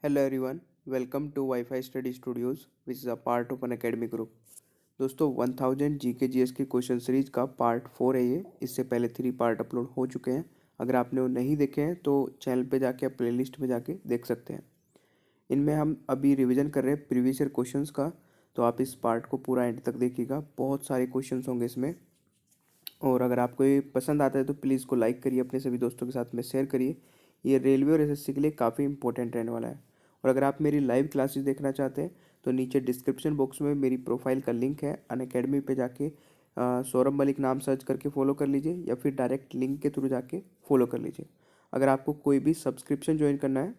Hello everyone, welcome to Wi-Fi Study Studios, which is a part of an academic group. दोस्तों 1000 GK GS की question series का part 4 है ये। इससे पहले 3 पार्ट अपलोड हो चुके हैं। अगर आपने वो नहीं देखे हैं तो चैनल पे जाके आप प्लेलिस्ट में जाके देख सकते हैं। इनमें हम अभी रिवीजन कर रहे हैं प्रीवियस ईयर क्वेश्चंस का, तो आप इस पार्ट को पूरा एंड तक देखिएगा। बहुत सारे क्वेश्चंस होंगे इसमें, और अगर आपको ये पसंद आता है तो प्लीज़ इसको लाइक करिए, अपने सभी दोस्तों के साथ में शेयर करिए। ये रेलवे और एसएससी के लिए काफ़ी इंपॉर्टेंट रहने वाला है। और अगर आप मेरी लाइव क्लासेस देखना चाहते हैं तो नीचे डिस्क्रिप्शन बॉक्स में मेरी प्रोफाइल का लिंक है। अनअकैडमी पे जाके सौरभ मलिक नाम सर्च करके फॉलो कर लीजिए, या फिर डायरेक्ट लिंक के थ्रू जाके फॉलो कर लीजिए। अगर आपको कोई भी सब्सक्रिप्शन ज्वाइन करना है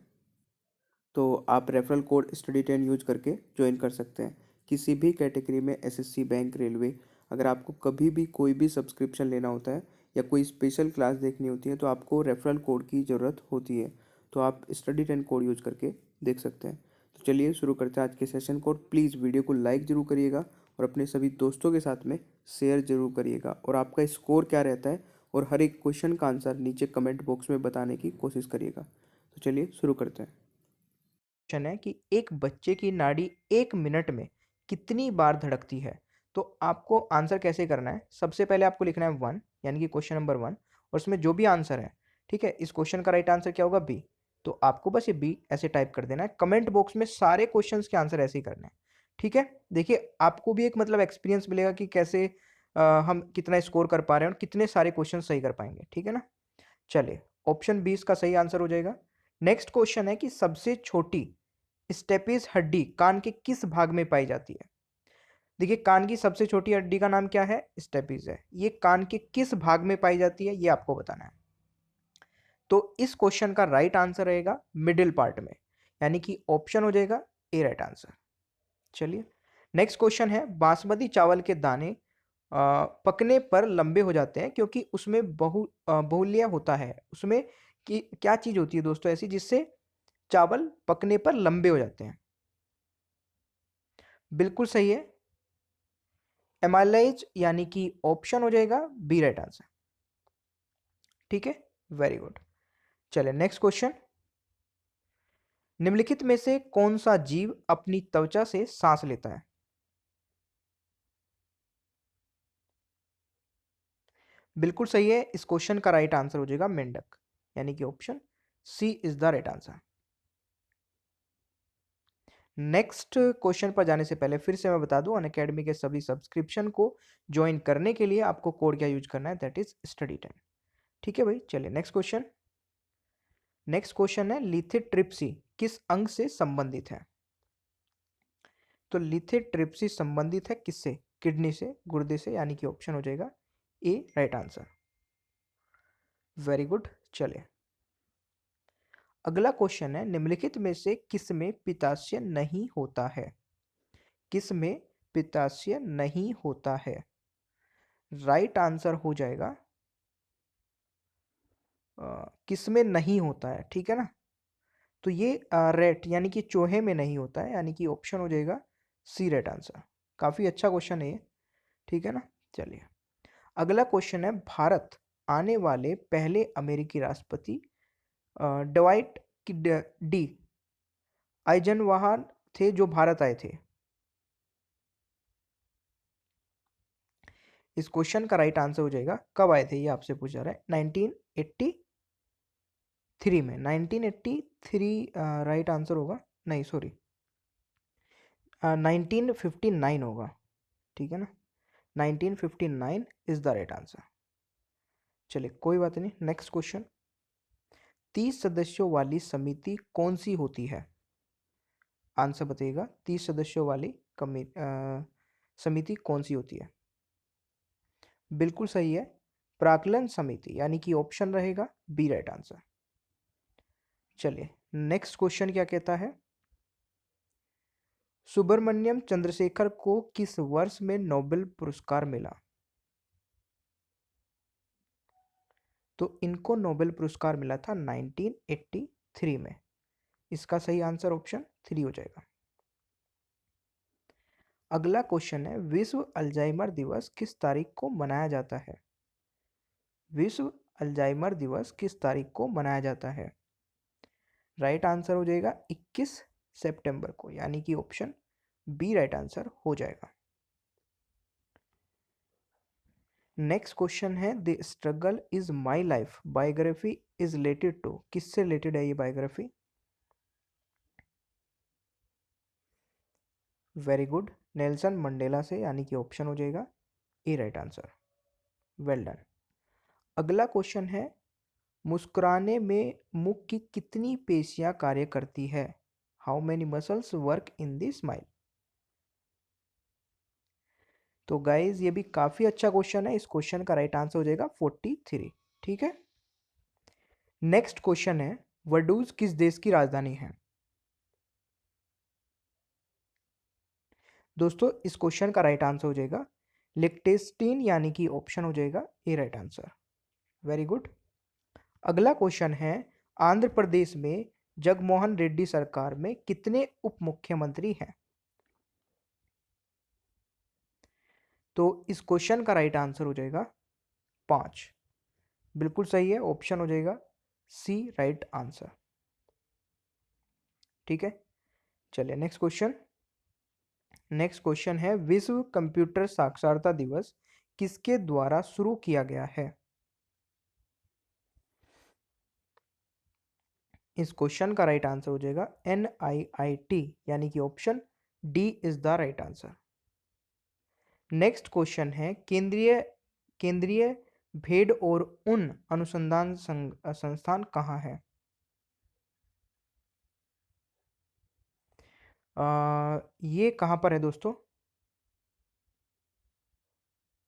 तो आप रेफरल कोड स्टडी 10 यूज करके ज्वाइन कर सकते हैं। किसी भी कैटेगरी में एसएससी, बैंक, रेलवे, अगर आपको कभी भी कोई भी सब्सक्रिप्शन लेना होता है या कोई स्पेशल क्लास देखनी होती है तो आपको रेफरल कोड की ज़रूरत होती है। तो आप स्टडी 10 कोड यूज करके देख सकते हैं। तो चलिए शुरू करते हैं आज के सेशन को। प्लीज़ वीडियो को लाइक ज़रूर करिएगा और अपने सभी दोस्तों के साथ में शेयर ज़रूर करिएगा। और आपका स्कोर क्या रहता है और हर एक क्वेश्चन का आंसर नीचे कमेंट बॉक्स में बताने की कोशिश करिएगा। तो चलिए शुरू करते हैं। क्वेश्चन है कि एक बच्चे की नाड़ी 1 मिनट में कितनी बार धड़कती है। तो आपको आंसर कैसे करना है, सबसे पहले आपको लिखना है 1, यानी कि क्वेश्चन नंबर 1, और उसमें जो भी आंसर है, ठीक है, इस क्वेश्चन का राइट आंसर क्या होगा, बी। तो आपको बस ये बी ऐसे टाइप कर देना है। कमेंट बॉक्स में सारे क्वेश्चंस के आंसर ऐसे ही करने हैं, ठीक है। देखिए आपको भी एक मतलब एक्सपीरियंस मिलेगा कि कैसे हम कितना स्कोर कर पा रहे हैं और कितने सारे क्वेश्चन सही कर पाएंगे, ठीक है ना। चलिए, ऑप्शन 20 का सही आंसर हो जाएगा। नेक्स्ट क्वेश्चन है कि सबसे छोटी स्टेपिस हड्डी कान के किस भाग में पाई जाती है। देखिए, कान की सबसे छोटी हड्डी का नाम क्या है, स्टेपिस है। ये कान के किस भाग में पाई जाती है, ये आपको बताना है। तो इस क्वेश्चन का राइट आंसर रहेगा मिडिल पार्ट में, यानी कि ऑप्शन हो जाएगा ए राइट आंसर। चलिए, नेक्स्ट क्वेश्चन है, बासमती चावल के दाने पकने पर लंबे हो जाते हैं क्योंकि उसमें बहुल्य होता है। उसमें कि क्या चीज होती है दोस्तों ऐसी जिससे चावल पकने पर लंबे हो जाते हैं। बिल्कुल सही है, एमाइलेज, यानी कि ऑप्शन हो जाएगा बी राइट आंसर, ठीक है, वेरी गुड। चलिए नेक्स्ट क्वेश्चन, निम्नलिखित में से कौन सा जीव अपनी त्वचा से सांस लेता है। बिल्कुल सही है, इस क्वेश्चन का राइट आंसर हो जाएगा मेंढक, यानी कि option C is the right answer. Next question पर जाने से पहले फिर से मैं बता दूं, अनअकैडमी के सभी सब्सक्रिप्शन को ज्वाइन करने के लिए आपको कोड क्या यूज करना है, दैट इज स्टडी 10, ठीक है भाई। चलिए नेक्स्ट क्वेश्चन, नेक्स्ट क्वेश्चन है, लिथोट्रिप्सी किस अंग से संबंधित है। तो लिथोट्रिप्सी संबंधित है किससे, किडनी से, गुर्दे से, यानी कि ऑप्शन हो जाएगा A right answer, very good. चलिए, अगला क्वेश्चन है, निम्नलिखित में से किसमें पित्ताशय नहीं होता है। किसमें पित्ताशय नहीं होता है, राइट आंसर हो जाएगा किसमें नहीं होता है, ठीक है ना। तो ये रेट यानी कि चूहे में नहीं होता है, यानी कि ऑप्शन हो जाएगा सी राइट आंसर। काफी अच्छा क्वेश्चन है ये, ठीक है ना। चलिए, अगला क्वेश्चन है, भारत आने वाले पहले अमेरिकी राष्ट्रपति डवाइट डी आइजनवाहर थे जो भारत आए थे। इस क्वेश्चन का राइट आंसर हो जाएगा कब आए थे, ये आपसे पूछा रहा है 1983 में। 1983 राइट आंसर होगा, नहीं सॉरी 1959 होगा, ठीक है ना। 1959 इज द राइट आंसर। चलिए कोई बात नहीं, नेक्स्ट क्वेश्चन, 30 सदस्यों वाली समिति कौन सी होती है। आंसर बताइएगा, 30 सदस्यों वाली समिति कौन सी होती है। बिल्कुल सही है, प्राक्कलन समिति, यानी कि ऑप्शन रहेगा बी राइट आंसर। चलिए नेक्स्ट क्वेश्चन क्या कहता है, सुब्रमण्यम चंद्रशेखर को किस वर्ष में नोबेल पुरस्कार मिला। तो इनको नोबेल पुरस्कार मिला था 1983 में। इसका सही आंसर ऑप्शन 3 हो जाएगा। अगला क्वेश्चन है, विश्व अल्जाइमर दिवस किस तारीख को मनाया जाता है। विश्व अल्जाइमर दिवस किस तारीख को मनाया जाता है, राइट आंसर हो जाएगा 21 सितंबर को, यानी कि ऑप्शन बी राइट आंसर हो जाएगा। नेक्स्ट क्वेश्चन है, the struggle is my life biography is related to, किससे रिलेटेड है ये biography? Very good, Nelson Mandela से, यानी कि ऑप्शन हो जाएगा A right answer. Well done. अगला क्वेश्चन है, मुस्कुराने में मुख की कितनी पेशियां कार्य करती है? How many muscles work in the smile? तो गाइज ये भी काफी अच्छा क्वेश्चन है, इस क्वेश्चन का राइट आंसर हो जाएगा 43। ठीक है। नेक्स्ट क्वेश्चन है, वडूज किस देश की राजधानी है? दोस्तों इस क्वेश्चन का राइट आंसर हो जाएगा लिechtenstein, यानी कि ऑप्शन हो जाएगा A right answer. Very good. अगला क्वेश्चन है, आंध्र प्रदेश में जगनमोहन रेड्डी सरकार में कितने उप मुख्यमंत्री हैं? तो इस क्वेश्चन का राइट आंसर हो जाएगा 5। बिल्कुल सही है, ऑप्शन हो जाएगा सी राइट आंसर। ठीक है। चलिए नेक्स्ट क्वेश्चन। नेक्स्ट क्वेश्चन है, विश्व कंप्यूटर साक्षरता दिवस किसके द्वारा शुरू किया गया है? इस क्वेश्चन का राइट आंसर हो जाएगा NIIT, यानी कि option D is the right answer. Next question है, केंद्रीय केंद्रीय भेड़ और ऊन अनुसंधान संस्थान कहाँ है? ये कहाँ पर है दोस्तों?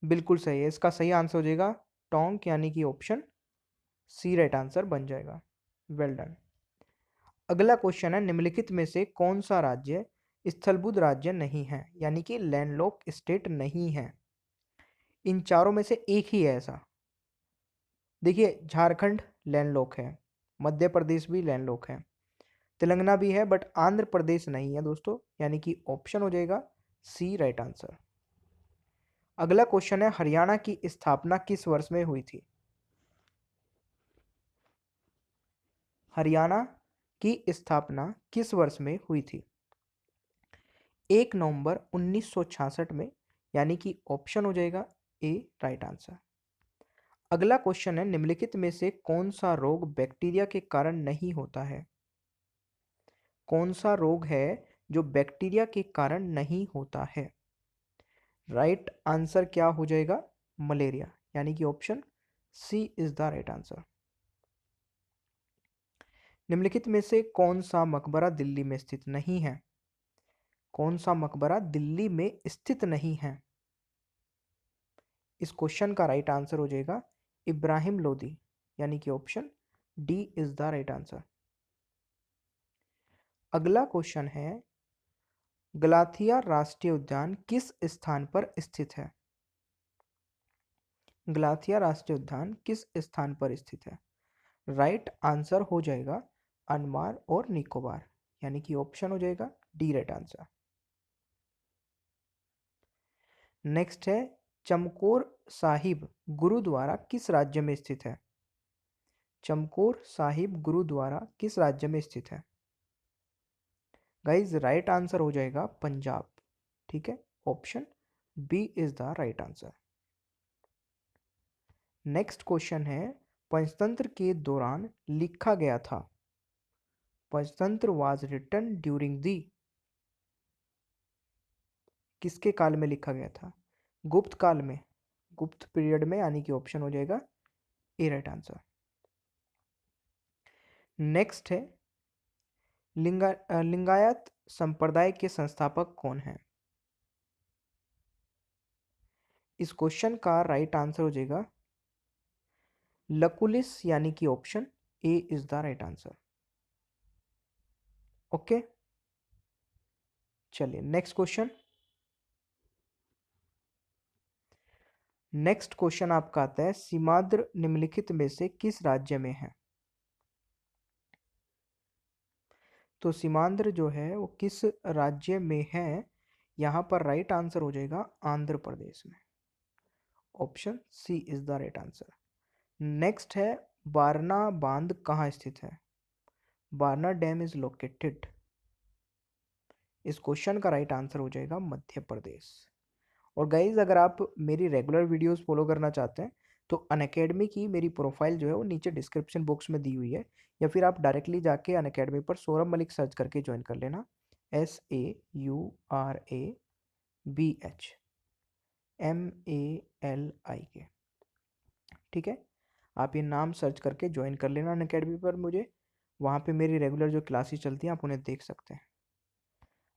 बिल्कुल सही है, इसका सही आंसर हो जाएगा टोंक, यानी कि ऑप्शन सी राइट आंसर बन जाएगा। Well done. अगला क्वेश्चन है, निम्नलिखित में से कौन सा राज्य स्थलबद्ध राज्य नहीं है, यानी कि लैंडलॉक स्टेट नहीं है? इन चारों में से एक ही है ऐसा। देखिए, झारखंड लैंडलॉक है, मध्य प्रदेश भी लैंडलॉक है, तेलंगाना भी है, बट आंध्र प्रदेश नहीं है दोस्तों, यानी कि ऑप्शन हो जाएगा सी राइट आंसर। अगला क्वेश्चन है, हरियाणा की स्थापना किस वर्ष में हुई थी? हरियाणा की स्थापना किस वर्ष में हुई थी? 1 नवंबर 1966 में, यानी कि ऑप्शन हो जाएगा ए राइट आंसर। अगला क्वेश्चन है, निम्नलिखित में से कौन सा रोग बैक्टीरिया के कारण नहीं होता है? कौन सा रोग है जो बैक्टीरिया के कारण नहीं होता है? राइट आंसर क्या हो जाएगा? मलेरिया, यानी कि option C is the right answer. निम्नलिखित में से कौन सा मकबरा दिल्ली में स्थित नहीं है? कौन सा मकबरा दिल्ली में स्थित नहीं है? इस क्वेश्चन का राइट आंसर हो जाएगा इब्राहिम लोदी, यानी कि option D is the right answer. अगला क्वेश्चन है, गलाथिया राष्ट्रीय उद्यान किस स्थान पर स्थित है? गलाथिया राष्ट्रीय उद्यान किस स्थान पर स्थित है? राइट आंसर हो जाएगा अंडमान और निकोबार, यानी कि ऑप्शन हो जाएगा डी राइट आंसर। नेक्स्ट है, चमकौर साहिब गुरुद्वारा किस राज्य में स्थित है? चमकौर साहिब गुरुद्वारा किस राज्य में स्थित है? गाइज राइट आंसर हो जाएगा पंजाब। ठीक है, option B is the right answer. Next question है, पंचतंत्र के दौरान लिखा गया था। Panchatantra was written during the, किसके काल में लिखा गया था? गुप्त काल में, गुप्त पीरियड में, यानी कि ऑप्शन हो जाएगा ए राइट आंसर। नेक्स्ट है, लिंगायत संप्रदाय के संस्थापक कौन हैं? इस क्वेश्चन का राइट आंसर हो जाएगा लकुलिस, यानी कि option A is the right answer. Okay, चलिए नेक्स्ट क्वेश्चन। नेक्स्ट क्वेश्चन आपका आता है, सीमांध्र निम्नलिखित में से किस राज्य में है? तो सीमांध्र जो है वो किस राज्य में है? यहां पर राइट आंसर हो जाएगा आंध्र प्रदेश में, option C is the right answer. Next है, वारना बांध कहाँ स्थित है? Warna dam is located? इस क्वेश्चन का राइट आंसर हो जाएगा मध्य प्रदेश। और गाइज अगर आप मेरी रेगुलर वीडियोस फॉलो करना चाहते हैं तो अनअकैडमी की मेरी प्रोफाइल जो है वो नीचे डिस्क्रिप्शन बॉक्स में दी हुई है, या फिर आप डायरेक्टली जाके अनअकैडमी पर सौरभ मलिक सर्च करके ज्वाइन कर लेना। SAURABH MALIK, ठीक है। आप ये नाम सर्च करके ज्वाइन कर लेना अनअकैडमी पर मुझे, वहाँ पे मेरी रेगुलर जो क्लासेस चलती हैं आप उन्हें देख सकते हैं।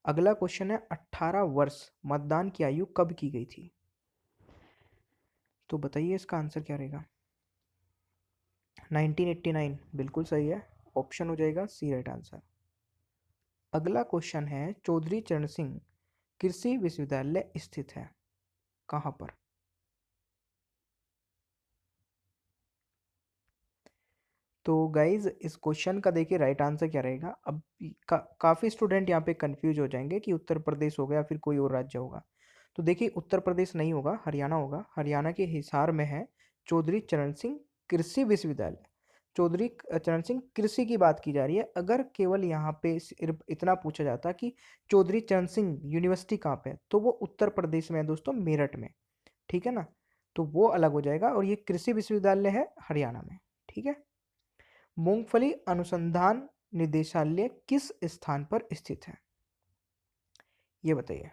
अगला क्वेश्चन है 18 वर्ष मतदान की आयु कब की गई थी? तो बताइए इसका आंसर क्या रहेगा। 1989 बिल्कुल सही है, ऑप्शन हो जाएगा सी राइट आंसर। अगला क्वेश्चन है चौधरी चरण सिंह कृषि विश्वविद्यालय स्थित है कहाँ पर? तो गाइज इस क्वेश्चन का देखिए राइट आंसर क्या रहेगा। अब काफ़ी स्टूडेंट यहाँ पे कंफ्यूज हो जाएंगे कि उत्तर प्रदेश होगा या फिर कोई और राज्य होगा। तो देखिए उत्तर प्रदेश नहीं होगा, हरियाणा होगा। हरियाणा के हिसार में है चौधरी चरण सिंह कृषि विश्वविद्यालय। चौधरी चरण सिंह कृषि की बात की जा रही है। अगर केवल यहाँ पे सिर्फ इतना पूछा जाता कि चौधरी चरण सिंह यूनिवर्सिटी कहाँ पे है, तो वो उत्तर प्रदेश में है दोस्तों, मेरठ में, ठीक है ना। तो वो अलग हो जाएगा, और ये कृषि विश्वविद्यालय है हरियाणा में, ठीक है। मूंगफली अनुसंधान निदेशालय किस स्थान पर स्थित है, ये बताइए।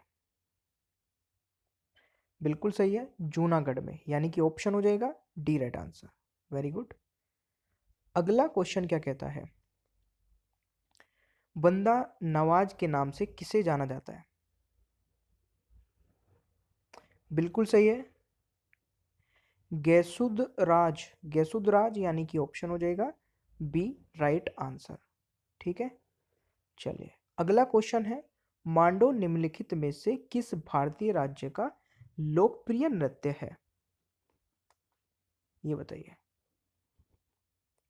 बिल्कुल सही है, जूनागढ़ में, यानी कि ऑप्शन हो जाएगा D right answer. Very good. अगला क्वेश्चन क्या कहता है, बंदा नवाज के नाम से किसे जाना जाता है? बिल्कुल सही है, गैसुद राज, गैसुद राज, यानी कि ऑप्शन हो जाएगा बी राइट आंसर, ठीक है। चलिए अगला क्वेश्चन है, मांडो निम्नलिखित में से किस भारतीय राज्य का लोकप्रिय नृत्य है, ये बताइए।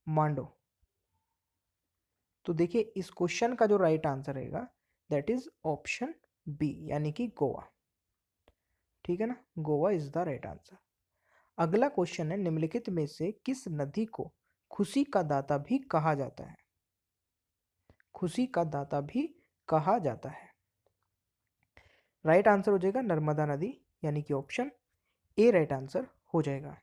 मांडो, तो देखिए इस क्वेश्चन का जो राइट आंसर रहेगा दैट इज ऑप्शन बी, यानी कि गोवा, ठीक है ना। Goa is the right answer. अगला क्वेश्चन है, निम्नलिखित में से किस नदी को खुशी का दाता भी कहा जाता है? खुशी का दाता भी कहा जाता है। राइट आंसर हो जाएगा नर्मदा नदी, यानी कि ऑप्शन ए राइट आंसर हो जाएगा।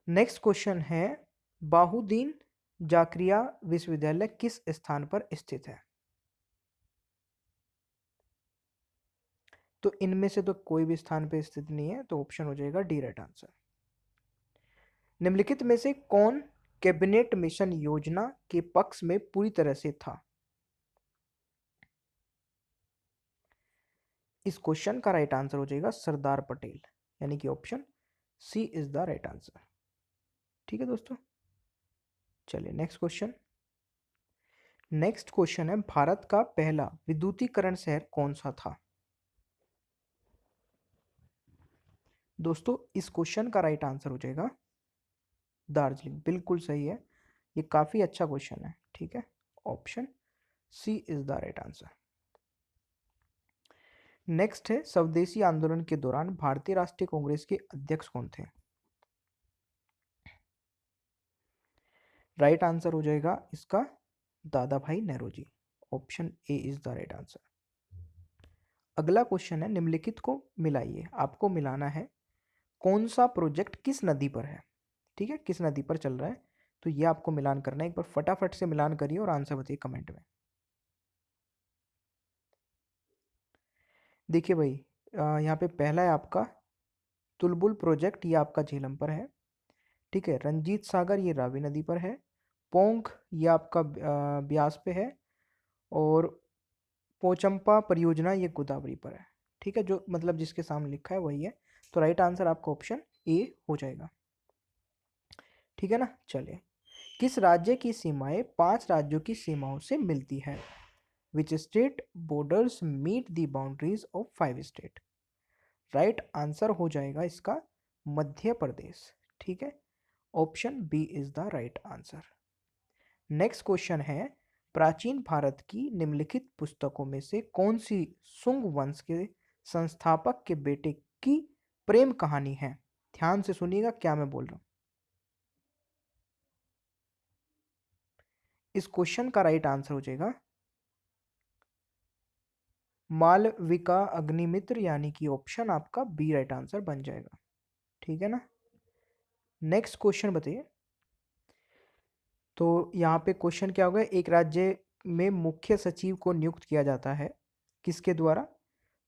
नेक्स्ट क्वेश्चन है, बाहुदीन जाकरिया विश्वविद्यालय किस स्थान पर स्थित है? तो इनमें से तो कोई भी स्थान पर स्थित नहीं है, तो ऑप्शन हो जाएगा डी राइट आंसर। निम्नलिखित में से कौन कैबिनेट मिशन योजना के पक्ष में पूरी तरह से था? इस क्वेश्चन का राइट आंसर हो जाएगा सरदार पटेल, यानी कि option C is the right answer, ठीक है दोस्तों। चलिए नेक्स्ट क्वेश्चन। नेक्स्ट क्वेश्चन है, भारत का पहला विद्युतीकरण शहर कौन सा था? दोस्तों इस क्वेश्चन का राइट आंसर हो जाएगा दार्जिलिंग, बिल्कुल सही है, ये काफी अच्छा क्वेश्चन है, ठीक है। Option C is the right answer. Next है, स्वदेशी आंदोलन के दौरान भारतीय राष्ट्रीय कांग्रेस के अध्यक्ष कौन थे? राइट आंसर हो जाएगा इसका Dadabhai Nehru ji, option A is the right answer. अगला क्वेश्चन है, निम्नलिखित को मिलाइए, आपको मिलाना है कौन सा प्रोजेक्ट किस नदी पर है, ठीक है, किस नदी पर चल रहा है, तो ये आपको मिलान करना है। एक बार फटाफट से मिलान करिए और आंसर बताइए कमेंट में। देखिए भाई, यहाँ पे पहला है आपका तुलबुल प्रोजेक्ट, ये आपका झेलम पर है, ठीक है। रंजीत सागर ये रावी नदी पर है। पोंग ये आपका ब्यास पे है। और पोचंपा परियोजना ये गोदावरी पर है, ठीक है। जो मतलब जिसके सामने लिखा है वही है, तो राइट आंसर आपका ऑप्शन ए हो जाएगा, ठीक है ना। चलिए, किस राज्य की सीमाएं 5 राज्यों की सीमाओं से मिलती है? Which state borders meet the boundaries of 5 state? Right answer हो जाएगा इसका मध्य प्रदेश, ठीक है। Option B is the right answer. Next question है, प्राचीन भारत की निम्नलिखित पुस्तकों में से कौन सी सुंग वंश के संस्थापक के बेटे की प्रेम कहानी है? ध्यान से सुनिएगा क्या मैं बोल रहा हूँ। इस क्वेश्चन का राइट आंसर हो जाएगा मालविका अग्निमित्र, यानी कि ऑप्शन आपका बी राइट आंसर बन जाएगा। ठीक है ना। नेक्स्ट क्वेश्चन बताइए। तो यहाँ पे क्वेश्चन क्या होगा, एक राज्य में मुख्य सचिव को नियुक्त किया जाता है किसके द्वारा।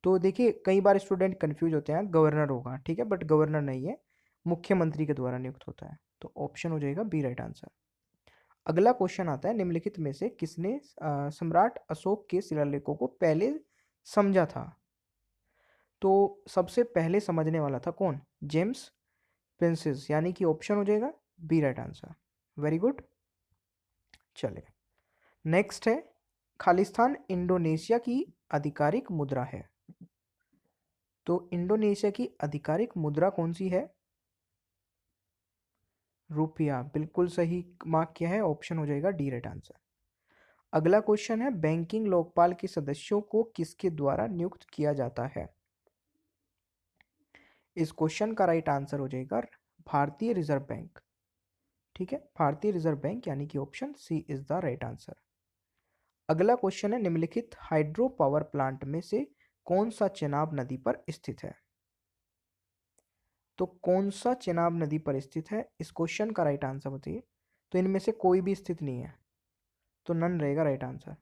तो देखिए कई बार स्टूडेंट कंफ्यूज होते हैं, गवर्नर होगा, ठीक है, बट गवर्नर नहीं है, मुख्यमंत्री के द्वारा नियुक्त होता है। तो ऑप्शन हो जाएगा बी राइट आंसर। अगला क्वेश्चन आता है, निम्नलिखित में से किसने सम्राट अशोक के शिलालेखों को पहले समझा था। तो सबसे पहले समझने वाला था कौन, जेम्स प्रिंसेस, यानी कि ऑप्शन हो जाएगा B right answer. Very good. चलिए नेक्स्ट है, खालिस्तान इंडोनेशिया की आधिकारिक मुद्रा है। तो इंडोनेशिया की आधिकारिक मुद्रा कौन सी है, रुपया, बिल्कुल सही मार्क किया है, ऑप्शन हो जाएगा डी राइट आंसर। अगला क्वेश्चन है, बैंकिंग लोकपाल के सदस्यों को किसके द्वारा नियुक्त किया जाता है। इस क्वेश्चन का राइट आंसर हो जाएगा भारतीय रिजर्व बैंक। ठीक है, भारतीय रिजर्व बैंक, यानी कि option C is the right answer. अगला क्वेश्चन है, निम्नलिखित हाइड्रो पावर प्लांट में से कौन सा चेनाब नदी पर स्थित है। तो कौन सा चेनाब नदी पर स्थित है, इस क्वेश्चन का राइट आंसर बताइए। तो इनमें से कोई भी स्थित नहीं है, तो नन रहेगा राइट आंसर।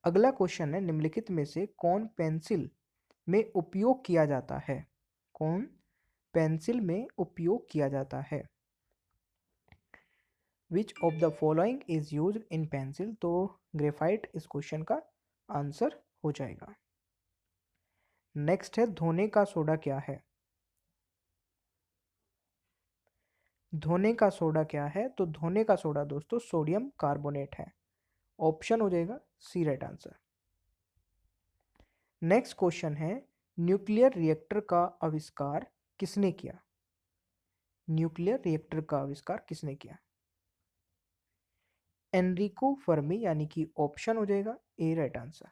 अगला क्वेश्चन है, निम्नलिखित में से कौन पेंसिल में उपयोग किया जाता है, कौन पेंसिल में उपयोग किया जाता है। Which of the following is use in pencil. तो ग्रेफाइट इस क्वेश्चन का आंसर हो जाएगा। नेक्स्ट है, धोने का सोडा क्या है। धोने का सोडा क्या है, तो धोने का सोडा दोस्तों सोडियम कार्बोनेट है, ऑप्शन हो जाएगा C right answer. Next question है, न्यूक्लियर रिएक्टर का आविष्कार किसने किया। न्यूक्लियर रिएक्टर का आविष्कार किसने किया, एनरिको फर्मी, यानी कि ऑप्शन हो जाएगा ए राइट आंसर।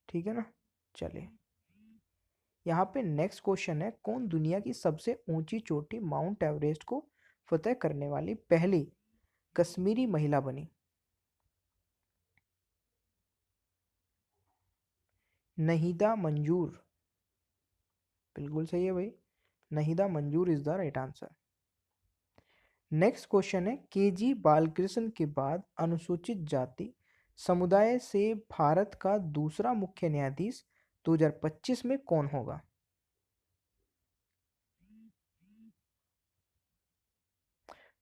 ठीक है ना। चलिए यहाँ पे नेक्स्ट क्वेश्चन है, कौन दुनिया की सबसे ऊंची चोटी माउंट एवरेस्ट को फतेह करने वाली पहली कश्मीरी महिला बनी। नहीदा मंजूर, बिल्कुल सही है भाई, नहीदा मंजूर is the right answer. Next question है, केजी बालकृष्ण के बाद अनुसूचित जाति समुदाय से भारत का दूसरा मुख्य न्यायाधीश 2025 में कौन होगा।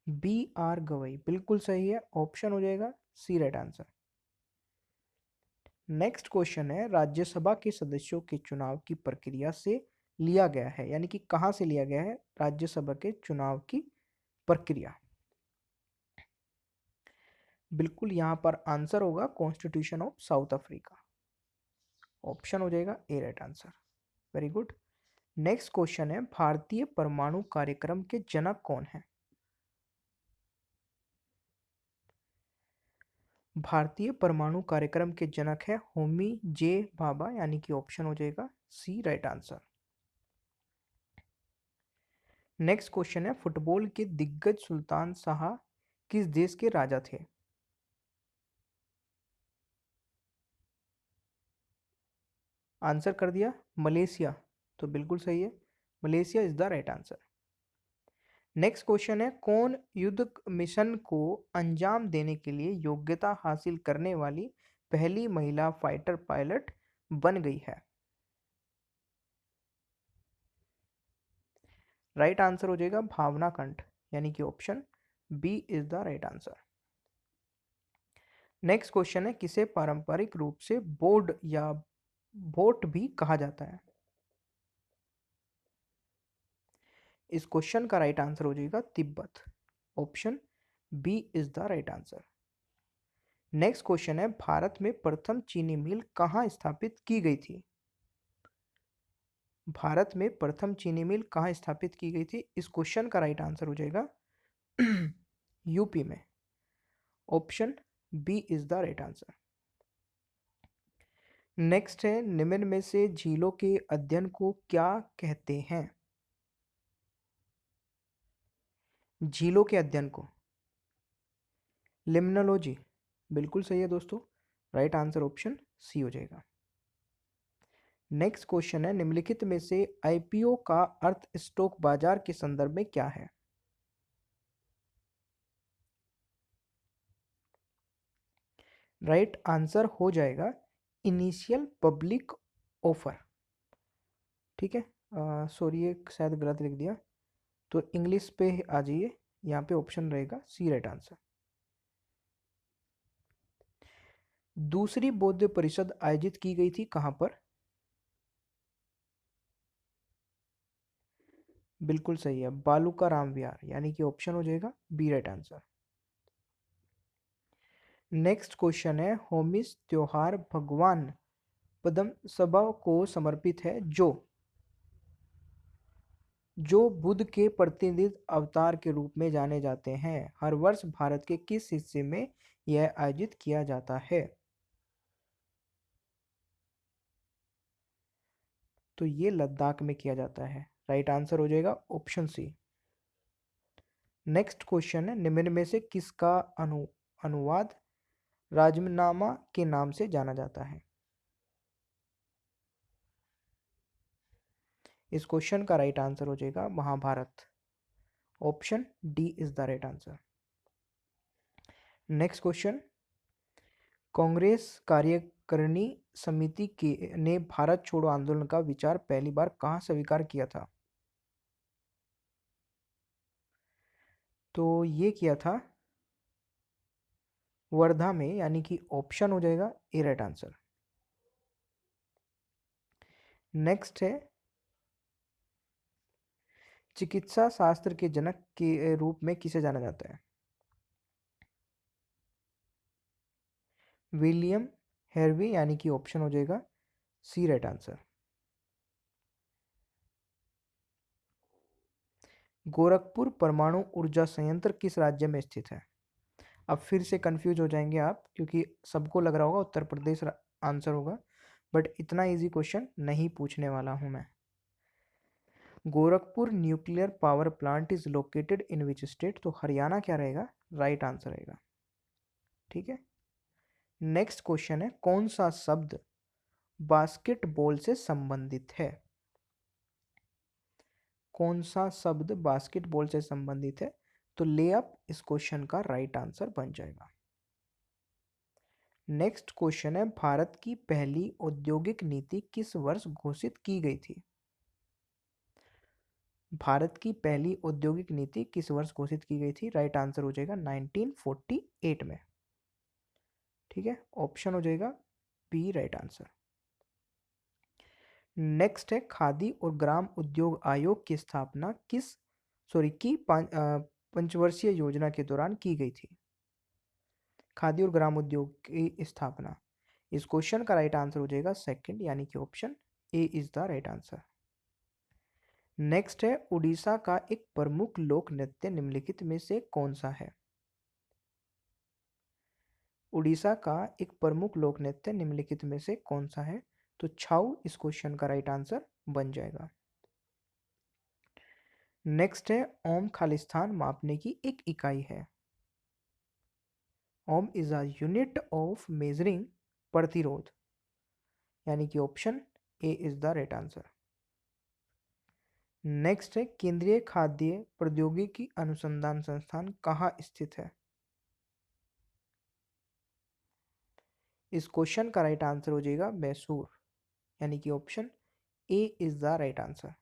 बी आर गवई, बिल्कुल सही है, ऑप्शन हो जाएगा C right answer. Next question है, राज्यसभा के सदस्यों के चुनाव की प्रक्रिया से लिया गया है, यानी कि कहां से लिया गया है राज्यसभा के चुनाव की प्रक्रिया। बिल्कुल यहां पर आंसर होगा constitution of South Africa, option हो जाएगा A right answer. Very good. Next question है, भारतीय परमाणु कार्यक्रम के जनक कौन है। भारतीय परमाणु कार्यक्रम के जनक है होमी जे भाभा, यानी कि ऑप्शन हो जाएगा C right answer. Next question है, फुटबॉल के दिग्गज सुल्तान शाह किस देश के राजा थे। आंसर कर दिया मलेशिया, तो बिल्कुल सही है, Malaysia is the right answer. Next question है, कौन युद्ध मिशन को अंजाम देने के लिए योग्यता हासिल करने वाली पहली महिला फाइटर पायलट बन गई है। राइट आंसर हो जाएगा भावना कंठ, यानी कि option B is the right answer. Next question है, किसे पारंपरिक रूप से बोर्ड या बोट भी कहा जाता है। इस क्वेश्चन का राइट आंसर हो जाएगा Tibet, option B is the right answer. Next question है, भारत में प्रथम चीनी मिल कहाँ स्थापित की गई थी। भारत में प्रथम चीनी मिल कहाँ स्थापित की गई थी, इस क्वेश्चन का राइट आंसर हो जाएगा यूपी में, option B is the right answer. Next है, निम्न में से झीलों के अध्ययन को क्या कहते हैं। झीलों के अध्ययन को लिम्नोलॉजी, बिल्कुल सही है दोस्तों, राइट आंसर ऑप्शन सी हो जाएगा। नेक्स्ट क्वेश्चन है, निम्नलिखित में से आईपीओ का अर्थ स्टॉक बाजार के संदर्भ में क्या है? राइट आंसर हो जाएगा इनिशियल पब्लिक ऑफर। ठीक है, सॉरी ये शायद गलत लिख दिया, तो इंग्लिश पे आ जाइए, यहाँ पे ऑप्शन रहेगा सी राइट आंसर। दूसरी बौद्ध परिषद आयोजित की गई थी कहाँ पर? बिल्कुल सही है, बालूका राम विहार, यानी कि ऑप्शन हो जाएगा B right answer. Next question है, होमिस त्योहार भगवान पद्म सभा को समर्पित है जो बुद्ध के प्रतिनिधि अवतार के रूप में जाने जाते हैं। हर वर्ष भारत के किस हिस्से में यह आयोजित किया जाता है? तो ये लद्दाख में किया जाता है, राइट आंसर हो जाएगा ऑप्शन सी। नेक्स्ट क्वेश्चन है, निम्न में से किसका अनुवाद राजनामा के नाम से जाना जाता है? इस क्वेश्चन का राइट आंसर हो जाएगा Mahabharat, option D is the right answer. Next question, Congress कार्यकारिणी समिति के ने भारत छोड़ो आंदोलन का विचार पहली बार कहाँ स्वीकार किया था? तो ये किया था वर्धा में, यानी कि ऑप्शन हो जाएगा ए राइट आंसर। नेक्स्ट है, चिकित्सा शास्त्र के जनक के रूप में किसे जाना जाता है? विलियम हेरवी, यानी कि ऑप्शन हो जाएगा सी राइट आंसर। गोरखपुर परमाणु ऊर्जा संयंत्र किस राज्य में स्थित है? अब फिर से कंफ्यूज हो जाएंगे आप, क्योंकि सबको लग रहा होगा उत्तर प्रदेश आंसर होगा, बट इतना इजी क्वेश्चन नहीं पूछने वाला हूं मैं। Gorakhpur nuclear power plant is located in which state? तो हरियाणा क्या रहेगा, राइट आंसर रहेगा। ठीक है, नेक्स्ट क्वेश्चन है, कौन सा शब्द बास्केटबॉल से संबंधित है? कौन सा शब्द बास्केटबॉल से संबंधित है? तो लेअप इस क्वेश्चन का राइट आंसर बन जाएगा। नेक्स्ट क्वेश्चन है, भारत की पहली औद्योगिक नीति किस वर्ष घोषित की गई थी? भारत की पहली औद्योगिक नीति किस वर्ष घोषित की गई थी? राइट आंसर हो जाएगा 1948 में। ठीक है, ऑप्शन हो जाएगा बी राइट आंसर। नेक्स्ट है, खादी और ग्राम उद्योग आयोग की स्थापना की पंचवर्षीय योजना के दौरान की गई थी? खादी और ग्राम उद्योग की स्थापना, इस क्वेश्चन का राइट आंसर हो जाएगा सेकंड, यानी कि option A is the right answer. Next है, उड़ीसा का एक प्रमुख लोक नृत्य निम्नलिखित में से कौन सा है? उड़ीसा का एक प्रमुख लोक नृत्य निम्नलिखित में से कौन सा है? तो छाऊ इस क्वेश्चन का राइट आंसर बन जाएगा। नेक्स्ट है, ओम खालिस्तान मापने की एक इकाई है? Ohm is a unit of measuring प्रतिरोध, यानी कि option A is the right answer. Next है, केंद्रीय खाद्य प्रौद्योगिकी अनुसंधान संस्थान कहाँ स्थित है? इस क्वेश्चन का राइट आंसर हो जाएगा मैसूर, यानी कि option A is the right answer.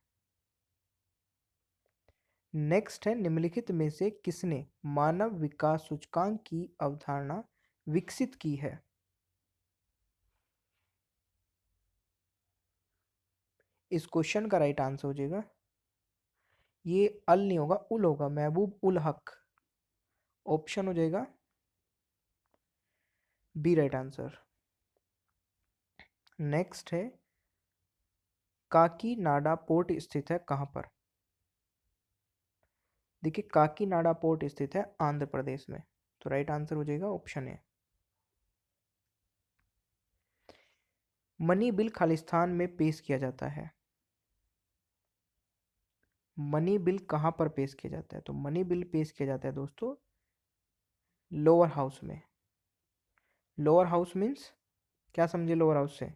Next है, निम्नलिखित में से किसने मानव विकास सूचकांक की अवधारणा विकसित की है? इस क्वेश्चन का राइट आंसर हो जाएगा, ये अल नहीं होगा, उल होगा, महबूब उल हक, ऑप्शन हो जाएगा बी राइट आंसर। नेक्स्ट है, काकीनाडा पोर्ट स्थित है कहाँ पर? देखिए, काकीनाडा पोर्ट स्थित है आंध्र प्रदेश में, तो राइट आंसर हो जाएगा option A. Money bill Khalistan में पेश किया जाता है? मनी बिल कहाँ पर पेश किया जाता है? तो मनी बिल पेश किया जाता है दोस्तों लोअर हाउस में। लोअर हाउस मीन्स क्या समझे लोअर हाउस से?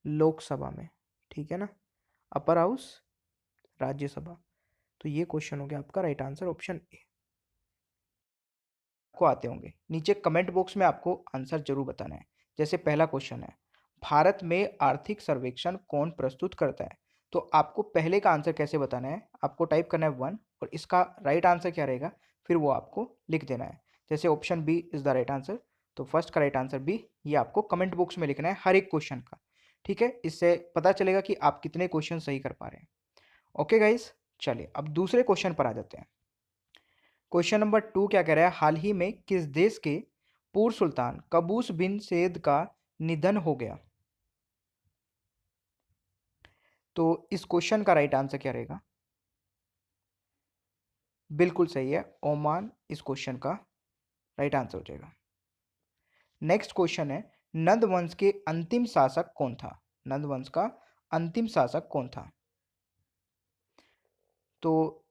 लोकसभा में, ठीक है ना। Upper house Rajya Sabha. तो ये क्वेश्चन हो गया आपका राइट आंसर ऑप्शन ए। को आते होंगे नीचे कमेंट बॉक्स में आपको आंसर जरूर बताना है। जैसे पहला क्वेश्चन है, भारत में आर्थिक सर्वेक्षण कौन प्रस्तुत करता है? तो आपको पहले का आंसर कैसे बताना है, आपको टाइप करना है 1 और इसका राइट आंसर क्या रहेगा फिर वो आपको लिख देना है। जैसे option B is the right answer, तो फर्स्ट का राइट आंसर बी, ये आपको कमेंट बॉक्स में लिखना है हर एक क्वेश्चन का, ठीक है। इससे पता चलेगा कि आप कितने क्वेश्चन सही कर पा रहे हैं। ओके गाइस, चलिए अब दूसरे क्वेश्चन पर आ जाते हैं। क्वेश्चन नंबर 2 क्या कह रहा है, हाल ही में किस देश के पूर्व सुल्तान कबूस बिन सैद का निधन हो गया? तो इस क्वेश्चन का राइट आंसर क्या रहेगा? बिल्कुल सही है, ओमान इस क्वेश्चन का राइट आंसर हो जाएगा। नेक्स्ट क्वेश्चन है, नंद वंश के अंतिम शासक कौन था? नंद वंश का अंतिम शासक कौन था? तो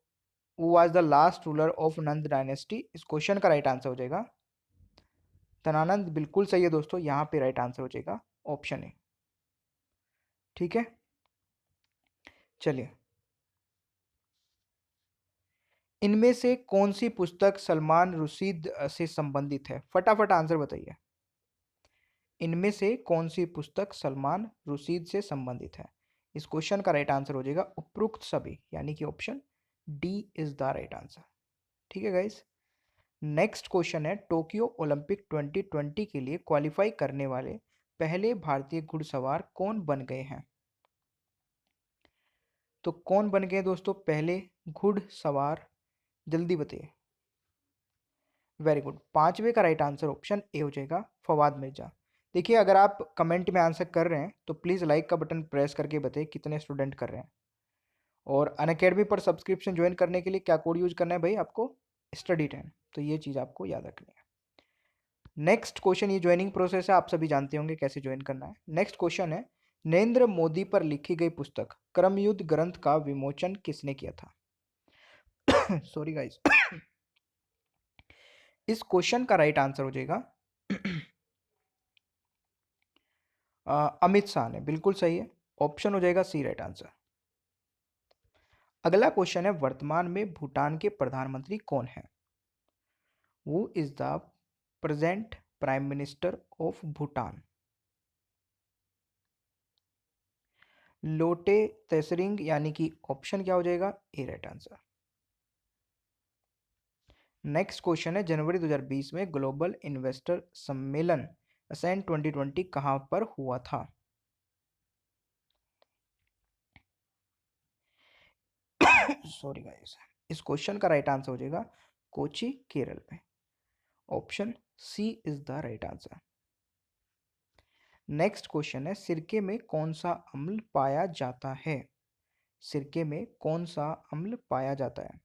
who was the last ruler of Nand dynasty? इस क्वेश्चन का राइट आंसर हो जाएगा धनानंद। बिल्कुल सही है दोस्तों, यहाँ पे राइट आंसर हो जाएगा ऑप्शन ए, ठीक है। चलिए, इनमें से कौन सी पुस्तक सलमान रुशीद से संबंधित है? फटाफट आंसर बताइए। इनमें से कौन सी पुस्तक सलमान रुशीद से संबंधित है? इस क्वेश्चन का राइट आंसर हो जाएगा उपरोक्त सभी, यानी कि option D is the right answer, ठीक है गाइस। नेक्स्ट क्वेश्चन है, टोक्यो ओलंपिक 2020 के लिए क्वालिफाई करने वाले पहले भारतीय घुड़सवार कौन बन गए हैं? तो कौन बन गए दोस्तों पहले घुड़सवार, जल्दी बताइए। वेरी गुड, पांचवे का राइट आंसर ऑप्शन ए हो जाएगा फवाद मिर्जा। देखिए, अगर आप कमेंट में आंसर कर रहे हैं तो प्लीज़ लाइक का बटन प्रेस करके बताइए कितने स्टूडेंट कर रहे हैं। और अनअकैडमी पर सब्सक्रिप्शन ज्वाइन करने के लिए क्या कोड यूज करना है भाई आपको? स्टडी 10। तो ये चीज़ आपको याद रखनी है। नेक्स्ट क्वेश्चन, ये ज्वाइनिंग प्रोसेस है, आप सभी जानते होंगे कैसे ज्वाइन करना है। नेक्स्ट क्वेश्चन है, नरेंद्र मोदी पर लिखी गई पुस्तक क्रमयुद्ध ग्रंथ का विमोचन किसने किया था? Sorry guys. इस क्वेश्चन का राइट आंसर हो जाएगा अमित शाह ने। बिल्कुल सही है, ऑप्शन हो जाएगा सी राइट आंसर। अगला क्वेश्चन है, वर्तमान में भूटान के प्रधानमंत्री कौन है? Who is the present prime minister of Bhutan? लोटे तेसरिंग, यानी कि ऑप्शन क्या हो जाएगा A right answer. Next question है, जनवरी 2020 में ग्लोबल इन्वेस्टर सम्मेलन असेंट 2020 कहां पर हुआ था? सॉरी गाइस, इस क्वेश्चन का राइट आंसर हो जाएगा कोची केरल में। Option C is the right answer. Next question है, सिरके में कौन सा अम्ल पाया जाता है? सिरके में कौन सा अम्ल पाया जाता है?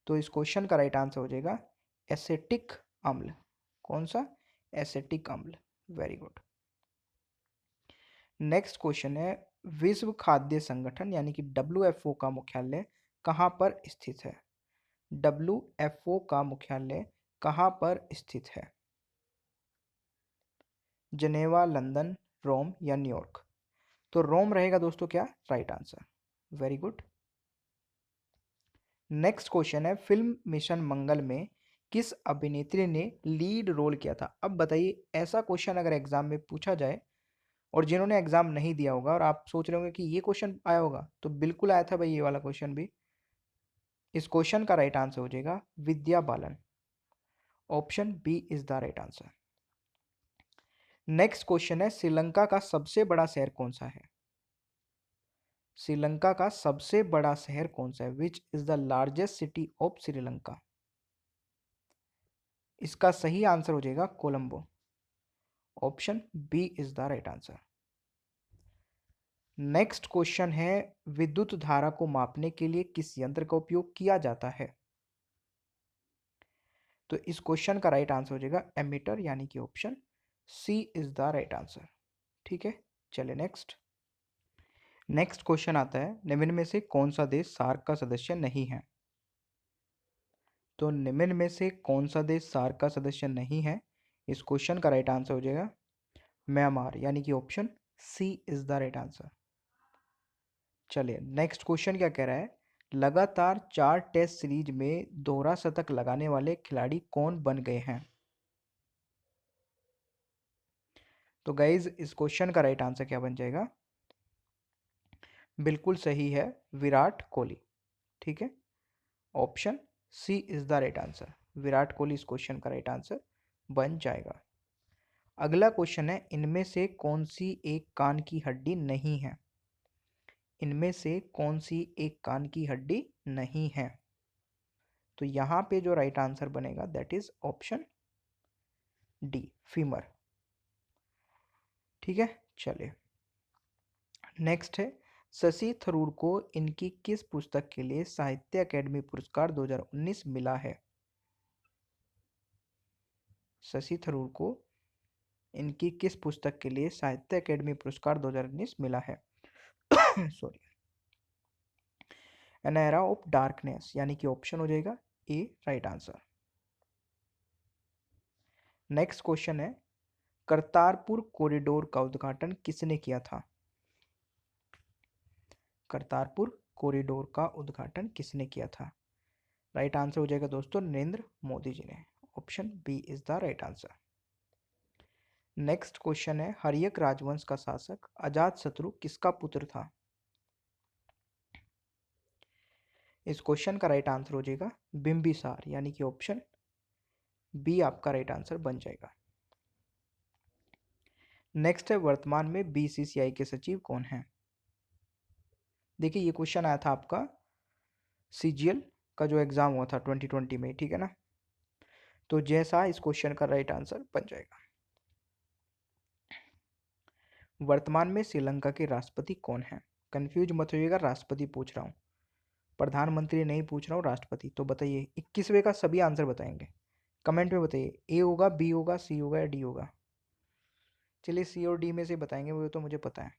तो इस क्वेश्चन का राइट आंसर हो जाएगा एसेटिक अम्ल। कौन सा? एसेटिक अम्ल। Very good. नेक्स्ट क्वेश्चन है, विश्व खाद्य संगठन यानी कि डब्ल्यूएफओ का मुख्यालय कहाँ पर स्थित है? डब्ल्यूएफओ का मुख्यालय कहाँ पर स्थित है? जनेवा, लंदन, रोम या न्यूयॉर्क? तो रोम रहेगा दोस्तों क्या right answer. Very good. Next question है, फिल्म मिशन मंगल में किस अभिनेत्री ने लीड रोल किया था? अब बताइए, ऐसा क्वेश्चन अगर एग्जाम में पूछा जाए और जिन्होंने एग्जाम नहीं दिया होगा और आप सोच रहे होंगे कि ये क्वेश्चन आया होगा, तो बिल्कुल आया था भाई, ये वाला क्वेश्चन भी। इस क्वेश्चन का राइट आंसर हो जाएगा Vidya Balan. Option B is the right answer. Next question है, श्रीलंका का सबसे बड़ा शहर कौन सा है? श्रीलंका का सबसे बड़ा शहर कौन सा है? Which is the largest city of Sri Lanka? इसका सही आंसर हो जाएगा Colombo. Option B is the right answer. Next question है, विद्युत धारा को मापने के लिए किस यंत्र का उपयोग किया जाता है? तो इस क्वेश्चन का राइट आंसर हो जाएगा एमीटर, यानी कि option C is the right answer, ठीक है। चलिए नेक्स्ट। नेक्स्ट क्वेश्चन आता है, निम्न में से कौन सा देश सार्क का सदस्य नहीं है? तो निम्न में से कौन सा देश सार्क का सदस्य नहीं है? इस क्वेश्चन का राइट आंसर हो जाएगा म्यांमार, यानी कि option C is the right answer. चलिए नेक्स्ट क्वेश्चन क्या कह रहा है, लगातार 4 टेस्ट सीरीज में दोहरा शतक लगाने वाले खिलाड़ी कौन बन गए हैं? तो गाइज इस क्वेश्चन का राइट आंसर क्या बन जाएगा? बिल्कुल सही है, विराट कोहली। ठीक है, option C is the right answer. Virat Kohli इस क्वेश्चन का राइट आंसर बन जाएगा। अगला क्वेश्चन है, इनमें से कौन सी एक कान की हड्डी नहीं है? इनमें से कौन सी एक कान की हड्डी नहीं है? तो यहां पे जो राइट आंसर बनेगा that is option D, femur. ठीक है, चलिए नेक्स्ट है, शशि थरूर को इनकी किस पुस्तक के लिए साहित्य अकेडमी पुरस्कार 2019 मिला है? शशि थरूर को इनकी किस पुस्तक के लिए साहित्य अकेडमी पुरस्कार 2019 मिला है? Sorry, an era of darkness, यानी कि ऑप्शन हो जाएगा A right answer. Next question है, करतारपुर कॉरिडोर का उद्घाटन किसने किया था? करतारपुर कॉरिडोर का उद्घाटन किसने किया था? राइट आंसर हो जाएगा दोस्तों नरेंद्र मोदी जी ने। Option B is the right answer. Next question है, हर्यक राजवंश का शासक अजातशत्रु किसका पुत्र था? इस क्वेश्चन का राइट आंसर हो जाएगा बिंबिसार, यानी कि ऑप्शन बी आपका राइट आंसर बन जाएगा। नेक्स्ट है, वर्तमान में बीसीसीआई के सचिव कौन हैं? देखिए ये क्वेश्चन आया था आपका सीजीएल का जो एग्जाम हुआ था 2020 में, ठीक है ना। तो जैसा इस क्वेश्चन का राइट आंसर बन जाएगा। वर्तमान में श्रीलंका के राष्ट्रपति कौन है? कंफ्यूज मत होइएगा, राष्ट्रपति पूछ रहा हूँ, प्रधानमंत्री नहीं पूछ रहा हूँ, राष्ट्रपति। तो बताइए 21वें का सभी आंसर बताएंगे, कमेंट में बताइए, ए होगा, बी होगा, सी होगा या डी होगा? चलिए सी और डी में से बताएंगे, वो तो मुझे पता है,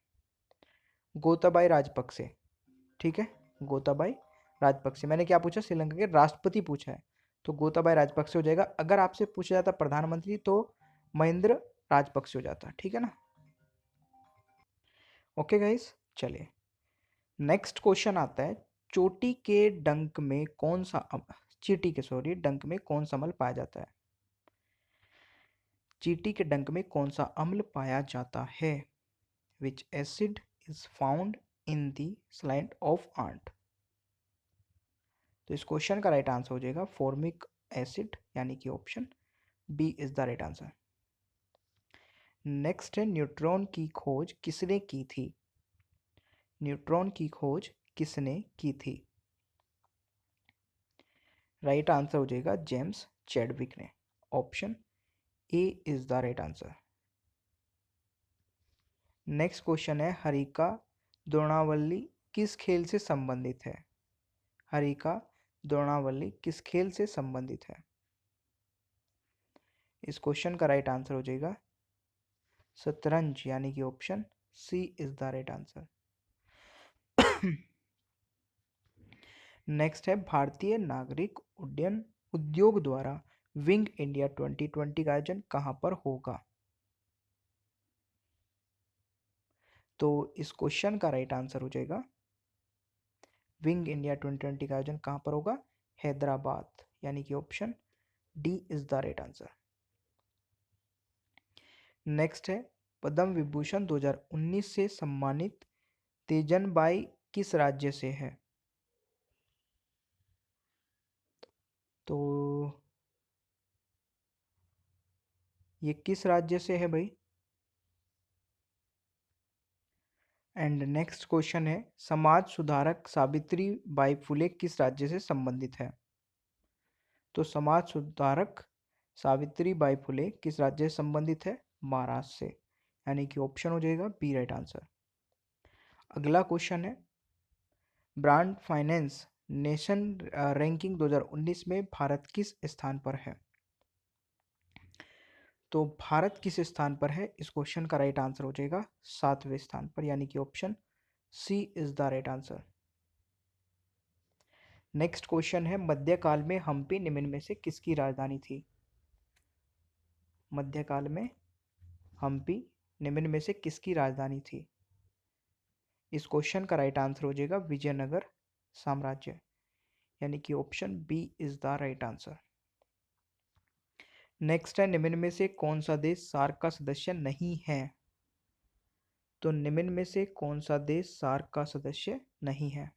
गोताबाई राजपक्षे। ठीक है, गोताबाई राजपक्षे। मैंने क्या पूछा? श्रीलंका के राष्ट्रपति पूछा है, तो गोताबाई राजपक्षे हो जाएगा। अगर आपसे पूछा जाता प्रधानमंत्री तो महेंद्र राजपक्षे हो जाता। ठीक है ना। ओके गाइस, चलिए नेक्स्ट क्वेश्चन आता है, चोटी के डंक में कौन सा चींटी के सॉरी डंक में कौन सा अम्ल पाया जाता है? चींटी के डंक में कौन सा अम्ल पाया जाता है? Which acid is found in the slant of ant? तो इस क्वेश्चन का राइट आंसर हो जाएगा फॉर्मिक एसिड, यानी कि option B is the right answer. Next है, न्यूट्रॉन की खोज किसने की थी? न्यूट्रॉन की खोज किसने की थी? राइट आंसर हो जाएगा जेम्स चैडविक ने। Option A is the right answer. Next question है, हरिका द्रोणावली किस खेल से संबंधित है? हरिका द्रोणावली किस खेल से संबंधित है? इस क्वेश्चन का राइट आंसर हो जाएगा शतरंज, यानी कि option C is the right answer. Next है, भारतीय नागरिक उड्डयन उद्योग द्वारा विंग इंडिया 2020 का आयोजन कहां पर होगा? तो इस क्वेश्चन का राइट आंसर हो जाएगा विंग इंडिया 2020 का आयोजन कहां पर होगा? हैदराबाद, यानी कि option D is the right answer. Next है, पद्म विभूषण 2019 से सम्मानित तेजनबाई किस राज्य से है? तो ये किस राज्य से है भाई? एंड नेक्स्ट क्वेश्चन है, समाज सुधारक सावित्री बाई फुले किस राज्य से संबंधित है? तो समाज सुधारक सावित्री बाई फुले किस राज्य से संबंधित है? महाराष्ट्र से, यानी कि ऑप्शन हो जाएगा बी राइट आंसर। अगला क्वेश्चन है, ब्रांड फाइनेंस नेशन रैंकिंग 2019 में भारत किस स्थान पर है? तो भारत किस स्थान पर है? इस क्वेश्चन का राइट आंसर हो जाएगा 7वें स्थान पर, यानी कि option C is the right answer. Next question है, मध्यकाल में हम्पी निम्न में से किसकी राजधानी थी? मध्यकाल में हम्पी निम्न में से किसकी राजधानी थी? इस क्वेश्चन का राइट आंसर हो जाएगा विजयनगर साम्राज्य, यानी कि option B is the right answer. Next है, निम्न में से कौन सा देश सार्क का सदस्य नहीं है? तो निम्न में से कौन सा देश सार्क का सदस्य नहीं है?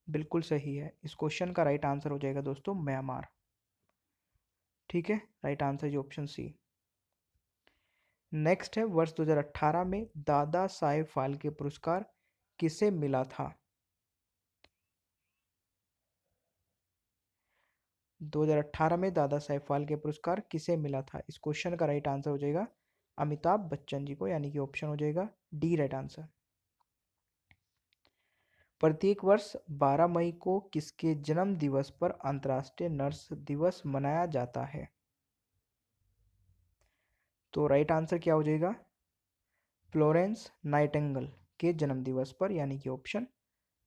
बिल्कुल सही है, इस क्वेश्चन का राइट आंसर हो जाएगा दोस्तों म्यांमार। ठीक है, राइट आंसर है ऑप्शन सी। नेक्स्ट है, वर्ष 2018 में दादा साहेब फाल्के पुरस्कार किसे मिला था? 2018 में दादा साहेब फाल्के पुरस्कार किसे मिला था? इस क्वेश्चन का राइट आंसर हो जाएगा अमिताभ बच्चन जी को, यानी कि ऑप्शन हो जाएगा डी राइट आंसर। प्रत्येक वर्ष 12 मई को किसके जन्म दिवस पर अंतर्राष्ट्रीय नर्स दिवस मनाया जाता है? तो राइट आंसर क्या हो जाएगा? फ्लोरेंस नाइटिंगेल के जन्म दिवस पर, यानी कि ऑप्शन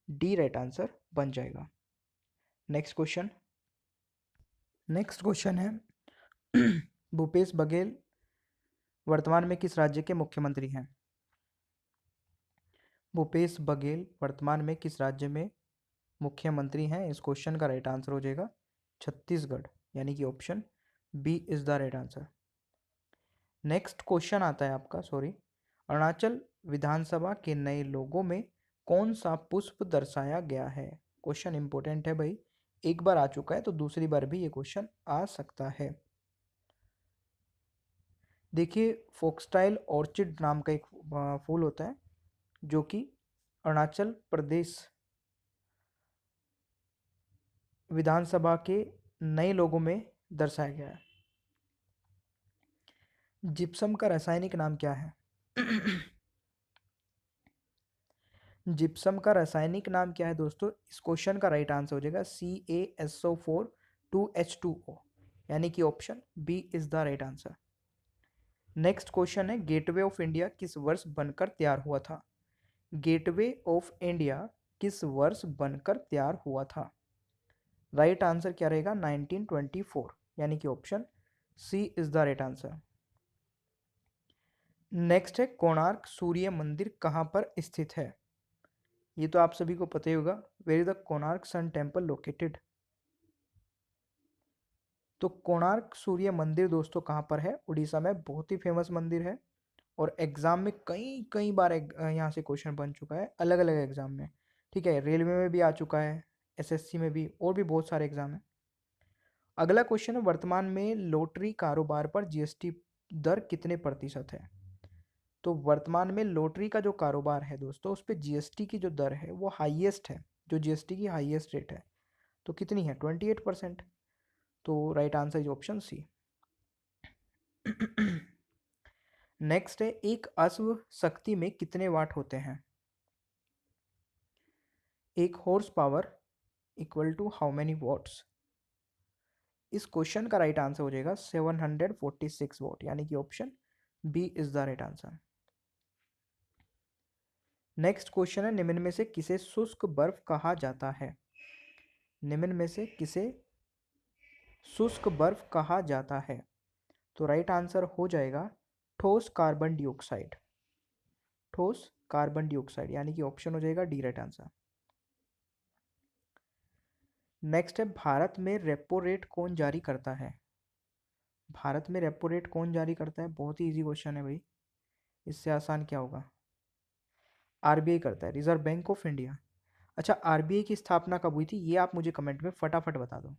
डी राइट आंसर बन जाएगा। नेक्स्ट क्वेश्चन है भूपेश बघेल वर्तमान में किस राज्य के मुख्यमंत्री हैं? भूपेश बघेल वर्तमान में किस राज्य में मुख्यमंत्री हैं? इस क्वेश्चन का राइट आंसर हो जाएगा छत्तीसगढ़, यानी कि option B is the right answer. Next question आता है आपका, अरुणाचल विधानसभा के नए लोगों में कौन सा पुष्प दर्शाया गया है? क्वेश्चन इंपॉर्टेंट है भाई, एक बार आ चुका है तो दूसरी बार भी ये क्वेश्चन आ सकता है। देखिए, फोक्सटाइल ऑर्चिड नाम का एक फूल होता है जो कि अरुणाचल प्रदेश विधानसभा के नए लोगों में दर्शाया गया है। जिप्सम का रासायनिक नाम क्या है? जिप्सम का रासायनिक नाम क्या है दोस्तों? इस क्वेश्चन का राइट आंसर हो जाएगा CaSO4 2H2O, यानी कि option B is the right answer. Next question है, गेटवे ऑफ इंडिया किस वर्ष बनकर तैयार हुआ था? गेटवे ऑफ इंडिया किस वर्ष बनकर तैयार हुआ था? राइट आंसर क्या रहेगा? 1924, यानी कि option C is the right answer. Next है, कोणार्क सूर्य मंदिर कहाँ पर स्थित है? ये तो आप सभी को पता ही होगा, where is the Konark sun temple located? तो कोणार्क सूर्य मंदिर दोस्तों कहाँ पर है? उड़ीसा में। बहुत ही फेमस मंदिर है और एग्जाम में कई कई बार यहाँ से क्वेश्चन बन चुका है, अलग अलग एग्जाम में। ठीक है, रेलवे में भी आ चुका है, SSC में भी, और भी बहुत सारे एग्जाम है। अगला क्वेश्चन है, वर्तमान में लॉटरी कारोबार पर GST दर कितने प्रतिशत है? तो वर्तमान में लॉटरी का जो कारोबार है दोस्तों, उस पर GST की जो दर है वो हाईएस्ट है, जो GST की हाईएस्ट रेट है। तो कितनी है? 28%। तो right answer is option C. Next है, एक अश्व शक्ति में कितने वाट होते हैं? एक horse power equal to how many watts? इस क्वेश्चन का राइट आंसर हो जाएगा 746 वॉट, यानी कि option B is the right answer. Next question है, निम्न में से किसे शुष्क बर्फ कहा जाता है? निम्न में से किसे शुष्क बर्फ कहा जाता है? तो राइट आंसर हो जाएगा ठोस कार्बन डाइऑक्साइड, ठोस कार्बन डाइऑक्साइड, यानी कि ऑप्शन हो जाएगा डी राइट आंसर। नेक्स्ट है, भारत में रेपो रेट कौन जारी करता है? भारत में रेपो रेट कौन जारी करता है? बहुत ही इजी क्वेश्चन है भाई, इससे आसान क्या होगा? RBI करता है, रिजर्व बैंक ऑफ इंडिया। अच्छा, RBI की स्थापना कब हुई थी, ये आप मुझे कमेंट में फटाफट बता दो।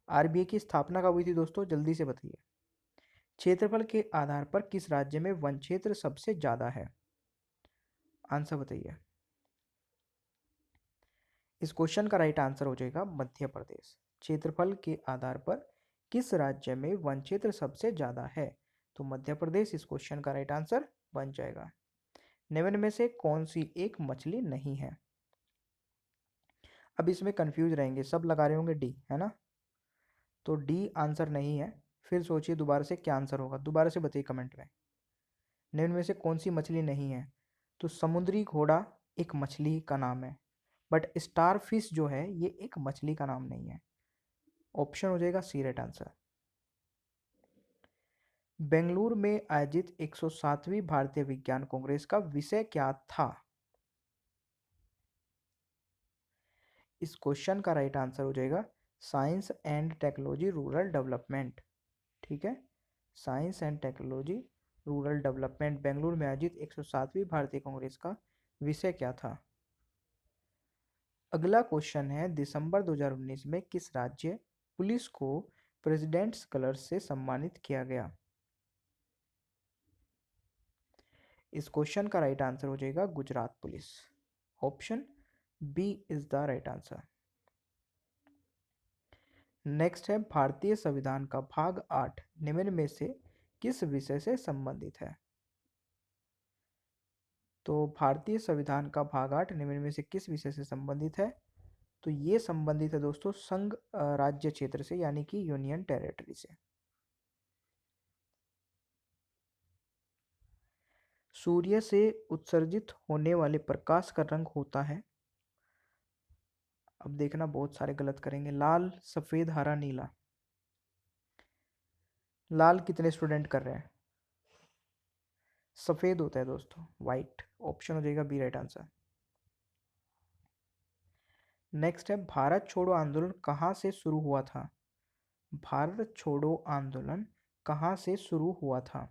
RBI की स्थापना कब हुई थी दोस्तों, जल्दी से बताइए। क्षेत्रफल के आधार पर किस राज्य में वन क्षेत्र सबसे ज्यादा है? आंसर बताइए। इस क्वेश्चन का राइट आंसर हो जाएगा मध्य प्रदेश। क्षेत्रफल के आधार पर किस राज्य में वन क्षेत्र सबसे ज्यादा है? तो मध्य प्रदेश इस क्वेश्चन का राइट आंसर बन जाएगा। निम्न में से कौन सी एक मछली नहीं है? अब इसमें कंफ्यूज रहेंगे, सब लगा रहे होंगे डी, है ना? तो डी आंसर नहीं है, फिर सोचिए दोबारा से क्या आंसर होगा, दोबारा से बताइए कमेंट में। निम्न में से कौन सी मछली नहीं है? तो समुद्री घोड़ा एक मछली का नाम है, बट स्टार फिश जो है ये एक मछली का नाम नहीं है। ऑप्शन हो जाएगा सी राइट आंसर। बेंगलुरु में आयोजित 107वीं भारतीय विज्ञान कांग्रेस का विषय क्या था? इस क्वेश्चन का राइट आंसर हो जाएगा science and technology rural development. ठीक है, science and technology rural development. Bengaluru में आयोजित 107वीं भारतीय कांग्रेस का विषय क्या था? अगला क्वेश्चन है, दिसंबर 2019 में किस राज्य पुलिस को प्रेसिडेंट्स कलर से सम्मानित किया गया? इस क्वेश्चन का राइट आंसर हो जाएगा Gujarat police. Option B is the right answer. Next है, भारतीय संविधान का भाग 8 निम्न में से किस विषय से संबंधित है? तो भारतीय संविधान का भाग 8 निम्न में से किस विषय से संबंधित है? तो ये संबंधित है दोस्तों संघ राज्य क्षेत्र से, यानी कि यूनियन टेरिटरी से। सूर्य से उत्सर्जित होने वाले प्रकाश का रंग होता है, अब देखना बहुत सारे गलत करेंगे, लाल, सफेद, हरा, नीला। लाल कितने स्टूडेंट कर रहे हैं? सफेद होता है दोस्तों, वाइट। ऑप्शन हो जाएगा बी राइट आंसर। नेक्स्ट है, भारत छोड़ो आंदोलन कहाँ से शुरू हुआ था? भारत छोड़ो आंदोलन कहाँ से शुरू हुआ था?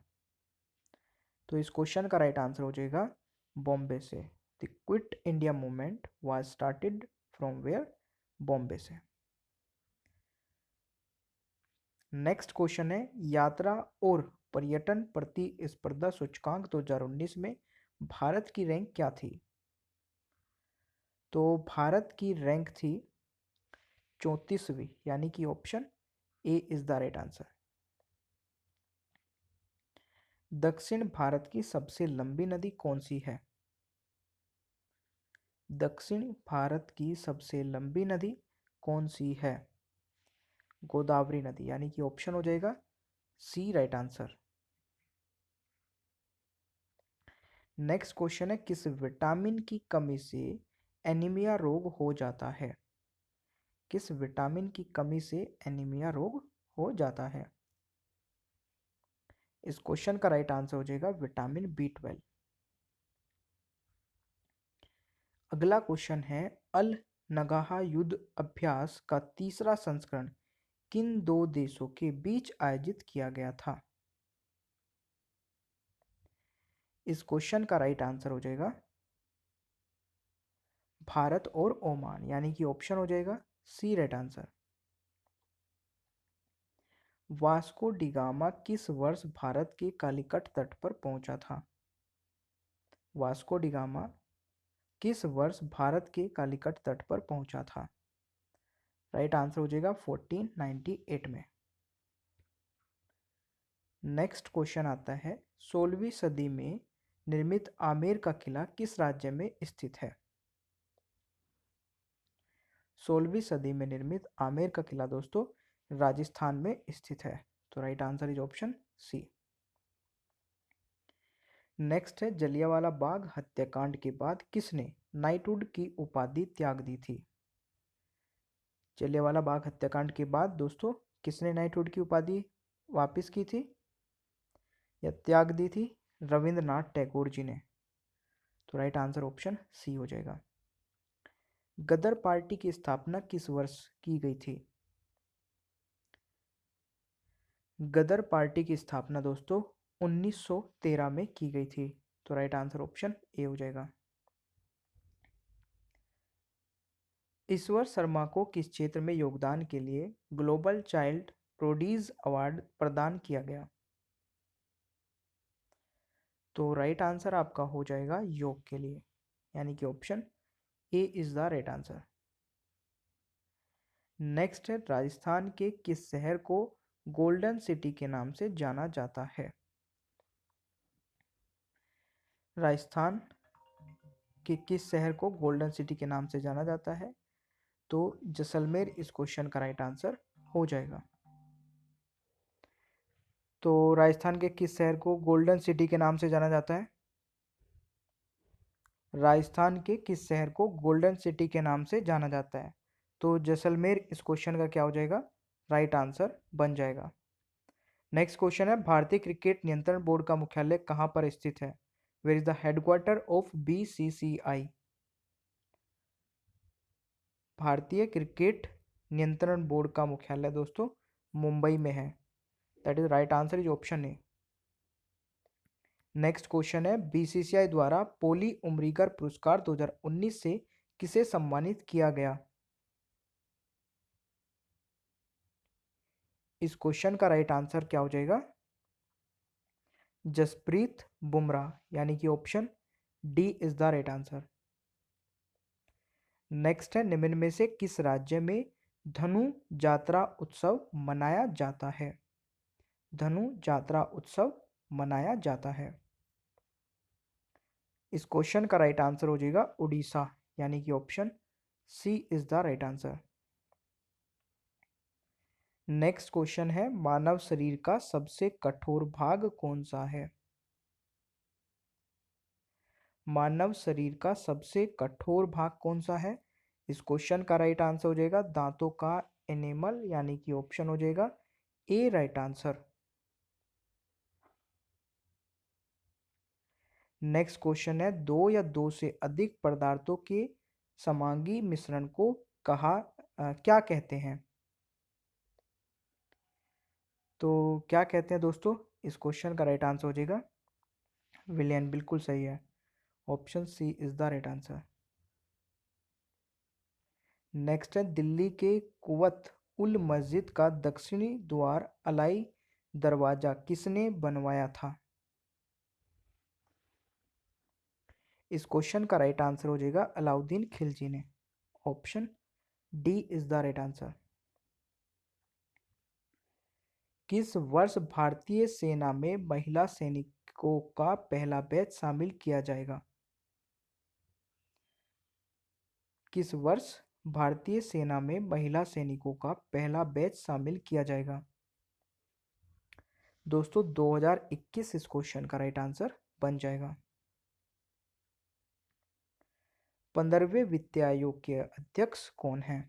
तो इस क्वेश्चन का राइट आंसर हो जाएगा बॉम्बे से। The Quit India movement was started from where? Bombay से। नेक्स्ट क्वेश्चन है, यात्रा और पर्यटन प्रतिस्पर्धा सूचकांक 2019 में भारत की रैंक क्या थी? तो भारत की रैंक थी 34वीं, यानी कि option A is the right answer. दक्षिण भारत की सबसे लंबी नदी कौन सी है? दक्षिण भारत की सबसे लंबी नदी कौन सी है? गोदावरी नदी, यानी कि ऑप्शन हो जाएगा C right answer. Next question है, किस विटामिन की कमी से एनीमिया रोग हो जाता है? किस विटामिन की कमी से एनीमिया रोग हो जाता है? इस क्वेश्चन का राइट आंसर हो जाएगा विटामिन B12। अगला क्वेश्चन है, अल नगाहा युद्ध अभ्यास का तीसरा संस्करण किन दो देशों के बीच आयोजित किया गया था? इस क्वेश्चन का राइट आंसर हो जाएगा भारत और ओमान, यानी कि ऑप्शन हो जाएगा C right answer. Vasco da Gama किस वर्ष भारत के कालीकट तट पर पहुंचा था? वास्को डिगामा किस वर्ष भारत के कालीकट तट पर पहुंचा था? राइट आंसर हो जाएगा 1498 में। नेक्स्ट क्वेश्चन आता है, 16वीं सदी में निर्मित आमेर का किला किस राज्य में स्थित है? 16वीं सदी में निर्मित आमेर का किला दोस्तों राजस्थान में स्थित है। तो right answer is option C. Next है, जलियांवाला बाग हत्याकांड के बाद किसने नाइटहुड की उपाधि त्याग दी थी? जलियांवाला बाग हत्याकांड के बाद दोस्तों किसने नाइटहुड की उपाधि वापस की थी या त्याग दी थी? रविंद्रनाथ टैगोर जी ने। तो राइट आंसर ऑप्शन सी हो जाएगा। गदर पार्टी की स्थापना किस वर्ष की गई थी? गदर पार्टी की स्थापना दोस्तों 1913 में की गई थी। तो राइट आंसर ऑप्शन ए हो जाएगा। ईश्वर शर्मा को किस क्षेत्र में योगदान के लिए ग्लोबल चाइल्ड प्रोडीज अवार्ड प्रदान किया गया? तो राइट आंसर आपका हो जाएगा योग के लिए, यानी कि option A is the right answer. Next है, राजस्थान के किस शहर को गोल्डन सिटी के नाम से जाना जाता है? राजस्थान के किस शहर को गोल्डन सिटी के नाम से जाना जाता है? तो जैसलमेर इस क्वेश्चन का राइट आंसर हो जाएगा। तो राजस्थान के किस शहर को गोल्डन सिटी के नाम से जाना जाता है? राजस्थान के किस शहर को गोल्डन सिटी के नाम से जाना जाता है? तो जैसलमेर इस क्वेश्चन का क्या हो जाएगा? राइट आंसर बन जाएगा। नेक्स्ट क्वेश्चन है, भारतीय क्रिकेट नियंत्रण बोर्ड का मुख्यालय कहाँ पर स्थित है? Where is the headquarter of BCCI? भारतीय क्रिकेट नियंत्रण बोर्ड का मुख्यालय दोस्तों मुंबई में है। That is right answer is option A. Next question है, BCCI द्वारा पोली उमरीगर पुरस्कार 2019 से किसे सम्मानित किया गया? इस क्वेश्चन का राइट आंसर क्या हो जाएगा? जसप्रीत बुमराह, यानी कि option D is the right answer. Next है, निम्न में से किस राज्य में धनु जात्रा उत्सव मनाया जाता है? धनु जात्रा उत्सव मनाया जाता है। इस क्वेश्चन का राइट आंसर हो जाएगा उड़ीसा, यानी कि option C is the right answer. Next question है, मानव शरीर का सबसे कठोर भाग कौन सा है? मानव शरीर का सबसे कठोर भाग कौन सा है? इस क्वेश्चन का राइट आंसर हो जाएगा दांतों का एनिमल, यानी कि ऑप्शन हो जाएगा A right answer. Next question है, दो या दो से अधिक पदार्थों के समांगी मिश्रण को क्या कहते हैं? तो क्या कहते हैं दोस्तों? इस क्वेश्चन का राइट आंसर हो जाएगा विलियन, बिल्कुल सही है। Option C is the right answer. Next है, दिल्ली के कुवत उल मस्जिद का दक्षिणी द्वार अलाई दरवाजा किसने बनवाया था? इस क्वेश्चन का राइट आंसर हो जाएगा अलाउद्दीन खिलजी ने। Option D is the right answer. किस वर्ष भारतीय सेना में महिला सैनिकों का पहला बैच शामिल किया जाएगा? किस वर्ष भारतीय सेना में महिला सैनिकों का पहला बैच शामिल किया जाएगा? दोस्तों 2021 इस क्वेश्चन का राइट आंसर बन जाएगा। 15वें वित्त आयोग के अध्यक्ष कौन हैं?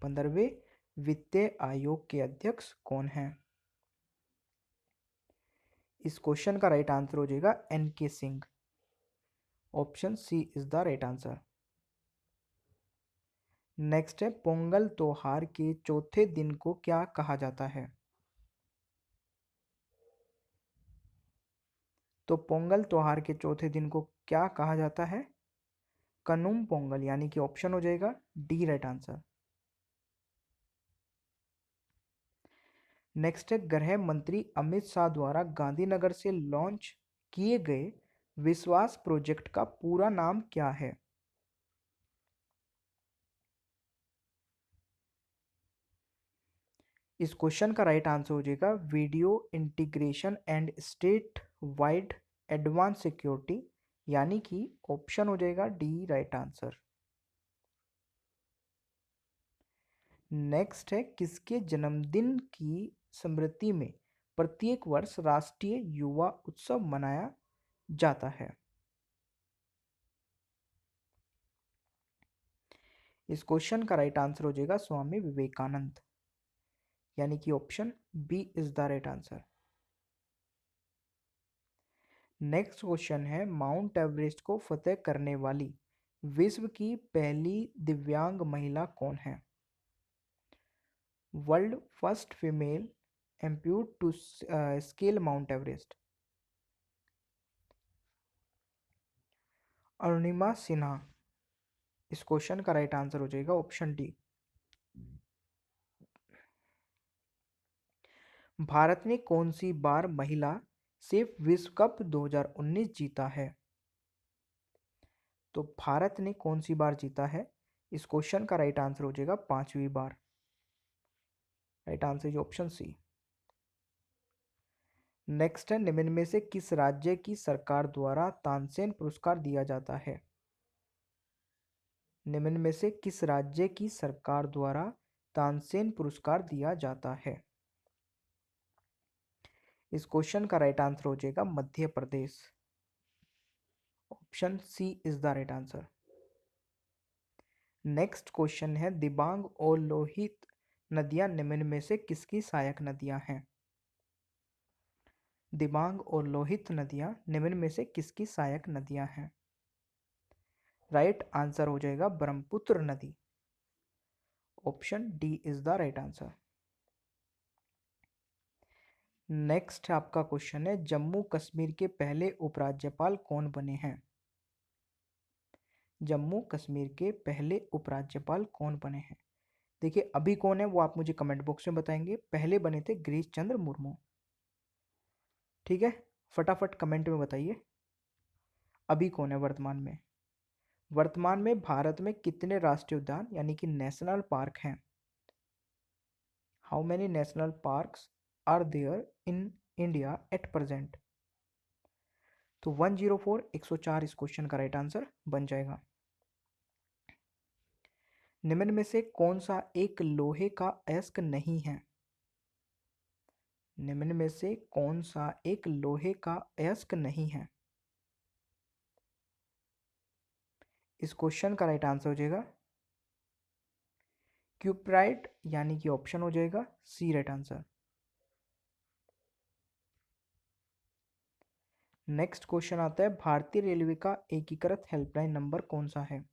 15वें वित्त आयोग के अध्यक्ष कौन हैं? इस क्वेश्चन का राइट आंसर हो जाएगा NK Singh. Option C is the right answer. Next है, पोंगल त्योहार के चौथे दिन को क्या कहा जाता है? तो पोंगल त्योहार के चौथे दिन को क्या कहा जाता है? कनुम पोंगल, यानी कि ऑप्शन हो जाएगा डी राइट आंसर। नेक्स्ट है, गृह मंत्री अमित शाह द्वारा गांधीनगर से लॉन्च किए गए विश्वास प्रोजेक्ट का पूरा नाम क्या है? इस क्वेश्चन का राइट आंसर हो जाएगा video integration and state wide advance security, यानी कि ऑप्शन हो जाएगा डी राइट आंसर। नेक्स्ट है, किसके जन्मदिन की स्मृति में प्रत्येक वर्ष राष्ट्रीय युवा उत्सव मनाया जाता है? इस क्वेश्चन का राइट आंसर हो जाएगा स्वामी विवेकानंद, यानी कि option B is the right answer. Next question है, माउंट एवरेस्ट को फतेह करने वाली विश्व की पहली दिव्यांग महिला कौन है? World first female amputee to scale Mount Everest. Arunima Sinha. इस क्वेश्चन का राइट आंसर हो जाएगा ऑप्शन डी। भारत ने कौन सी बार महिला सेफ विश्व कप 2019 जीता है? तो भारत ने कौन सी बार जीता है? इस क्वेश्चन का राइट आंसर हो जाएगा 5वीं बार। Right answer is option C. Next है, निम्न में से किस राज्य की सरकार द्वारा तानसेन पुरस्कार दिया जाता है? निम्न में से किस राज्य की सरकार द्वारा तानसेन पुरस्कार दिया जाता है? इस क्वेश्चन का राइट आंसर हो जाएगा Madhya Pradesh. Option C is the right answer. Next question है दिबांग और लोहित नदियां निम्न में से किसकी सहायक नदियां हैं? दिबांग और लोहित नदियां निम्न में से किसकी सहायक नदियां हैं? राइट आंसर हो जाएगा ब्रह्मपुत्र नदी। Option D is the right answer. Next आपका क्वेश्चन है जम्मू कश्मीर के पहले उपराज्यपाल कौन बने हैं? जम्मू कश्मीर के पहले उपराज्यपाल कौन बने हैं? देखिए अभी कौन है वो आप मुझे कमेंट बॉक्स में बताएंगे। पहले बने थे गिरीश चंद्र मुर्मू। ठीक है, फटाफट कमेंट में बताइए अभी कौन है वर्तमान में। वर्तमान में भारत में कितने राष्ट्रीय उद्यान यानी कि नेशनल पार्क हैं? How many national parks are there in India at present? तो 104 104 इस क्वेश्चन का राइट आंसर बन जाएगा। निम्न में से कौन सा एक लोहे का अयस्क नहीं है? निम्न में से कौन सा एक लोहे का अयस्क नहीं है? इस क्वेश्चन का राइट आंसर हो जाएगा क्यूपराइट यानी कि ऑप्शन हो जाएगा C right answer. Next question आता है भारतीय रेलवे का एकीकृत हेल्पलाइन नंबर कौन सा है?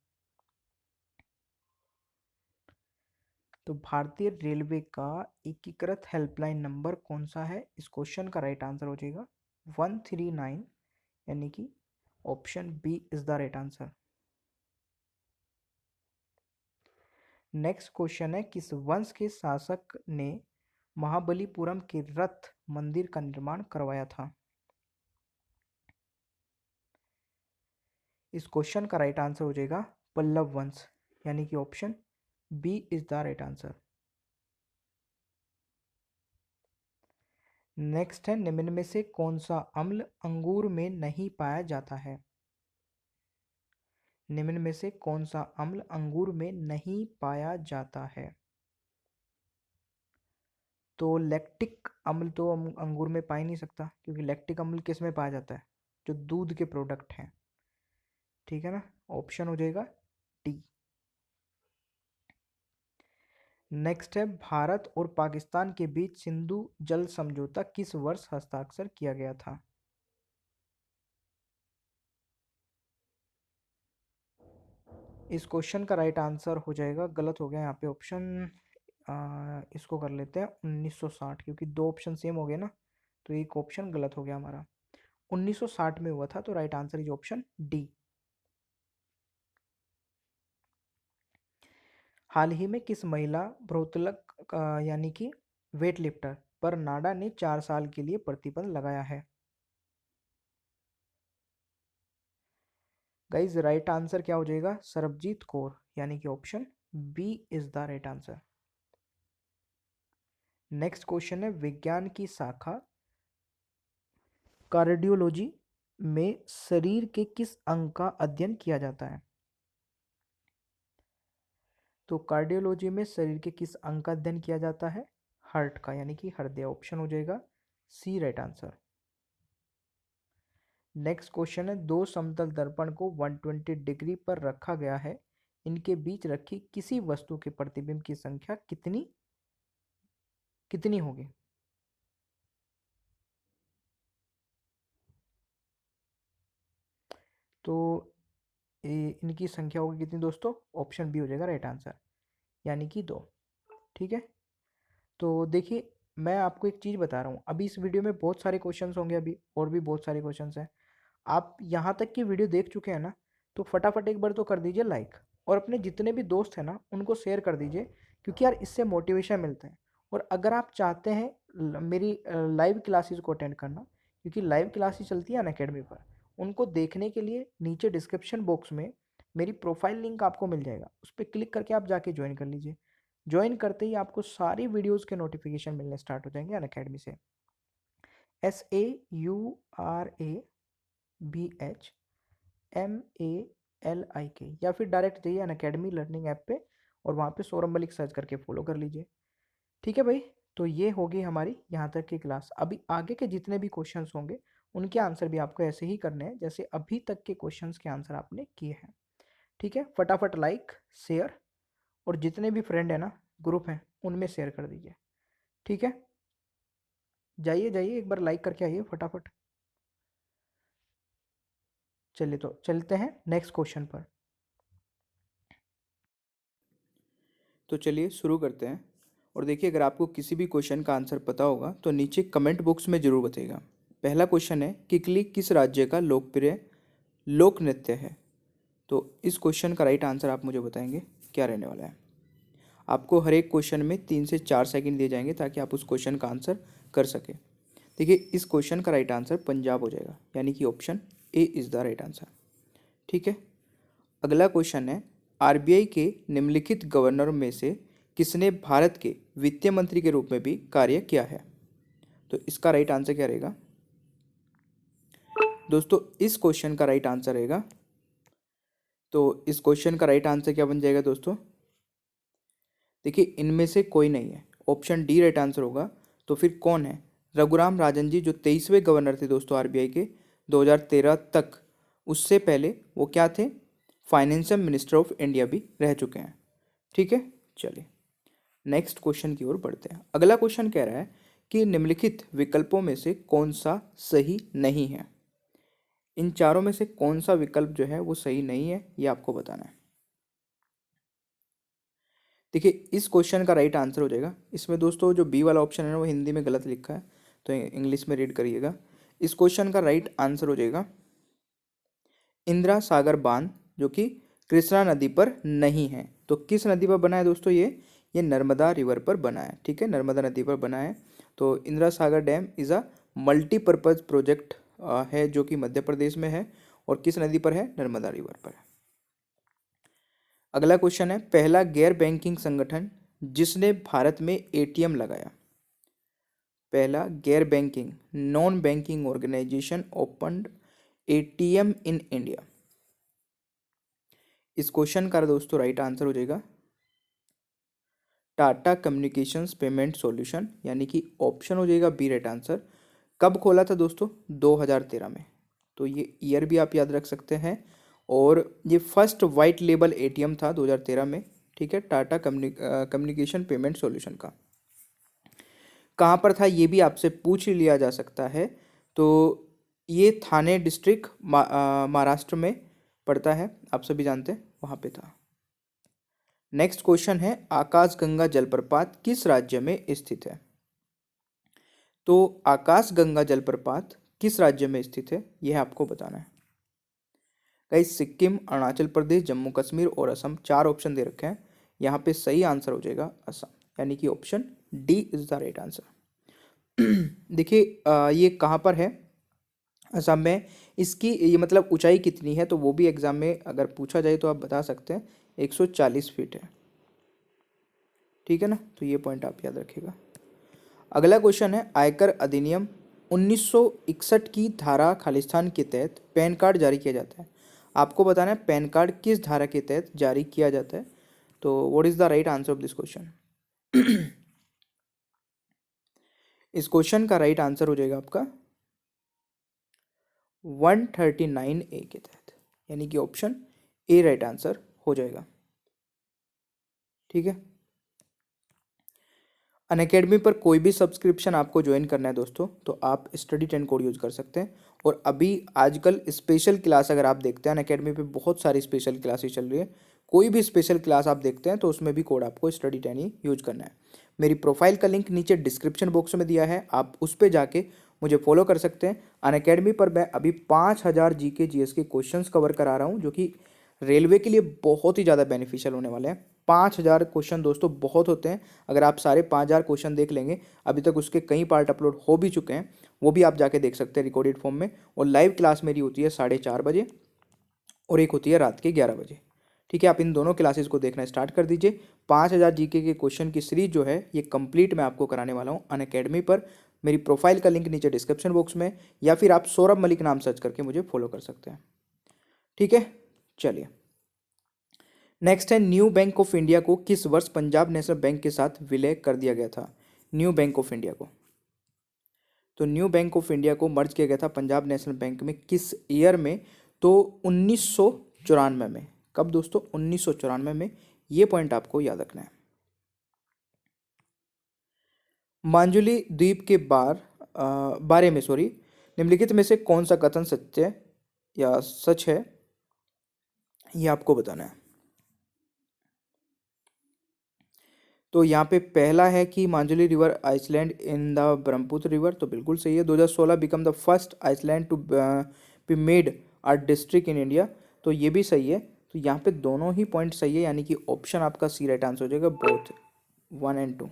तो भारतीय रेलवे का एकीकृत हेल्पलाइन नंबर कौन सा है? इस क्वेश्चन का राइट आंसर हो जाएगा 139 यानी कि option B is the right answer. Next question है किस वंश के शासक ने महाबलीपुरम के रथ मंदिर का निर्माण करवाया था? इस क्वेश्चन का राइट आंसर हो जाएगा पल्लव वंश यानी कि option B is the right answer. Next है निम्न में से कौन सा अम्ल अंगूर में नहीं पाया जाता है? निम्न में से कौन सा अम्ल अंगूर में नहीं पाया जाता है? तो लैक्टिक अम्ल तो अंगूर में पा ही नहीं सकता क्योंकि लैक्टिक अम्ल किस में पाया जाता है? जो दूध के प्रोडक्ट हैं। ठीक है ना, ऑप्शन हो जाएगा डी। नेक्स्ट है भारत और पाकिस्तान के बीच सिंधु जल समझौता किस वर्ष हस्ताक्षर किया गया था? इस क्वेश्चन का राइट आंसर हो जाएगा, गलत हो गया यहाँ पे ऑप्शन, इसको कर लेते हैं 1960 क्योंकि दो ऑप्शन सेम हो गए ना, तो एक ऑप्शन गलत हो गया हमारा। 1960 में हुआ था, तो right answer is option D. हाल ही में किस महिला भारोत्तोलक यानी कि वेट लिफ्टर पर नाडा ने 4 साल के लिए प्रतिबंध लगाया है? गाइज राइट आंसर क्या हो जाएगा? सरबजीत कौर यानी कि option B is the right answer. Next question है विज्ञान की शाखा कार्डियोलॉजी में शरीर के किस अंग का अध्ययन किया जाता है? तो कार्डियोलॉजी में शरीर के किस अंग का अध्ययन किया जाता है? हार्ट का यानी कि हृदय। ऑप्शन हो जाएगा C right answer. Next question है दो समतल दर्पण को 120 डिग्री पर रखा गया है, इनके बीच रखी किसी वस्तु के प्रतिबिंब की संख्या कितनी कितनी होगी? तो इनकी संख्या होगी कितनी दोस्तों? ऑप्शन बी हो जाएगा राइट आंसर यानी कि 2। ठीक है, तो देखिए मैं आपको एक चीज़ बता रहा हूँ, अभी इस वीडियो में बहुत सारे क्वेश्चंस होंगे, अभी और भी बहुत सारे क्वेश्चंस हैं। आप यहाँ तक की वीडियो देख चुके हैं ना, तो फटाफट एक बार तो कर दीजिए लाइक, और अपने जितने भी दोस्त हैं ना उनको शेयर कर दीजिए, क्योंकि यार इससे मोटिवेशन मिलता है। और अगर आप चाहते हैं मेरी लाइव क्लासेस को अटेंड करना, क्योंकि लाइव क्लासेस चलती है अनअकैडमी पर, उनको देखने के लिए नीचे डिस्क्रिप्शन बॉक्स में मेरी प्रोफाइल लिंक आपको मिल जाएगा, उस पर क्लिक करके आप जाके ज्वाइन कर लीजिए। ज्वाइन करते ही आपको सारी वीडियोज़ के नोटिफिकेशन मिलने स्टार्ट हो जाएंगे अनअकैडमी से। SAURABHMALIK, या फिर डायरेक्ट जाइए अनअकैडमी लर्निंग ऐप पे और वहाँ पे सौरभ मलिक सर्च करके फॉलो कर लीजिए। ठीक है भाई, तो ये होगी हमारी यहाँ तक की क्लास। अभी आगे के जितने भी क्वेश्चंस होंगे उनके आंसर भी आपको ऐसे ही करने हैं जैसे अभी तक के क्वेश्चंस के आंसर आपने किए हैं। ठीक है, फटाफट लाइक, शेयर और जितने भी फ्रेंड है ना, ग्रुप हैं, उनमें शेयर कर दीजिए। ठीक है, जाइए जाइए एक बार लाइक करके आइए फटाफट। चलिए तो चलते हैं नेक्स्ट क्वेश्चन पर। तो चलिए शुरू करते हैं। और देखिए, अगर आपको किसी भी क्वेश्चन का आंसर पता होगा तो नीचे कमेंट बॉक्स में ज़रूर बताइएगा। पहला क्वेश्चन है, किकली किस राज्य का लोकप्रिय लोक नृत्य है? तो इस क्वेश्चन का राइट आंसर आप मुझे बताएंगे क्या रहने वाला है। आपको हर एक क्वेश्चन में 3 से 4 सेकंड दिए जाएंगे ताकि आप उस क्वेश्चन का आंसर कर सकें। देखिए, इस क्वेश्चन का राइट आंसर पंजाब हो जाएगा, यानी कि option A is the right answer. ठीक है, अगला क्वेश्चन है, आरबीआई के निम्नलिखित गवर्नरों में से किसने भारत के वित्त मंत्री के रूप में भी कार्य किया है? तो इसका राइट आंसर क्या रहेगा दोस्तों? इस क्वेश्चन का राइट आंसर रहेगा, तो इस क्वेश्चन का राइट आंसर क्या बन जाएगा दोस्तों? देखिए, इनमें से कोई नहीं है, ऑप्शन डी राइट आंसर होगा। तो फिर कौन है? रघुराम राजन जी, जो 23वें गवर्नर थे दोस्तों आरबीआई के 2013 तक। उससे पहले वो क्या थे? फाइनेंशियल मिनिस्टर ऑफ इंडिया भी रह चुके हैं। ठीक है, चलिए नेक्स्ट क्वेश्चन की ओर बढ़ते हैं। अगला क्वेश्चन कह रहा है कि निम्नलिखित विकल्पों में से कौन सा सही नहीं है? इन चारों में से कौन सा विकल्प जो है वो सही नहीं है, ये आपको बताना है। देखिए, इस क्वेश्चन का राइट आंसर हो जाएगा, इसमें दोस्तों जो बी वाला ऑप्शन है ना वो हिंदी में गलत लिखा है, तो इंग्लिश में रीड करिएगा। इस क्वेश्चन का राइट आंसर हो जाएगा इंदिरा सागर बांध, जो कि कृष्णा नदी पर नहीं है। तो किस नदी पर बना है दोस्तों? ये नर्मदा रिवर पर बना है। ठीक है, नर्मदा नदी पर बना है। तो Indira Sagar dam is a multipurpose project है, जो कि मध्य प्रदेश में है। और किस नदी पर है? नर्मदा रिवर पर है। अगला क्वेश्चन है, पहला गैर बैंकिंग संगठन जिसने भारत में एटीएम लगाया। पहला गैर banking non banking organization opened ATM in India. इस क्वेश्चन का दोस्तों राइट आंसर हो जाएगा टाटा कम्युनिकेशंस पेमेंट सॉल्यूशन, यानी कि ऑप्शन हो जाएगा बी राइट आंसर। कब खोला था दोस्तों? 2013 में। तो ये ईयर भी आप याद रख सकते हैं। और ये फर्स्ट वाइट लेबल एटीएम था 2013 में। ठीक है, टाटा कम्युनिकेशन पेमेंट सॉल्यूशन का। कहाँ पर था ये भी आपसे पूछ ही लिया जा सकता है। तो ये थाने डिस्ट्रिक्ट महाराष्ट्र में पड़ता है, आप सभी जानते हैं, वहाँ पे था। नेक्स्ट क्वेश्चन है, आकाशगंगा जलप्रपात किस राज्य में स्थित है? तो आकाशगंगा जलप्रपात किस राज्य में स्थित है, यह आपको बताना है। गाइस, सिक्किम, अरुणाचल प्रदेश, जम्मू कश्मीर और असम, 4 ऑप्शन दे रखे हैं। यहाँ पे सही आंसर हो जाएगा असम, यानी कि option D is the right answer. देखिए, ये कहाँ पर है? असम में। इसकी ये मतलब ऊंचाई कितनी है, तो वो भी एग्जाम में अगर पूछा जाए तो आप बता सकते हैं, 140 फीट है। ठीक है ना, तो ये पॉइंट आप याद रखिएगा। अगला क्वेश्चन है, आयकर अधिनियम 1961 की धारा खालिस्तान के तहत पैन कार्ड जारी किया जाता है। आपको बताना है पैन कार्ड किस धारा के तहत जारी किया जाता है। तो what is the right answer of this question? इस क्वेश्चन का राइट आंसर हो जाएगा आपका 139A के तहत, यानी कि ऑप्शन ए राइट आंसर हो जाएगा। ठीक है, अनअकैडमी पर कोई भी सब्सक्रिप्शन आपको ज्वाइन करना है दोस्तों, तो आप स्टडी 10 कोड यूज़ कर सकते हैं। और अभी आजकल स्पेशल क्लास अगर आप देखते हैं, अनअकैडमी पे बहुत सारी स्पेशल क्लासेस चल रही है। कोई भी स्पेशल क्लास आप देखते हैं तो उसमें भी कोड आपको स्टडी 10 ही यूज करना है। मेरी प्रोफाइल का लिंक नीचे डिस्क्रिप्शन बॉक्स में दिया है, आप उस पर जाके मुझे फॉलो कर सकते हैं। अनअकैडमी पर मैं अभी 5000 जीके जीएस के क्वेश्चंस कवर करा रहा हूँ, जो कि रेलवे के लिए बहुत ही ज़्यादा बेनिफिशियल होने वाले हैं। 5000 क्वेश्चन दोस्तों बहुत होते हैं। अगर आप सारे 5000 क्वेश्चन देख लेंगे, अभी तक उसके कई पार्ट अपलोड हो भी चुके हैं, वो भी आप जाके देख सकते हैं रिकॉर्डेड फॉर्म में। और लाइव क्लास मेरी होती है 4:30 बजे और एक होती है रात के 11 बजे। ठीक है, आप इन दोनों क्लासेस को देखना स्टार्ट कर दीजिए। 5000 जीके के क्वेश्चन की सीरीज जो है ये कंप्लीट मैं आपको कराने वाला हूँ अनअकैडमी पर। मेरी प्रोफाइल का लिंक नीचे डिस्क्रिप्शन बॉक्स में, या फिर आप सौरभ मलिक नाम सर्च करके मुझे फॉलो कर सकते हैं। ठीक है, चलिए नेक्स्ट है, न्यू बैंक ऑफ इंडिया को किस वर्ष पंजाब नेशनल बैंक के साथ विलय कर दिया गया था? न्यू बैंक ऑफ इंडिया को तो न्यू बैंक ऑफ इंडिया को मर्ज किया गया था पंजाब नेशनल बैंक में किस ईयर में? तो 1994 में। कब दोस्तों? 1994 में। ये पॉइंट आपको याद रखना है। मांजुली द्वीप के बारे में निम्नलिखित में से कौन सा कथन सत्य या सच है, ये आपको बताना है। तो यहाँ पे पहला है कि Majuli river island in the Brahmaputra river, तो बिल्कुल सही है। 2016 become the first island to be made a district in India, तो ये भी सही है। तो यहाँ पे दोनों ही पॉइंट सही है, यानी कि ऑप्शन आपका सी राइट आंसर हो जाएगा, बोथ 1 और 2।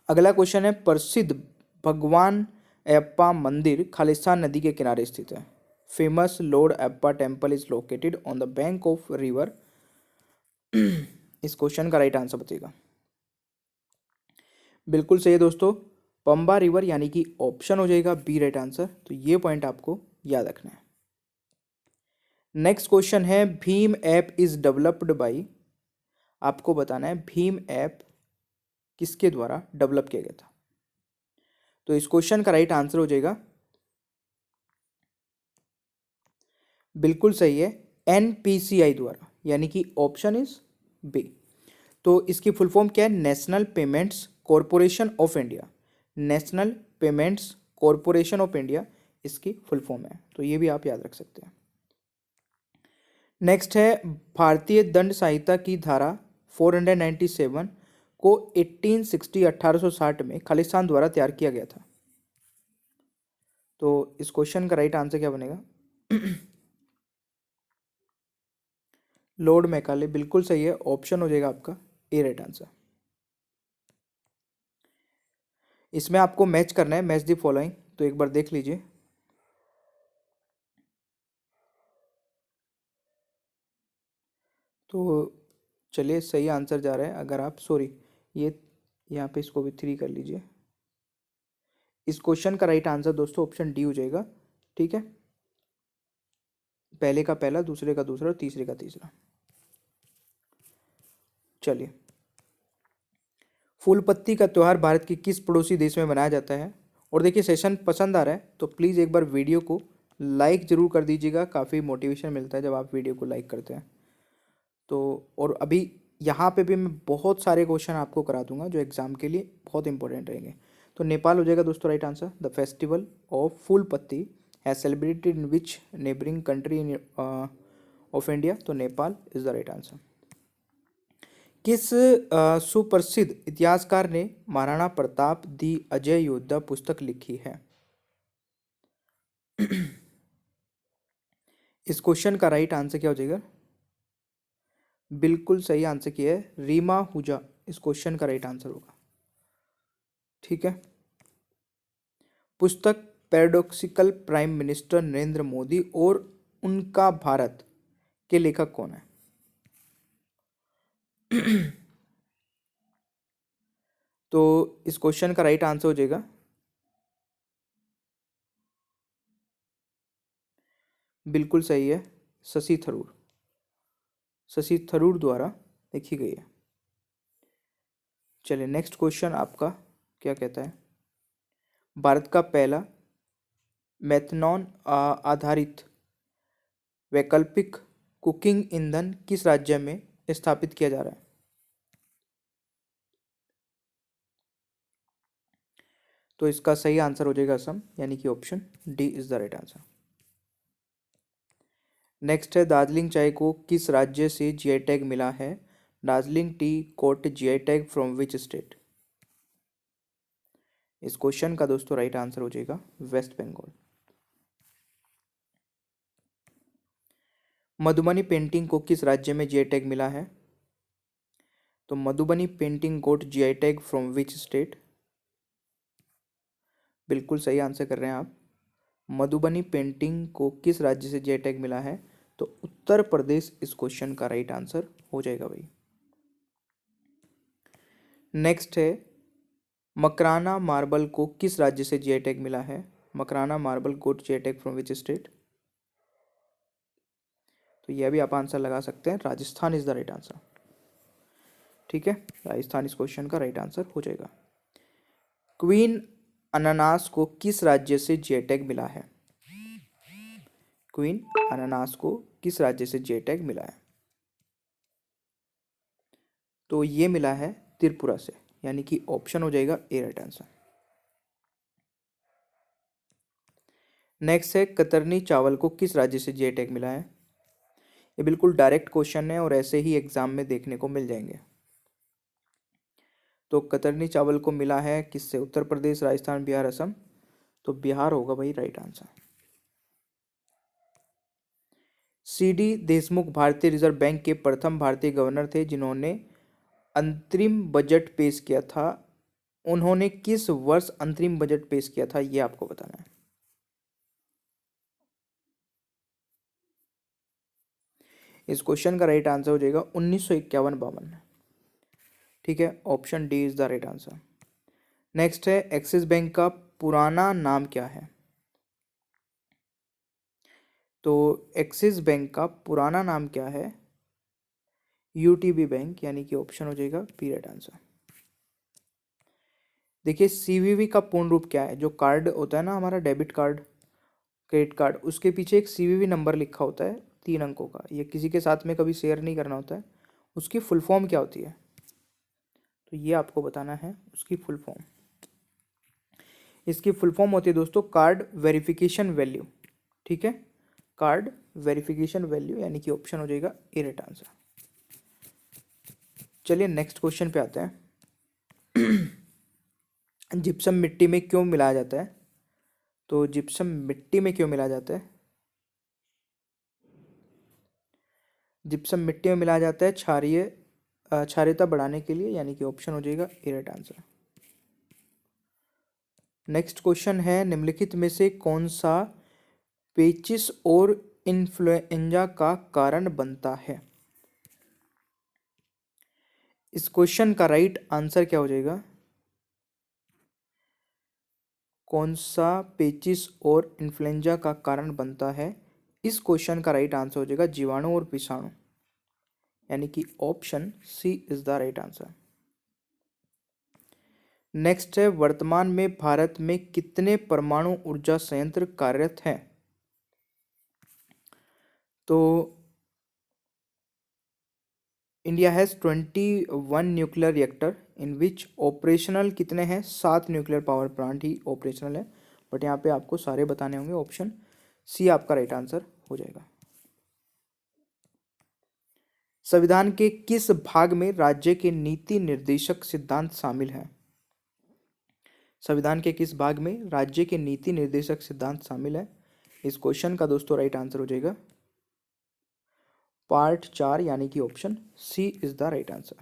अगला क्वेश्चन है, प्रसिद्ध भगवान अयप्पा मंदिर खालिस्तान नदी के किनारे स्थित है। Famous Lord Ayyappa temple is located on the bank of river. इस क्वेश्चन का राइट आंसर बताइएगा। बिल्कुल सही है दोस्तों, पंबा रिवर, यानी कि ऑप्शन हो जाएगा बी राइट आंसर। तो ये पॉइंट आपको याद रखना है। नेक्स्ट क्वेश्चन है, Bhim app is developed by. आपको बताना है भीम ऐप किसके द्वारा डेवलप किया गया था। तो इस क्वेश्चन का राइट आंसर हो जाएगा, बिल्कुल सही है, एनपीसीआई द्वारा, यानी कि ऑप्शन इज बी। तो इसकी फुल फॉर्म क्या है? National payments corporation of India. National payments corporation of India इसकी फुल फॉर्म है, तो ये भी आप याद रख सकते हैं। नेक्स्ट है, भारतीय दंड संहिता की धारा 497 को 1860 में खालिस्तान द्वारा तैयार किया गया था। तो इस क्वेश्चन का राइट आंसर क्या बनेगा? लॉर्ड मैकाले, बिल्कुल सही है, ऑप्शन हो जाएगा आपका ए राइट आंसर। इसमें आपको मैच करना है, मैच द फॉलोइंग, तो एक बार देख लीजिए। तो चलिए, सही आंसर जा रहा है। अगर आप ये यहाँ पे इसको भी 3 कर लीजिए। इस क्वेश्चन का राइट आंसर दोस्तों ऑप्शन डी हो जाएगा, ठीक है। पहले का पहला, दूसरे का दूसरा और तीसरे का तीसरा। चलिए, फूल पत्ती का त्यौहार भारत के किस पड़ोसी देश में मनाया जाता है? और देखिए, सेशन पसंद आ रहा है तो प्लीज़ एक बार वीडियो को लाइक ज़रूर कर दीजिएगा, काफ़ी मोटिवेशन मिलता है जब आप वीडियो को लाइक करते हैं। तो और अभी यहाँ पे भी मैं बहुत सारे क्वेश्चन आपको करा दूंगा जो एग्जाम के लिए बहुत इंपॉर्टेंट रहेंगे। तो नेपाल हो जाएगा दोस्तों right answer. The festival of Phool Pati has celebrated in which neighbouring country in of India, तो Nepal is the right answer. किस सुप्रसिद्ध इतिहासकार ने महाराणा प्रताप दी अजय योद्धा पुस्तक लिखी है? इस क्वेश्चन का राइट आंसर क्या हो जाएगा? बिल्कुल सही आंसर किया है, रीमा हुजा इस क्वेश्चन का राइट आंसर होगा, ठीक है। पुस्तक paradoxical prime minister Narendra Modi और उनका भारत के लेखक कौन है? तो इस क्वेश्चन का राइट आंसर हो जाएगा, बिल्कुल सही है, शशि थरूर। शशि थरूर द्वारा लिखी गई है। चलिए, नेक्स्ट क्वेश्चन आपका क्या कहता है? भारत का पहला मेथनॉन आधारित वैकल्पिक कुकिंग ईंधन किस राज्य में स्थापित किया जा रहा है? तो इसका सही आंसर हो जाएगा असम, यानी कि option D is the right answer. Next है, दार्जिलिंग चाय को किस राज्य से जीआई टैग मिला है? Darjeeling tea got GI tag from which state? इस क्वेश्चन का दोस्तों राइट आंसर हो जाएगा वेस्ट बंगाल। मधुबनी पेंटिंग को किस राज्य में जीआई टैग मिला है? तो Madhubani painting got GI tag from which state? बिल्कुल सही आंसर कर रहे हैं आप। मधुबनी पेंटिंग को किस राज्य से जीआई टैग मिला है? तो उत्तर प्रदेश इस क्वेश्चन का राइट आंसर हो जाएगा भाई। नेक्स्ट है, मकराना मार्बल को किस राज्य से जीआई टैग मिला है? Makrana marble got GI tag from which state? तो यह भी आप आंसर लगा सकते हैं, Rajasthan is the right answer, ठीक है। राजस्थान इस क्वेश्चन का राइट आंसर हो जाएगा। क्वीन अनानास को किस राज्य से जीआई टैग मिला है? क्वीन अनानास को किस राज्य से जीआई टैग मिला है? तो ये मिला है त्रिपुरा से, यानी कि ऑप्शन हो जाएगा ए राइट आंसर। नेक्स्ट है कतरनी चावल को किस राज्य से जीआई टैग मिला है? ये बिल्कुल डायरेक्ट क्वेश्चन है और ऐसे ही एग्जाम में देखने को मिल जाएंगे। तो कतरनी चावल को मिला है किससे? उत्तर प्रदेश, राजस्थान, बिहार, असम। तो बिहार होगा भाई राइट आंसर। सीडी देशमुख भारतीय रिजर्व बैंक के प्रथम भारतीय गवर्नर थे जिन्होंने अंतरिम बजट पेश किया था। उन्होंने किस वर्ष अंतरिम बजट पेश किया था, ये आपको बताना है। इस क्वेश्चन का राइट आंसर हो जाएगा 1951-52। ठीक है, option D is the right answer. Next है एक्सिस बैंक का पुराना नाम क्या है? तो एक्सिस बैंक का पुराना नाम क्या है? यूटीबी बैंक, यानी कि ऑप्शन हो जाएगा बी राइट आंसर। देखिए सीवीवी का पूर्ण रूप क्या है? जो कार्ड होता है ना हमारा डेबिट कार्ड, क्रेडिट कार्ड, उसके पीछे एक सीवीवी नंबर लिखा होता है 3 अंकों का। ये किसी के साथ में कभी शेयर नहीं करना होता है। उसकी फुल फॉर्म क्या होती है? तो ये आपको बताना है उसकी फुल फॉर्म। इसकी फुल फॉर्म होती है दोस्तों कार्ड वेरिफिकेशन वैल्यू। ठीक है, कार्ड वेरिफिकेशन वैल्यू, यानी कि ऑप्शन हो जाएगा ए राइट आंसर। चलिए नेक्स्ट क्वेश्चन पे आते हैं। जिप्सम मिट्टी में क्यों मिलाया जाता है? तो जिप्सम मिट्टी में क्यों मिलाया जाता है? जिप्सम मिट्टी में मिलाया जाता है क्षारीयता बढ़ाने के लिए, यानी कि ऑप्शन हो जाएगा A right answer. Next question है निम्नलिखित में से कौन सा पेचिस और इन्फ्लुएंजा का कारण बनता है? इस क्वेश्चन का राइट आंसर क्या हो जाएगा? कौन सा पेचिस और इन्फ्लुएंजा का कारण बनता है? इस क्वेश्चन का राइट आंसर हो जाएगा जीवाणु और विषाणु, यानी कि option C is the right answer. Next है वर्तमान में भारत में कितने परमाणु ऊर्जा संयंत्र कार्यरत हैं? तो India has 21 nuclear reactor in which operational कितने हैं? 7 न्यूक्लियर पावर प्लांट ही ऑपरेशनल है, बट यहाँ पे आपको सारे बताने होंगे। ऑप्शन सी आपका राइट आंसर हो जाएगा। संविधान के किस भाग में राज्य के नीति निर्देशक सिद्धांत शामिल हैं? संविधान के किस भाग में राज्य के नीति निर्देशक सिद्धांत शामिल है? इस क्वेश्चन का दोस्तों राइट आंसर हो जाएगा पार्ट 4, यानी कि option C is the right answer.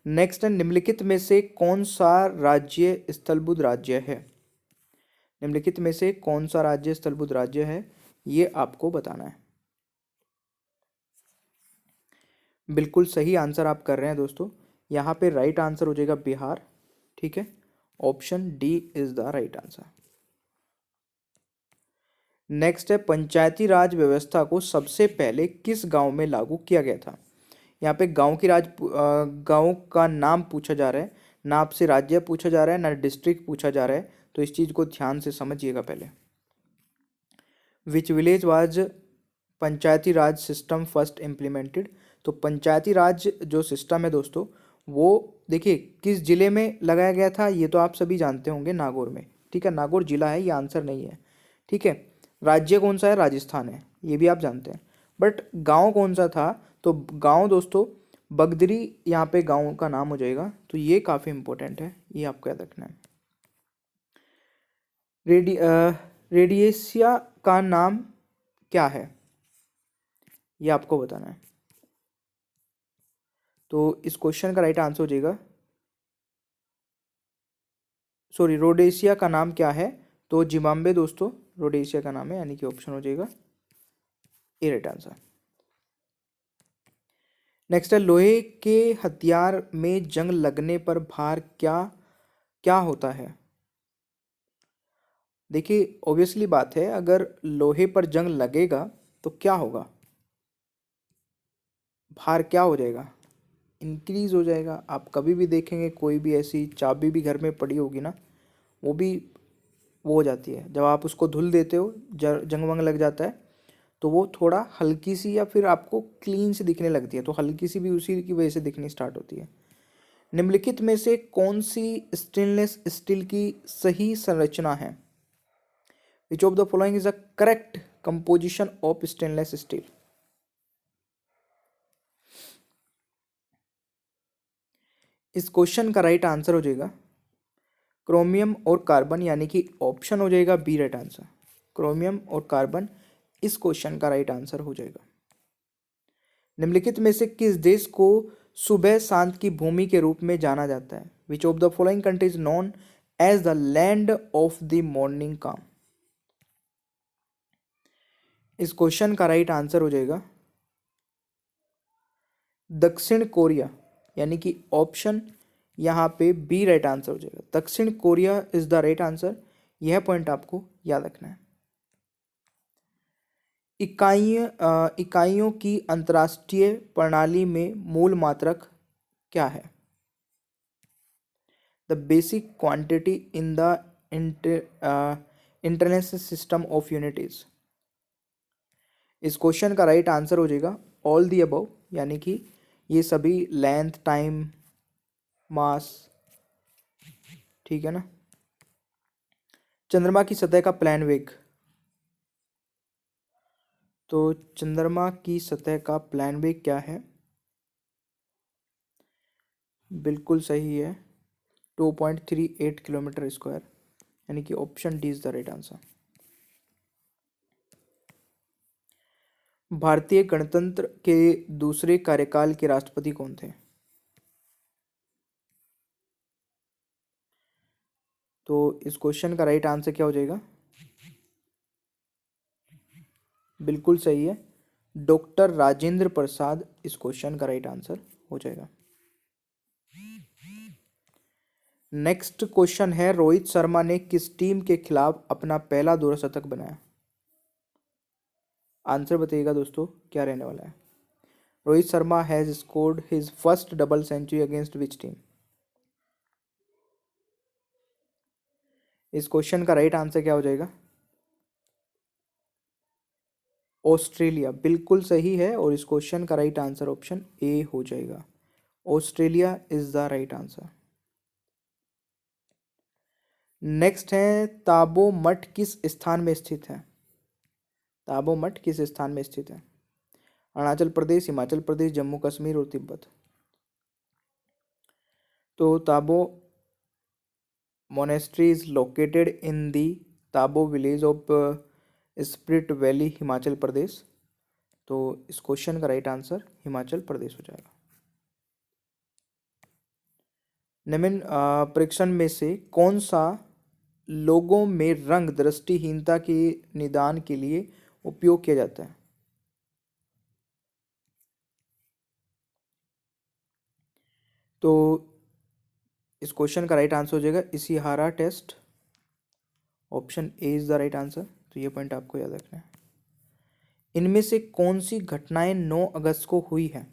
Next है निम्नलिखित में से कौन सा राज्य स्थलबद्ध राज्य है? निम्नलिखित में से कौन सा राज्य स्थलबद्ध राज्य है, ये आपको बताना है। बिल्कुल सही आंसर आप कर रहे हैं दोस्तों। यहाँ पे राइट आंसर हो जाएगा बिहार। ठीक है, option D is the right answer. Next है पंचायती राज व्यवस्था को सबसे पहले किस गांव में लागू किया गया था? यहाँ पे गांव का नाम पूछा जा रहा है, ना आपसे राज्य पूछा जा रहा है, ना डिस्ट्रिक्ट पूछा जा रहा है। तो इस चीज़ को ध्यान से समझिएगा पहले। Which village was Panchayati Raj system first implemented? तो पंचायती राज जो सिस्टम है दोस्तों, वो देखिए किस जिले में लगाया गया था, ये तो आप सभी जानते होंगे, नागौर में। ठीक है, नागौर जिला है, ये आंसर नहीं है। ठीक है, राज्य कौन सा है? राजस्थान है, ये भी आप जानते हैं। बट गांव कौन सा था? तो गांव दोस्तों बगदरी, यहाँ पे गांव का नाम हो जाएगा। तो ये काफ़ी इंपॉर्टेंट है, ये आपको याद रखना है। रेडिएशिया का नाम क्या है, ये आपको बताना है। तो इस क्वेश्चन का राइट आंसर हो जाएगा, सॉरी, रोडेशिया का नाम क्या है? तो जिम्बाब्वे दोस्तों रोडेशिया का नाम है, यानी कि ऑप्शन हो जाएगा ए राइट आंसर। नेक्स्ट है लोहे के हथियार में जंग लगने पर भार क्या क्या होता है? देखिए ऑब्वियसली बात है, अगर लोहे पर जंग लगेगा तो क्या होगा? भार क्या हो जाएगा? इंक्रीज हो जाएगा। आप कभी भी देखेंगे कोई भी ऐसी चाबी भी घर में पड़ी होगी ना, वो भी वो हो जाती है, जब आप उसको धुल देते हो जंग वंग लग जाता है तो वो थोड़ा हल्की सी या फिर आपको क्लीन सी दिखने लगती है, तो हल्की सी भी उसी की वजह से दिखनी स्टार्ट होती है। निम्नलिखित में से कौन सी स्टेनलेस स्टील की सही संरचना है? Which of the following is the correct composition of stainless steel? इस क्वेश्चन का राइट आंसर हो जाएगा क्रोमियम और कार्बन, यानी कि ऑप्शन हो जाएगा बी राइट आंसर। क्रोमियम और कार्बन इस क्वेश्चन का राइट आंसर हो जाएगा। निम्नलिखित में से किस देश को सुबह शांत की भूमि के रूप में जाना जाता है? Which of the following country is known as the land of the morning calm? इस क्वेश्चन का राइट आंसर हो जाएगा दक्षिण कोरिया, यानी कि ऑप्शन यहाँ पे बी राइट आंसर हो जाएगा। दक्षिण Korea is the right answer. यह पॉइंट आपको याद रखना है। इकाइयों की अंतर्राष्ट्रीय प्रणाली में मूल मात्रक क्या है? The basic quantity in the international system of unities. इस क्वेश्चन का राइट आंसर हो जाएगा ऑल दी अबव, यानी कि ये सभी लेंथ, टाइम, मास, ठीक है ना। चंद्रमा की सतह का प्लान वेग। तो चंद्रमा की सतह का प्लान वेग क्या है? बिल्कुल सही है 2.38 किलोमीटर स्क्वायर, यानी कि option D is the right answer. भारतीय गणतंत्र के दूसरे कार्यकाल के राष्ट्रपति कौन थे? तो इस क्वेश्चन का राइट आंसर क्या हो जाएगा? बिल्कुल सही है डॉक्टर राजेंद्र प्रसाद इस क्वेश्चन का राइट आंसर हो जाएगा। नेक्स्ट क्वेश्चन है रोहित शर्मा ने किस टीम के खिलाफ अपना पहला दोहरा बनाया? आंसर बताइएगा दोस्तों क्या रहने वाला है। Rohit Sharma has scored his first double century against which team? इस क्वेश्चन का राइट आंसर क्या हो जाएगा? ऑस्ट्रेलिया, बिल्कुल सही है, और इस क्वेश्चन का राइट आंसर ऑप्शन ए हो जाएगा। Australia is the right answer. Next है ताबो मठ किस स्थान में स्थित है? ताबो मठ किस स्थान में स्थित है? अरुणाचल प्रदेश, हिमाचल प्रदेश, जम्मू कश्मीर और तिब्बत। तो Tabo monastery is located in the Tabo village of Spiti valley, Himachal Pradesh. तो इस क्वेश्चन का राइट आंसर हिमाचल प्रदेश हो जाएगा। निम्न परीक्षण में से कौन सा लोगों में रंग दृष्टिहीनता के निदान के लिए उपयोग किया जाता है? तो इस क्वेश्चन का राइट आंसर हो जाएगा Ishihara test. Option A is the right answer. तो ये पॉइंट आपको याद रखना है। इनमें से कौन सी घटनाएं 9 अगस्त को हुई है?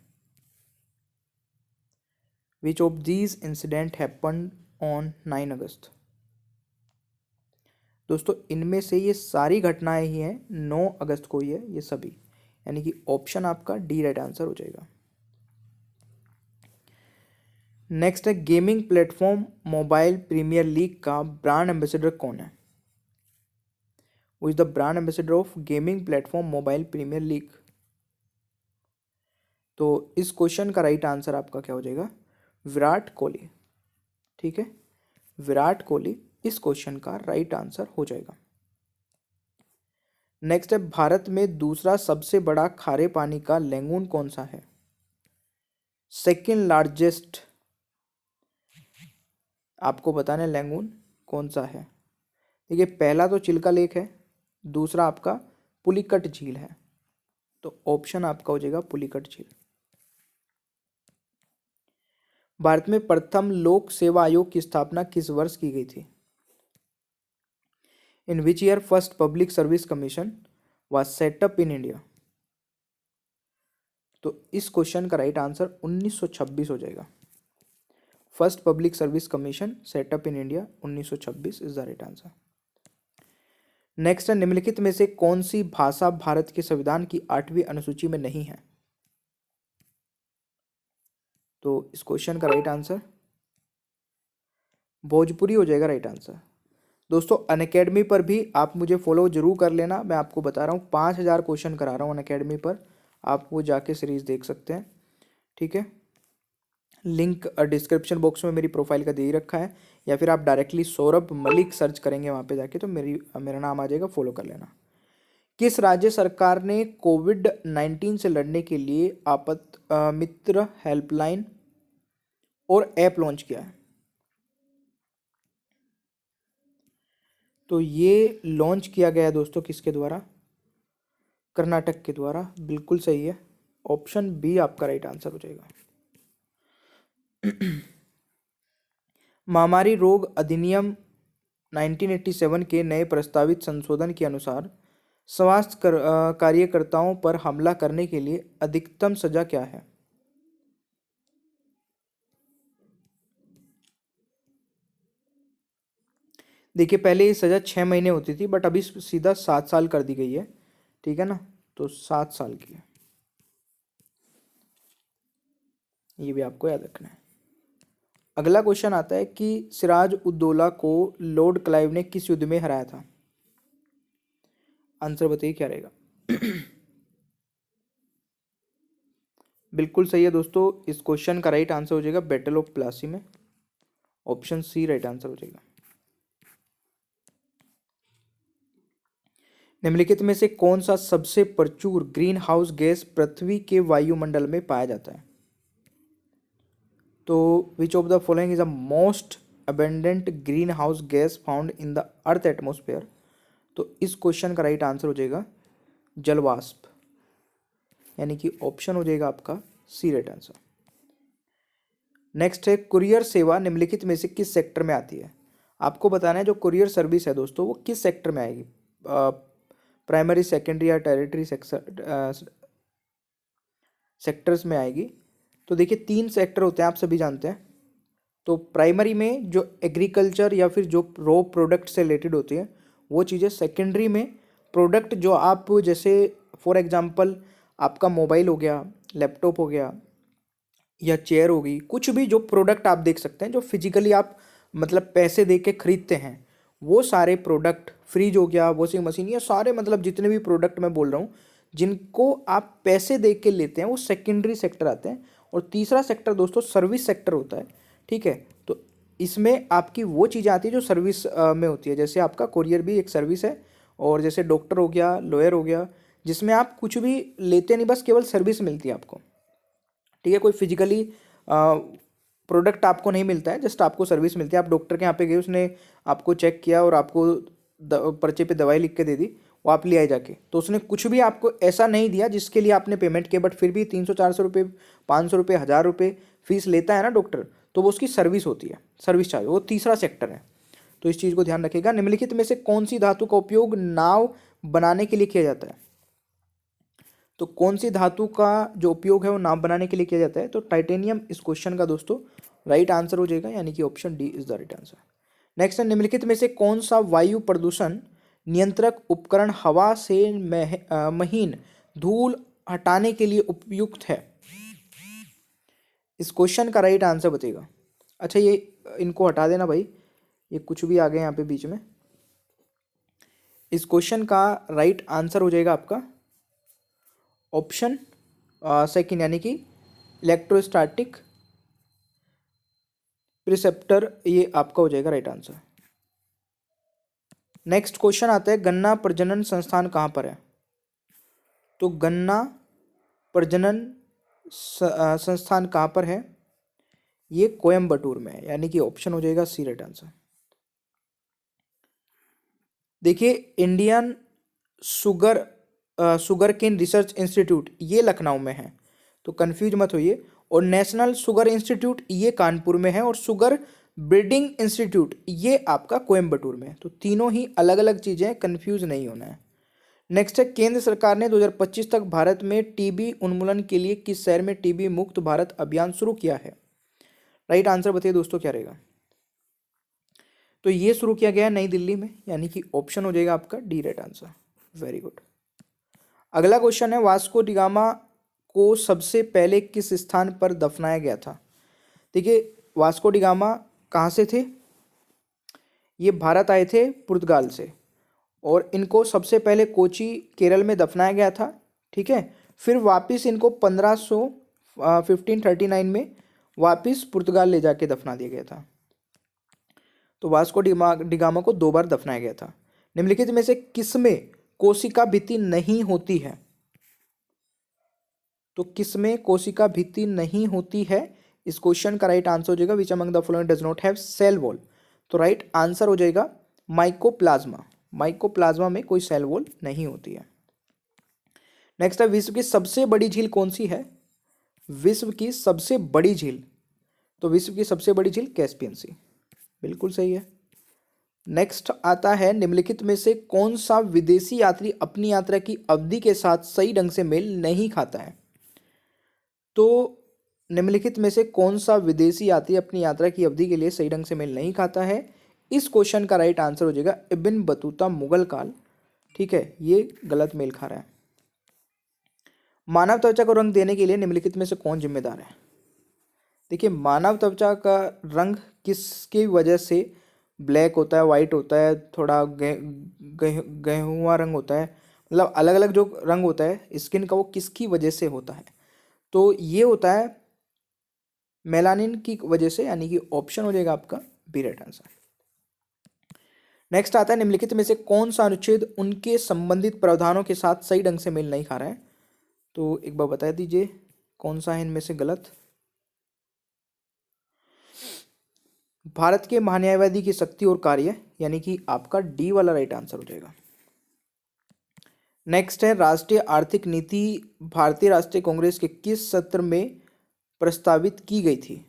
Which of these incident happened on 9 अगस्त? दोस्तों इनमें से ये सारी घटनाएं ही हैं 9 अगस्त को ही है ये सभी, यानी कि ऑप्शन आपका डी राइट आंसर हो जाएगा। नेक्स्ट है gaming platform mobile premier league का ब्रांड एम्बेसडर कौन है? Who is the brand ambassador of gaming platform mobile premier league? तो इस क्वेश्चन का राइट आंसर आपका क्या हो जाएगा? विराट कोहली। ठीक है, विराट कोहली इस क्वेश्चन का राइट आंसर हो जाएगा। नेक्स्ट है भारत में दूसरा सबसे बड़ा खारे पानी का लेगून कौन सा है? सेकेंड लार्जेस्ट आपको बताना है लेगून कौन सा है। देखिए पहला तो चिल्का लेक है, दूसरा आपका पुलिकट झील है। तो ऑप्शन आपका हो जाएगा पुलिकट झील। भारत में प्रथम लोक सेवा आयोग की स्थापना किस वर्ष की गई थी? In which year first public service commission was set up in India? तो इस क्वेश्चन का राइट आंसर 1926 हो जाएगा। First public service commission setup in India 1926 is the right answer. Next है, निम्नलिखित में से कौन सी भाषा भारत के संविधान की 8वीं अनुसूची में नहीं है? तो इस क्वेश्चन का राइट आंसर भोजपुरी हो जाएगा राइट आंसर। दोस्तों अनअकैडमी पर भी आप मुझे फॉलो जरूर कर लेना। मैं आपको बता रहा हूँ 5000 क्वेश्चन करा रहा हूँ अनअकैडमी पर, आप वो जाके सीरीज देख सकते हैं। ठीक है, लिंक डिस्क्रिप्शन बॉक्स में मेरी प्रोफाइल का दे ही रखा है, या फिर आप डायरेक्टली सौरभ मलिक सर्च करेंगे वहाँ पे जाके तो मेरा नाम आ जाएगा, फॉलो कर लेना। किस राज्य सरकार ने कोविड-19 से लड़ने के लिए मित्र हेल्पलाइन और ऐप लॉन्च किया है? तो ये लॉन्च किया गया है दोस्तों किसके द्वारा? कर्नाटक के द्वारा। बिल्कुल सही है, ऑप्शन बी आपका राइट आंसर हो जाएगा। महामारी रोग अधिनियम 1987 के नए प्रस्तावित संशोधन के अनुसार स्वास्थ्य कार्यकर्ताओं पर हमला करने के लिए अधिकतम सजा क्या है? देखिए पहले ये सजा 6 महीने होती थी, बट अभी सीधा 7 साल कर दी गई है। ठीक है ना, तो 7 साल की है, ये भी आपको याद रखना है। अगला क्वेश्चन आता है कि सिराज उद्दौला को लॉर्ड क्लाइव ने किस युद्ध में हराया था? आंसर बताइए क्या रहेगा? बिल्कुल सही है दोस्तों, इस क्वेश्चन का राइट आंसर हो जाएगा बैटल ऑफ प्लासी में। ऑप्शन सी राइट आंसर हो जाएगा। निम्नलिखित में से कौन सा सबसे प्रचुर ग्रीन हाउस गैस पृथ्वी के वायुमंडल में पाया जाता है? तो which of the following is the most abundant green house gas found in the earth atmosphere? तो इस क्वेश्चन का राइट आंसर हो जाएगा जलवाष्प, यानी कि ऑप्शन हो जाएगा आपका सी राइट आंसर। नेक्स्ट है, कुरियर सेवा निम्नलिखित में से किस सेक्टर में आती है? आपको बताना है जो कुरियर सर्विस है दोस्तों वो किस सेक्टर में आएगी, प्राइमरी सेकेंडरी या टेरिटरी सेक्टर्स में आएगी? तो देखिए 3 सेक्टर होते हैं, आप सभी जानते हैं। तो प्राइमरी में जो एग्रीकल्चर या फिर जो रॉ प्रोडक्ट से रिलेटेड होती है वो चीज़ें, सेकेंडरी में प्रोडक्ट जो आप जैसे फॉर एग्जांपल आपका मोबाइल हो गया, लैपटॉप हो गया या चेयर होगी, कुछ भी जो प्रोडक्ट आप देख सकते हैं जो फिजिकली आप मतलब पैसे दे के खरीदते हैं, वो सारे प्रोडक्ट, फ्रिज हो गया, वॉशिंग मशीन, ये सारे मतलब जितने भी प्रोडक्ट मैं बोल रहा हूँ जिनको आप पैसे दे के लेते हैं वो सेकेंडरी सेक्टर आते हैं। और तीसरा सेक्टर दोस्तों सर्विस सेक्टर होता है। ठीक है, तो इसमें आपकी वो चीज़ें आती है जो सर्विस में होती है, जैसे आपका कोरियर भी एक सर्विस है, और जैसे डॉक्टर हो गया, लॉयर हो गया, जिसमें आप कुछ भी लेते नहीं, बस केवल सर्विस मिलती है आपको। ठीक है, कोई फिजिकली प्रोडक्ट आपको नहीं मिलता है, जस्ट आपको सर्विस मिलती है। आप डॉक्टर के यहाँ पे गए, उसने आपको चेक किया और आपको पर्चे पे दवाई लिख के दे दी, वो आप ले आए जाके, तो उसने कुछ भी आपको ऐसा नहीं दिया जिसके लिए आपने पेमेंट किया, बट फिर भी 300-400 रुपये, 500 रुपये, 1000 रुपये फीस लेता है ना डॉक्टर, तो वो उसकी सर्विस होती है, सर्विस चार्ज, वो तीसरा सेक्टर है। तो इस चीज़ को ध्यान रखिएगा। निम्नलिखित में से कौन सी धातु का उपयोग नाव बनाने के लिए किया जाता है? तो कौन सी धातु का जो उपयोग है वो नाव बनाने के लिए किया जाता है? तो टाइटेनियम इस क्वेश्चन का दोस्तों राइट आंसर हो जाएगा, यानी कि option D is the right answer. Next है, निम्नलिखित में से कौन सा वायु प्रदूषण नियंत्रक उपकरण हवा से महीन धूल हटाने के लिए उपयुक्त है? इस क्वेश्चन का राइट आंसर बताइएगा। अच्छा ये इनको हटा देना भाई, ये कुछ भी आ गए यहाँ पे बीच में। इस क्वेश्चन का राइट आंसर हो जाएगा आपका ऑप्शन सेकंड, यानी कि इलेक्ट्रोस्टैटिक प्रिसेप्टर, ये आपका हो जाएगा राइट आंसर। नेक्स्ट क्वेश्चन आता है, गन्ना प्रजनन संस्थान कहाँ पर है? तो गन्ना प्रजनन संस्थान कहाँ पर है? ये कोयम्बटूर में है, यानी कि ऑप्शन हो जाएगा सी राइट आंसर। देखिए Indian sugar cane research institute ये लखनऊ में है, तो कंफ्यूज मत होइए। और नेशनल शुगर इंस्टीट्यूट ये कानपुर में है, और शुगर ब्रीडिंग इंस्टीट्यूट ये आपका कोयम्बटूर में है। तो तीनों ही अलग अलग चीज़ें, कंफ्यूज नहीं होना है। नेक्स्ट है, केंद्र सरकार ने 2025 तक भारत में टीबी उन्मूलन के लिए किस शहर में टीबी मुक्त भारत अभियान शुरू किया है? राइट आंसर बताइए दोस्तों, क्या रहेगा? तो ये शुरू किया गया है नई दिल्ली में, यानी कि ऑप्शन हो जाएगा आपका D right answer. Very good. अगला क्वेश्चन है, वास्को डी गामा को सबसे पहले किस स्थान पर दफनाया गया था? देखिए, वास्को डी गामा कहाँ से थे? ये भारत आए थे पुर्तगाल से, और इनको सबसे पहले कोची केरल में दफनाया गया था। ठीक है, फिर वापस इनको 1539 में वापस पुर्तगाल ले जाके दफना दिया गया था। तो वास्को डी गामा को 2 बार दफनाया गया था। निम्नलिखित में से किसमें कोशिका भित्ति नहीं होती है? तो किसमें कोशिका भित्ति नहीं होती है? इस क्वेश्चन का राइट आंसर हो जाएगा which among the following does not have cell wall. तो राइट आंसर हो जाएगा माइकोप्लाज्मा। माइकोप्लाज्मा में कोई सेल वॉल नहीं होती है। नेक्स्ट है, विश्व की सबसे बड़ी झील कौन सी है? विश्व की सबसे बड़ी झील, तो विश्व की सबसे बड़ी झील कैस्पियन सी, बिल्कुल सही है। नेक्स्ट आता है, निम्नलिखित में से कौन सा विदेशी यात्री अपनी यात्रा की अवधि के साथ सही ढंग से मेल नहीं खाता है? तो निम्नलिखित में से कौन सा विदेशी यात्री अपनी यात्रा की अवधि के लिए सही ढंग से मेल नहीं खाता है? इस क्वेश्चन का राइट आंसर हो जाएगा इब्न बतूता मुगल काल। ठीक है, ये गलत मेल खा रहा है। मानव त्वचा को रंग देने के लिए निम्नलिखित में से कौन जिम्मेदार है? देखिए, मानव त्वचा का रंग किसकी वजह से ब्लैक होता है, वाइट होता है, थोड़ा गेहुआ रंग होता है, मतलब अलग अलग जो रंग होता है स्किन का, वो किसकी वजह से होता है? तो ये होता है मेलानिन की वजह से, यानी कि ऑप्शन हो जाएगा आपका बी राइट आंसर। नेक्स्ट आता है, निम्नलिखित में से कौन सा अनुच्छेद उनके संबंधित प्रावधानों के साथ सही ढंग से मेल नहीं खा रहा है? तो एक बार बता दीजिए कौन सा है इनमें से गलत। भारत के महान्यायवादी की शक्ति और कार्य, यानी कि आपका डी वाला राइट आंसर हो जाएगा। नेक्स्ट है, राष्ट्रीय आर्थिक नीति भारतीय राष्ट्रीय कांग्रेस के किस सत्र में प्रस्तावित की गई थी?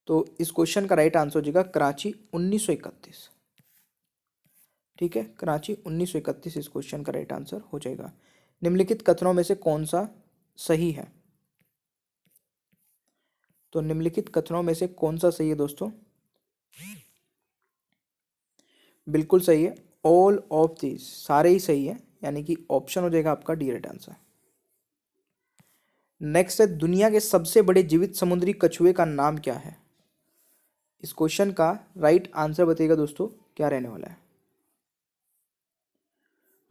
तो इस क्वेश्चन का राइट आंसर हो जाएगा कराची 1931। ठीक है, कराची 1931 इस क्वेश्चन का राइट आंसर हो जाएगा। निम्नलिखित कथनों में से कौन सा सही है? तो निम्नलिखित कथनों में से कौन सा सही है दोस्तों? बिल्कुल सही है, ऑल ऑफ दीज, सारे ही सही है, यानी कि ऑप्शन हो जाएगा आपका डी राइट आंसर। नेक्स्ट है, दुनिया के सबसे बड़े जीवित समुद्री कछुए का नाम क्या है? इस क्वेश्चन का राइट आंसर बताइएगा दोस्तों, क्या रहने वाला है?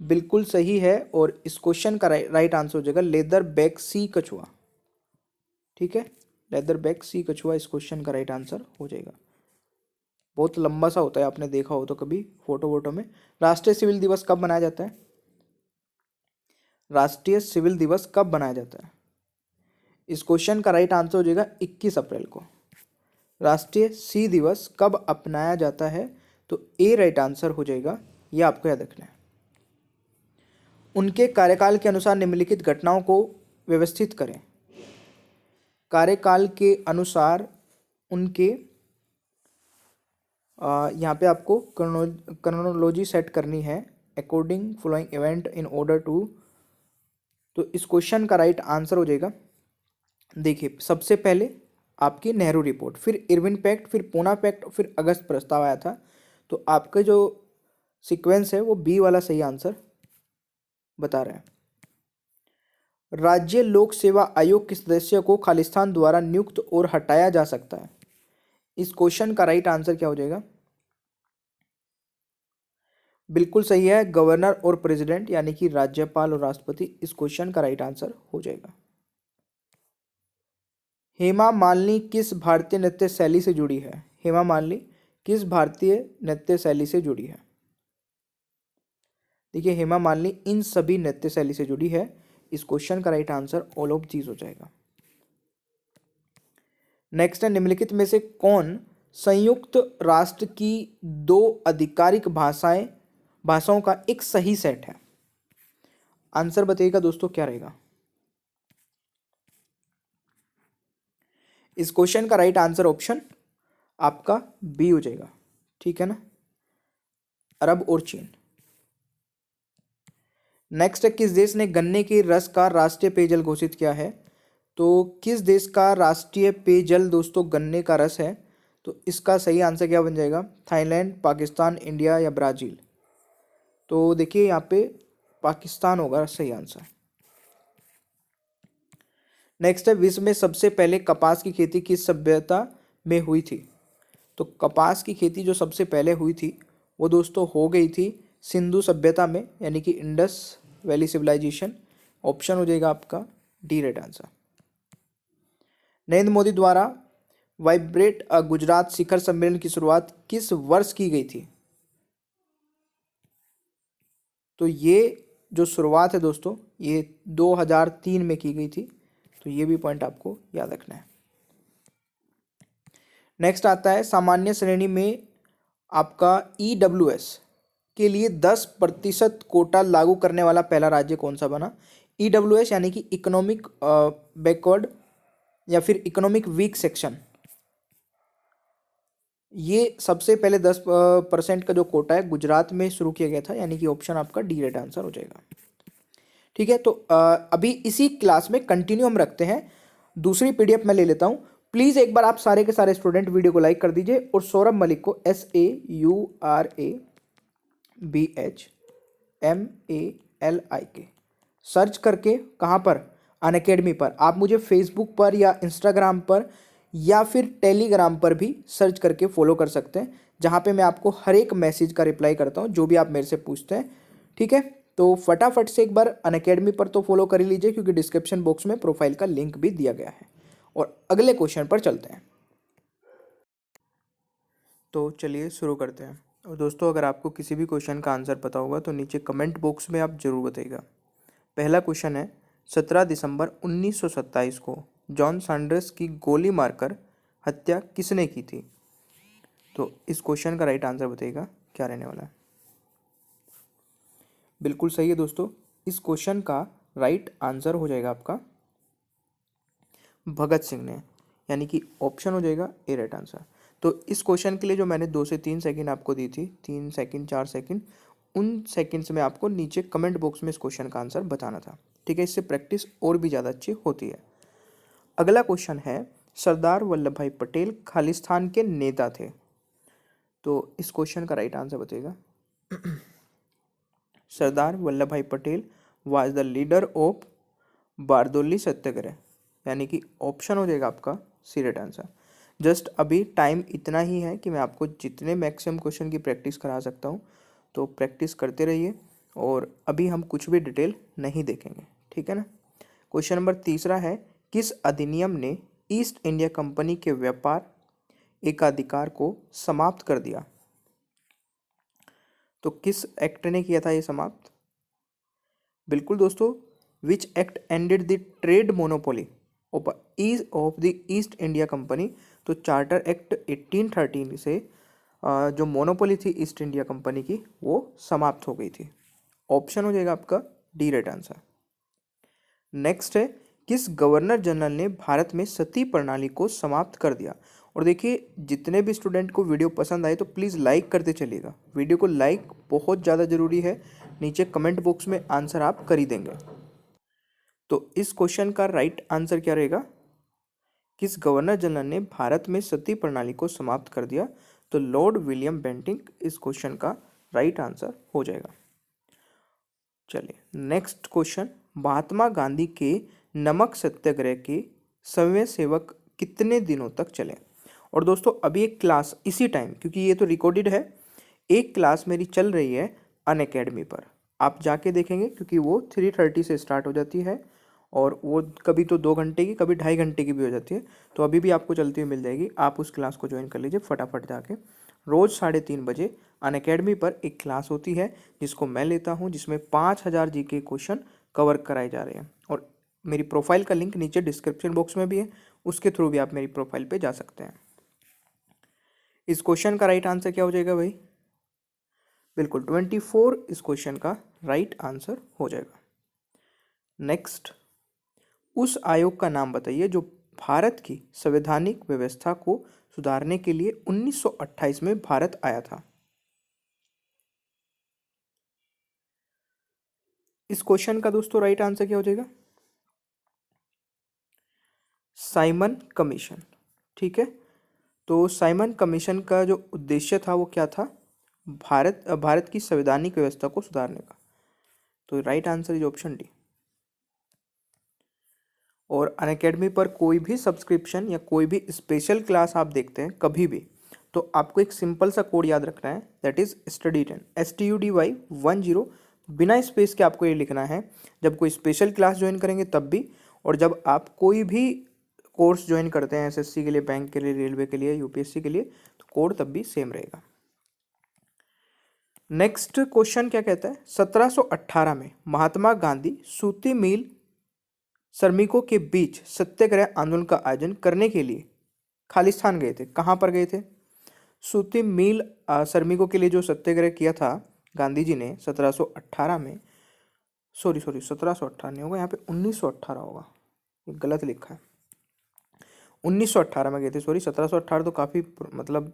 बिल्कुल सही है, और इस क्वेश्चन का राइट आंसर हो जाएगा लेदर बैक सी कछुआ। ठीक है, लेदर बैक सी कछुआ इस क्वेश्चन का राइट आंसर हो जाएगा। बहुत लंबा सा होता है, आपने देखा हो तो कभी फोटो वोटो में। राष्ट्रीय सिविल दिवस कब मनाया जाता है? राष्ट्रीय सिविल दिवस कब मनाया जाता है? इस क्वेश्चन का राइट आंसर हो जाएगा 21 अप्रैल को। राष्ट्रीय सी दिवस कब अपनाया जाता है? तो ए राइट आंसर हो जाएगा, ये आपको याद रखना है। उनके कार्यकाल के अनुसार निम्नलिखित घटनाओं को व्यवस्थित करें। कार्यकाल के अनुसार उनके यहाँ पे आपको क्रोनोलॉजी सेट करनी है, according following event in order to. तो इस क्वेश्चन का राइट आंसर हो जाएगा, देखिए, सबसे पहले आपकी नेहरू रिपोर्ट, फिर इरविन पैक्ट, फिर पूना पैक्ट, फिर अगस्त प्रस्ताव आया था। तो आपका जो सीक्वेंस है वो बी वाला सही आंसर बता रहा है। राज्य लोक सेवा आयोग के सदस्य को खालिस्तान द्वारा नियुक्त और हटाया जा सकता है। इस क्वेश्चन का राइट आंसर क्या हो जाएगा? बिल्कुल सही है, गवर्नर और प्रेसिडेंट, यानी कि राज्यपाल और राष्ट्रपति इस क्वेश्चन का राइट आंसर हो जाएगा। हेमा मालिनी किस भारतीय नृत्य शैली से जुड़ी है? हेमा मालिनी किस भारतीय नृत्य शैली से जुड़ी है? देखिए, हेमा मालिनी इन सभी नृत्य शैली से जुड़ी है। इस क्वेश्चन का right answer all of these हो जाएगा। नेक्स्ट है, निम्नलिखित में से कौन संयुक्त राष्ट्र की 2 आधिकारिक भाषाओं का एक सही सेट है? आंसर बताइएगा दोस्तों, क्या रहेगा? इस क्वेश्चन का राइट आंसर ऑप्शन आपका बी हो जाएगा। ठीक है ना, अरब और चीन। नेक्स्ट है, किस देश ने गन्ने के रस का राष्ट्रीय पेयजल घोषित किया है? तो किस देश का राष्ट्रीय पेयजल दोस्तों गन्ने का रस है? तो इसका सही आंसर क्या बन जाएगा? थाईलैंड, पाकिस्तान, इंडिया या ब्राज़ील? तो देखिए यहाँ पे पाकिस्तान होगा सही आंसर। नेक्स्ट है, विश्व में सबसे पहले कपास की खेती किस सभ्यता में हुई थी? तो कपास की खेती जो सबसे पहले हुई थी वो दोस्तों हो गई थी सिंधु सभ्यता में, यानी कि इंडस वैली सिविलाइजेशन। ऑप्शन हो जाएगा आपका D right answer. Narendra Modi द्वारा वाइब्रेट गुजरात शिखर सम्मेलन की शुरुआत किस वर्ष की गई थी? तो ये जो शुरुआत है दोस्तों ये 2003 में की गई थी, तो ये भी पॉइंट आपको याद रखना है। नेक्स्ट आता है, सामान्य श्रेणी में आपका ईडब्ल्यूएस के लिए 10% कोटा लागू करने वाला पहला राज्य कौन सा बना? ईडब्ल्यूएस यानी कि इकोनॉमिक बैकवर्ड या फिर इकोनॉमिक वीक सेक्शन, ये सबसे पहले 10% का जो कोटा है गुजरात में शुरू किया गया था, यानी कि ऑप्शन आपका डी राइट आंसर हो जाएगा। ठीक है, तो अभी इसी क्लास में कंटिन्यू हम रखते हैं। दूसरी पीडीएफ मैं ले लेता हूँ। प्लीज़ एक बार आप सारे के सारे स्टूडेंट वीडियो को लाइक कर दीजिए और सौरभ मलिक को SAURABHMALIK सर्च करके कहाँ पर? अनअकैडमी पर। आप मुझे फेसबुक पर या इंस्टाग्राम पर या फिर टेलीग्राम पर भी सर्च करके फॉलो कर सकते हैं, जहाँ पे मैं आपको हर एक मैसेज का रिप्लाई करता हूँ जो भी आप मेरे से पूछते हैं। ठीक है, तो फटाफट से एक बार अनअकैडमी पर तो फॉलो कर ही लीजिए, क्योंकि डिस्क्रिप्शन बॉक्स में प्रोफाइल का लिंक भी दिया गया है। और अगले क्वेश्चन पर चलते हैं। तो चलिए शुरू करते हैं। और दोस्तों अगर आपको किसी भी क्वेश्चन का आंसर पता होगा तो नीचे कमेंट बॉक्स में आप जरूर बताइएगा। पहला क्वेश्चन है, 17 दिसंबर 1927 को जॉन सैंडर्स की गोली मारकर हत्या किसने की थी? तो इस क्वेश्चन का राइट आंसर बताइएगा क्या रहने वाला है। बिल्कुल सही है दोस्तों, इस क्वेश्चन का राइट आंसर हो जाएगा आपका भगत सिंह ने, यानी कि ऑप्शन हो जाएगा ए राइट आंसर। तो इस क्वेश्चन के लिए जो मैंने 2 से 3 सेकंड आपको दी थी, 3 सेकंड 4 सेकंड, उन सेकंड्स में आपको नीचे कमेंट बॉक्स में इस क्वेश्चन का आंसर बताना था। ठीक है, इससे प्रैक्टिस और भी ज़्यादा अच्छी होती है। अगला क्वेश्चन है, सरदार वल्लभ भाई पटेल खालिस्तान के नेता थे। तो इस क्वेश्चन का राइट आंसर बताइएगा। Sardar Vallabhbhai Patel was the leader of Bardoli Satyagraha, यानी कि ऑप्शन हो जाएगा आपका सी राइट आंसर। जस्ट अभी टाइम इतना ही है कि मैं आपको जितने मैक्सिमम क्वेश्चन की प्रैक्टिस करा सकता हूँ, तो प्रैक्टिस करते रहिए। और अभी हम कुछ भी डिटेल नहीं देखेंगे, ठीक है ना। क्वेश्चन नंबर तीसरा है, किस अधिनियम ने ईस्ट इंडिया कंपनी के व्यापार एकाधिकार को समाप्त कर दिया? तो किस एक्ट ने किया था ये समाप्त? बिल्कुल दोस्तों, which act ended the trade monopoly of the east India company? तो चार्टर एक्ट 1813 से जो मोनोपोली थी ईस्ट इंडिया कंपनी की वो समाप्त हो गई थी। ऑप्शन हो जाएगा आपका डी राइट आंसर। नेक्स्ट है, किस गवर्नर जनरल ने भारत में सती प्रणाली को समाप्त कर दिया? और देखिए, जितने भी स्टूडेंट को वीडियो पसंद आए तो प्लीज़ लाइक करते चलिएगा। वीडियो को लाइक बहुत ज़्यादा ज़रूरी है। नीचे कमेंट बॉक्स में आंसर आप कर ही देंगे। तो इस क्वेश्चन का राइट आंसर क्या रहेगा? किस गवर्नर जनरल ने भारत में सती प्रणाली को समाप्त कर दिया? तो लॉर्ड विलियम बेंटिंक इस क्वेश्चन का राइट आंसर हो जाएगा। चलिए नेक्स्ट क्वेश्चन, महात्मा गांधी के नमक सत्याग्रह के स्वयं सेवक कितने दिनों तक चले? और दोस्तों अभी एक क्लास इसी टाइम, क्योंकि ये तो रिकॉर्डेड है, एक क्लास मेरी चल रही है अनअकैडमी पर, आप जाके देखेंगे, क्योंकि वो 3:30 से स्टार्ट हो जाती है और वो कभी तो 2 घंटे की, कभी 2.5 घंटे की भी हो जाती है। तो अभी भी आपको चलती हुई मिल जाएगी, आप उस क्लास को ज्वाइन कर लीजिए फटाफट जाके। रोज़ 3:30 बजे अनअकैडमी पर एक क्लास होती है जिसको मैं लेता हूँ, जिसमें 5000 जीके क्वेश्चन कवर कराए जा रहे हैं। और मेरी प्रोफाइल का लिंक नीचे डिस्क्रिप्शन बॉक्स में भी है, उसके थ्रू भी आप मेरी प्रोफाइल पे जा सकते हैं। इस क्वेश्चन का राइट आंसर क्या हो जाएगा भाई? बिल्कुल 24 इस क्वेश्चन का राइट आंसर हो जाएगा। नेक्स्ट, उस आयोग का नाम बताइए जो भारत की संवैधानिक व्यवस्था को सुधारने के लिए 1928 में भारत आया था। इस क्वेश्चन का दोस्तों राइट आंसर क्या हो जाएगा? Simon commission. ठीक है, तो साइमन कमीशन का जो उद्देश्य था वो क्या था? भारत की संवैधानिक व्यवस्था को सुधारने का। तो right answer is option D. और अनअकैडमी पर कोई भी सब्सक्रिप्शन या कोई भी स्पेशल क्लास आप देखते हैं कभी भी, तो आपको एक सिंपल सा कोड याद रखना है, दैट इज STUDY10, STUDY10। बिना स्पेस के आपको ये लिखना है जब कोई स्पेशल क्लास ज्वाइन करेंगे तब भी, और जब आप कोई भी कोर्स ज्वाइन करते हैं SSC के लिए, बैंक के लिए, रेलवे के लिए, UPSC के लिए, तो कोड तब भी सेम रहेगा। नेक्स्ट क्वेश्चन क्या कहता है? 1718 में महात्मा गांधी सूती मिल श्रमिकों के बीच सत्याग्रह आंदोलन का आयोजन करने के लिए खालिस्तान गए थे। कहाँ पर गए थे? सूती मिल श्रमिकों के लिए जो सत्याग्रह किया था गांधी जी ने 1718 में, सॉरी 1718 नहीं होगा, यहाँ पे 1918 होगा, ये गलत लिखा है। 1918 में गए थे, सॉरी 1718 तो काफ़ी मतलब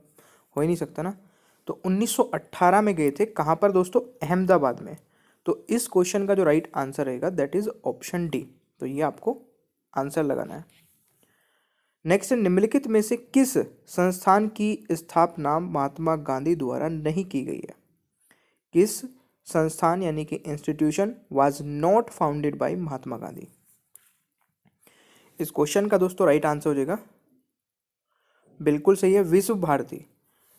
हो ही नहीं सकता ना। तो 1918 में गए थे। कहाँ पर दोस्तों? अहमदाबाद में। तो इस क्वेश्चन का जो राइट आंसर रहेगा दैट इज ऑप्शन डी। तो ये आपको आंसर लगाना है। नेक्स्ट, निम्नलिखित में से किस संस्थान की स्थापना महात्मा गांधी द्वारा नहीं की गई है? किस संस्थान यानी कि institution was not founded by Mahatma Gandhi? इस क्वेश्चन का दोस्तों राइट आंसर हो जाएगा, बिल्कुल सही है, विश्व भारती,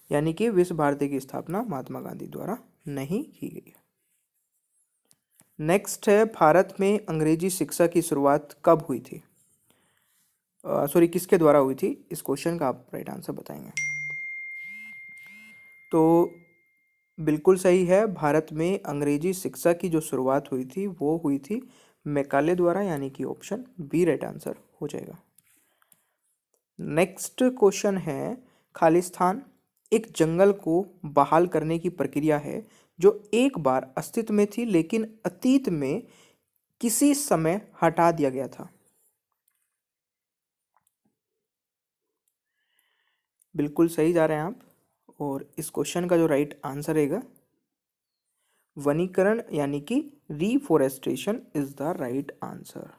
यानी कि विश्व भारती की स्थापना महात्मा गांधी द्वारा नहीं की गई है। नेक्स्ट है, भारत में अंग्रेजी शिक्षा की शुरुआत कब हुई थी? सॉरी, किसके द्वारा हुई थी? इस क्वेश्चन का आप राइट आंसर बताएंगे। तो बिल्कुल सही है, भारत में अंग्रेजी शिक्षा की जो शुरुआत हुई थी वो हुई थी मैकाले द्वारा, यानी कि ऑप्शन बी राइट आंसर हो जाएगा। नेक्स्ट क्वेश्चन है, खालिस्तान एक जंगल को बहाल करने की प्रक्रिया है जो एक बार अस्तित्व में थी लेकिन अतीत में किसी समय हटा दिया गया था। बिल्कुल सही जा रहे हैं आप, और इस क्वेश्चन का जो राइट आंसर रहेगा वनीकरण, यानी कि रीफोरेस्टेशन इज द राइट आंसर।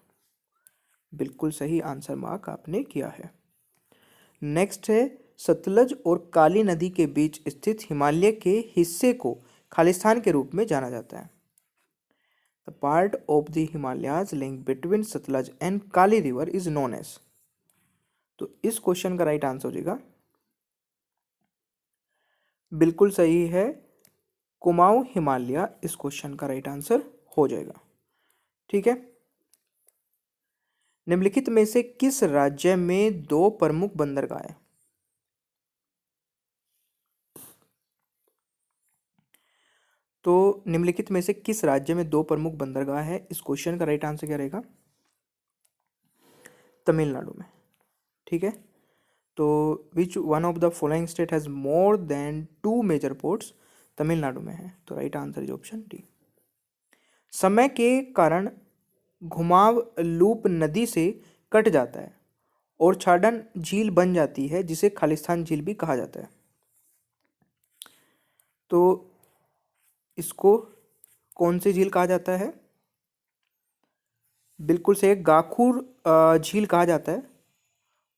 बिल्कुल सही आंसर मार्क आपने किया है। नेक्स्ट है, सतलज और काली नदी के बीच स्थित हिमालय के हिस्से को खालिस्तान के रूप में जाना जाता है। The part of the Himalayas link between Sutlej and Kali river is known as. तो इस क्वेश्चन का राइट आंसर हो जाएगा, बिल्कुल सही है, कुमाऊं हिमालय इस क्वेश्चन का राइट आंसर हो जाएगा। ठीक है, निम्नलिखित में से किस राज्य में दो प्रमुख बंदरगाह हैं? तो निम्नलिखित में से किस राज्य में दो प्रमुख बंदरगाह है? इस क्वेश्चन का राइट आंसर क्या रहेगा? तमिलनाडु में। ठीक है, तो which one of the following state has more than 2 major ports? Tamil Nadu में है। तो right answer is option D. समय के कारण घुमाव लूप नदी से कट जाता है और छाडन झील बन जाती है जिसे खालिस्तान झील भी कहा जाता है। तो इसको कौन सी झील कहा जाता है? बिल्कुल से गाखुर झील कहा जाता है,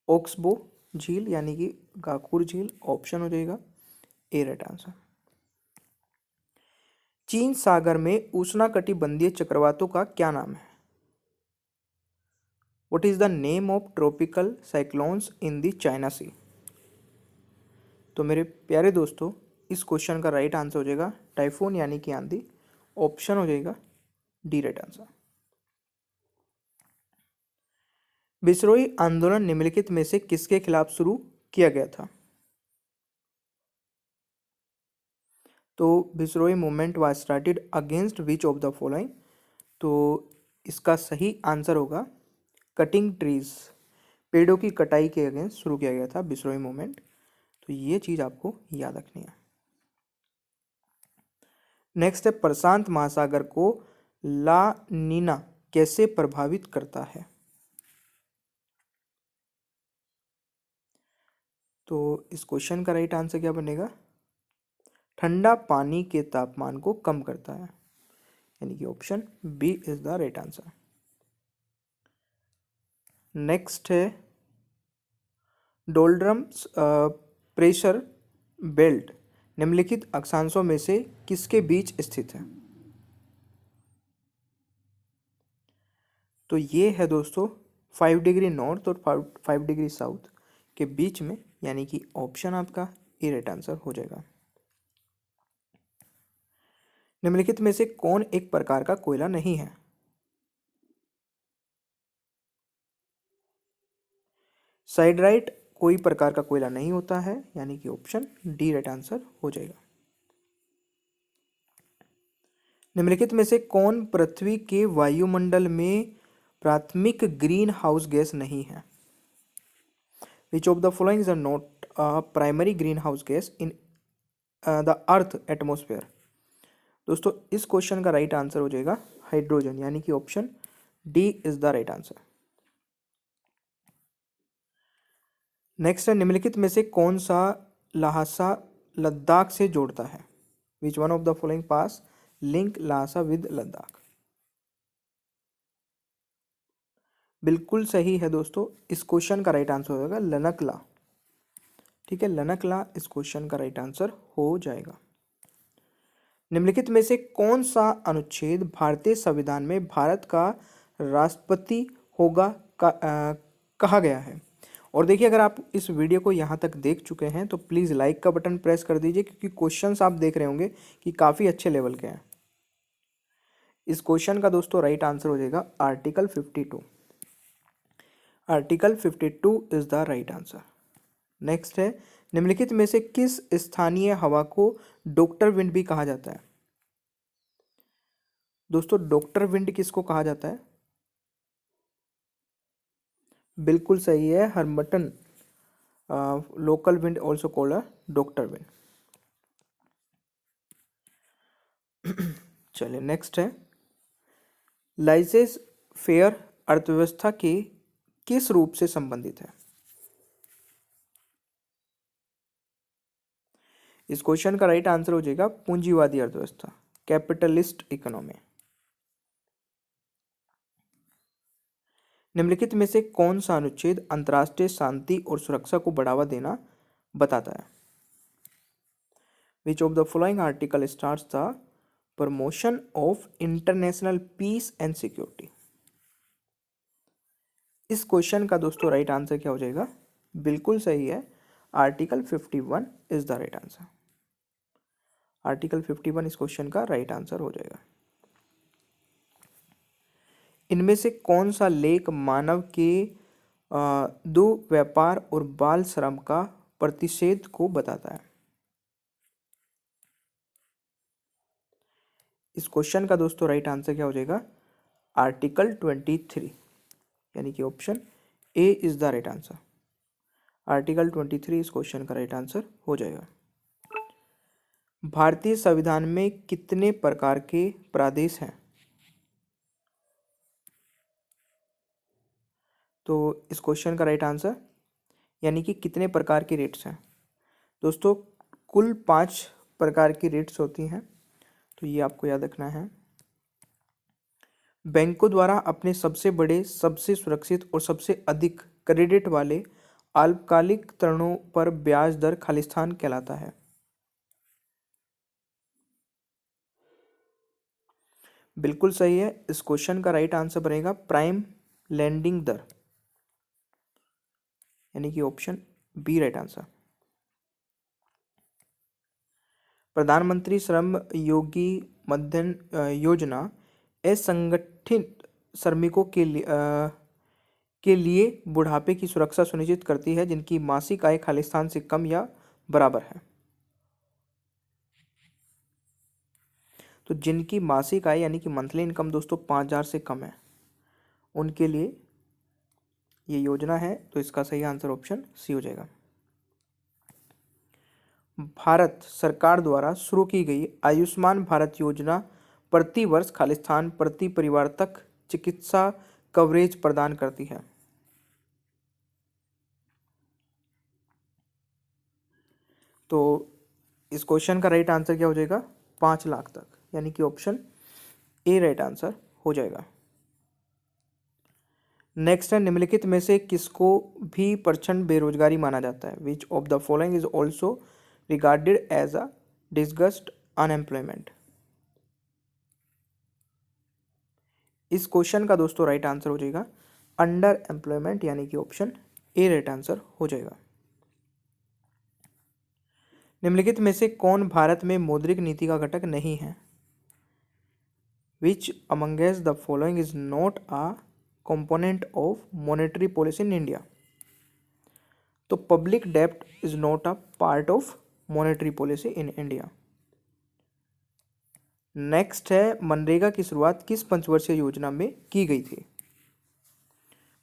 ओक्सबो झील, यानी कि गाखुर झील ऑप्शन हो जाएगा ए राइट आंसर। चीन सागर में उष्णकटिबंधीय चक्रवातों का क्या नाम है? What is the name of tropical cyclones in the China sea? तो मेरे प्यारे दोस्तों, इस क्वेश्चन का राइट आंसर हो जाएगा टाइफून, यानी कि आंधी, ऑप्शन हो जाएगा डी राइट आंसर। विसरोई आंदोलन निम्नलिखित में से किसके खिलाफ शुरू किया गया था? तो viceroy movement was started against which of the following? तो इसका सही आंसर होगा कटिंग ट्रीज, पेड़ों की कटाई के अगेंस्ट शुरू किया गया था विसरोई मूवमेंट। तो ये चीज़ आपको याद रखनी है। नेक्स्ट है, प्रशांत महासागर को ला नीना कैसे प्रभावित करता है? तो इस क्वेश्चन का राइट आंसर क्या बनेगा? ठंडा पानी के तापमान को कम करता है, यानी कि option B is the right answer. Next है डोल्ड्रम्स प्रेशर बेल्ट निम्नलिखित अक्षांशों में से किसके बीच स्थित है? तो ये है दोस्तों 5 डिग्री नॉर्थ और 5 डिग्री साउथ के बीच में, यानी कि ऑप्शन आपका ए राइट आंसर हो जाएगा। निम्नलिखित में से कौन एक प्रकार का कोयला नहीं है? साइडराइट कोई प्रकार का कोयला नहीं होता है, यानी कि ऑप्शन डी राइट आंसर हो जाएगा। निम्नलिखित में से कौन पृथ्वी के वायुमंडल में प्राथमिक ग्रीन हाउस गैस नहीं है? Which of the following is not a primary green house gas in the earth atmosphere? दोस्तों इस क्वेश्चन का राइट आंसर हो जाएगा हाइड्रोजन, यानी कि option D is the right answer. Next है निम्नलिखित में से कौन सा लहासा लद्दाख से जोड़ता है? विच one of the following pass link Lhasa with Ladakh? बिल्कुल सही है दोस्तों, इस क्वेश्चन का राइट आंसर हो जाएगा लनकला। ठीक है, लनकला इस क्वेश्चन का राइट आंसर हो जाएगा। निम्नलिखित में से कौन सा अनुच्छेद भारतीय संविधान में भारत का राष्ट्रपति होगा कहा गया है? और देखिए, अगर आप इस वीडियो को यहाँ तक देख चुके हैं तो प्लीज़ लाइक का बटन प्रेस कर दीजिए, क्योंकि क्वेश्चंस आप देख रहे होंगे कि काफ़ी अच्छे लेवल के हैं। इस क्वेश्चन का दोस्तों राइट आंसर हो जाएगा article 52। Article 52 is the right answer. Next है निम्नलिखित में से किस स्थानीय हवा को डॉक्टर विंड भी कहा जाता है? दोस्तों डॉक्टर विंड किसको कहा जाता है? बिल्कुल सही है, harmattan local wind also called a doctor wind. चलिए नेक्स्ट है लाइसेंस फेयर अर्थव्यवस्था के किस रूप से संबंधित है? इस क्वेश्चन का राइट आंसर हो जाएगा पूंजीवादी अर्थव्यवस्था, कैपिटलिस्ट इकोनॉमी। निम्नलिखित में से कौन सा अनुच्छेद अंतर्राष्ट्रीय शांति और सुरक्षा को बढ़ावा देना बताता है? Which of the following article starts the promotion of international peace and security? इस क्वेश्चन का दोस्तों राइट आंसर क्या हो जाएगा? बिल्कुल सही है, article 51 is the right answer. Article 51 इस क्वेश्चन का राइट आंसर हो जाएगा। इनमें से कौन सा लेख मानव के दुर्व्यापार और बाल श्रम का प्रतिषेध को बताता है? इस क्वेश्चन का दोस्तों राइट आंसर क्या हो जाएगा? आर्टिकल 23, यानी कि option A is the right answer. Article 23 इस क्वेश्चन का राइट आंसर हो जाएगा। भारतीय संविधान में कितने प्रकार के प्रदेश हैं? तो इस क्वेश्चन का राइट आंसर, यानी कि कितने प्रकार की रेट्स हैं? दोस्तों कुल 5 प्रकार की रेट्स होती हैं, तो ये आपको याद रखना है। बैंकों द्वारा अपने सबसे बड़े, सबसे सुरक्षित और सबसे अधिक क्रेडिट वाले अल्पकालिक ऋणों पर ब्याज दर खालिस्तान कहलाता है। बिल्कुल सही है, इस क्वेश्चन का राइट आंसर बनेगा प्राइम लैंडिंग दर, यानी कि ऑप्शन बी राइट आंसर। प्रधानमंत्री श्रम योगी मध्यम योजना असंगठित श्रमिकों के लिए बुढ़ापे की सुरक्षा सुनिश्चित करती है जिनकी मासिक आय खालिस्तान से कम या बराबर है। तो जिनकी मासिक आय यानी कि मंथली इनकम दोस्तों 5,000 से कम है, उनके लिए ये योजना है, तो इसका सही आंसर ऑप्शन सी हो जाएगा। भारत सरकार द्वारा शुरू की गई आयुष्मान भारत योजना प्रति वर्ष खालिस्तान प्रति परिवार तक चिकित्सा कवरेज प्रदान करती है। तो इस क्वेश्चन का राइट आंसर क्या हो जाएगा? 5 लाख तक, यानी कि ऑप्शन ए राइट आंसर हो जाएगा। नेक्स्ट है, निम्नलिखित में से किसको भी प्रचंड बेरोजगारी माना जाता है? Which of the following is also regarded as a disguised unemployment? इस क्वेश्चन का दोस्तों राइट आंसर हो जाएगा अंडर एम्प्लॉयमेंट, यानी कि ऑप्शन ए राइट आंसर हो जाएगा। निम्नलिखित में से कौन भारत में मौद्रिक नीति का घटक नहीं है? Which amongst the following is not a component of monetary policy in India? तो पब्लिक डेब्ट is not a part of monetary policy in India. Next है, मनरेगा की शुरुआत किस पंचवर्षीय योजना में की गई थी?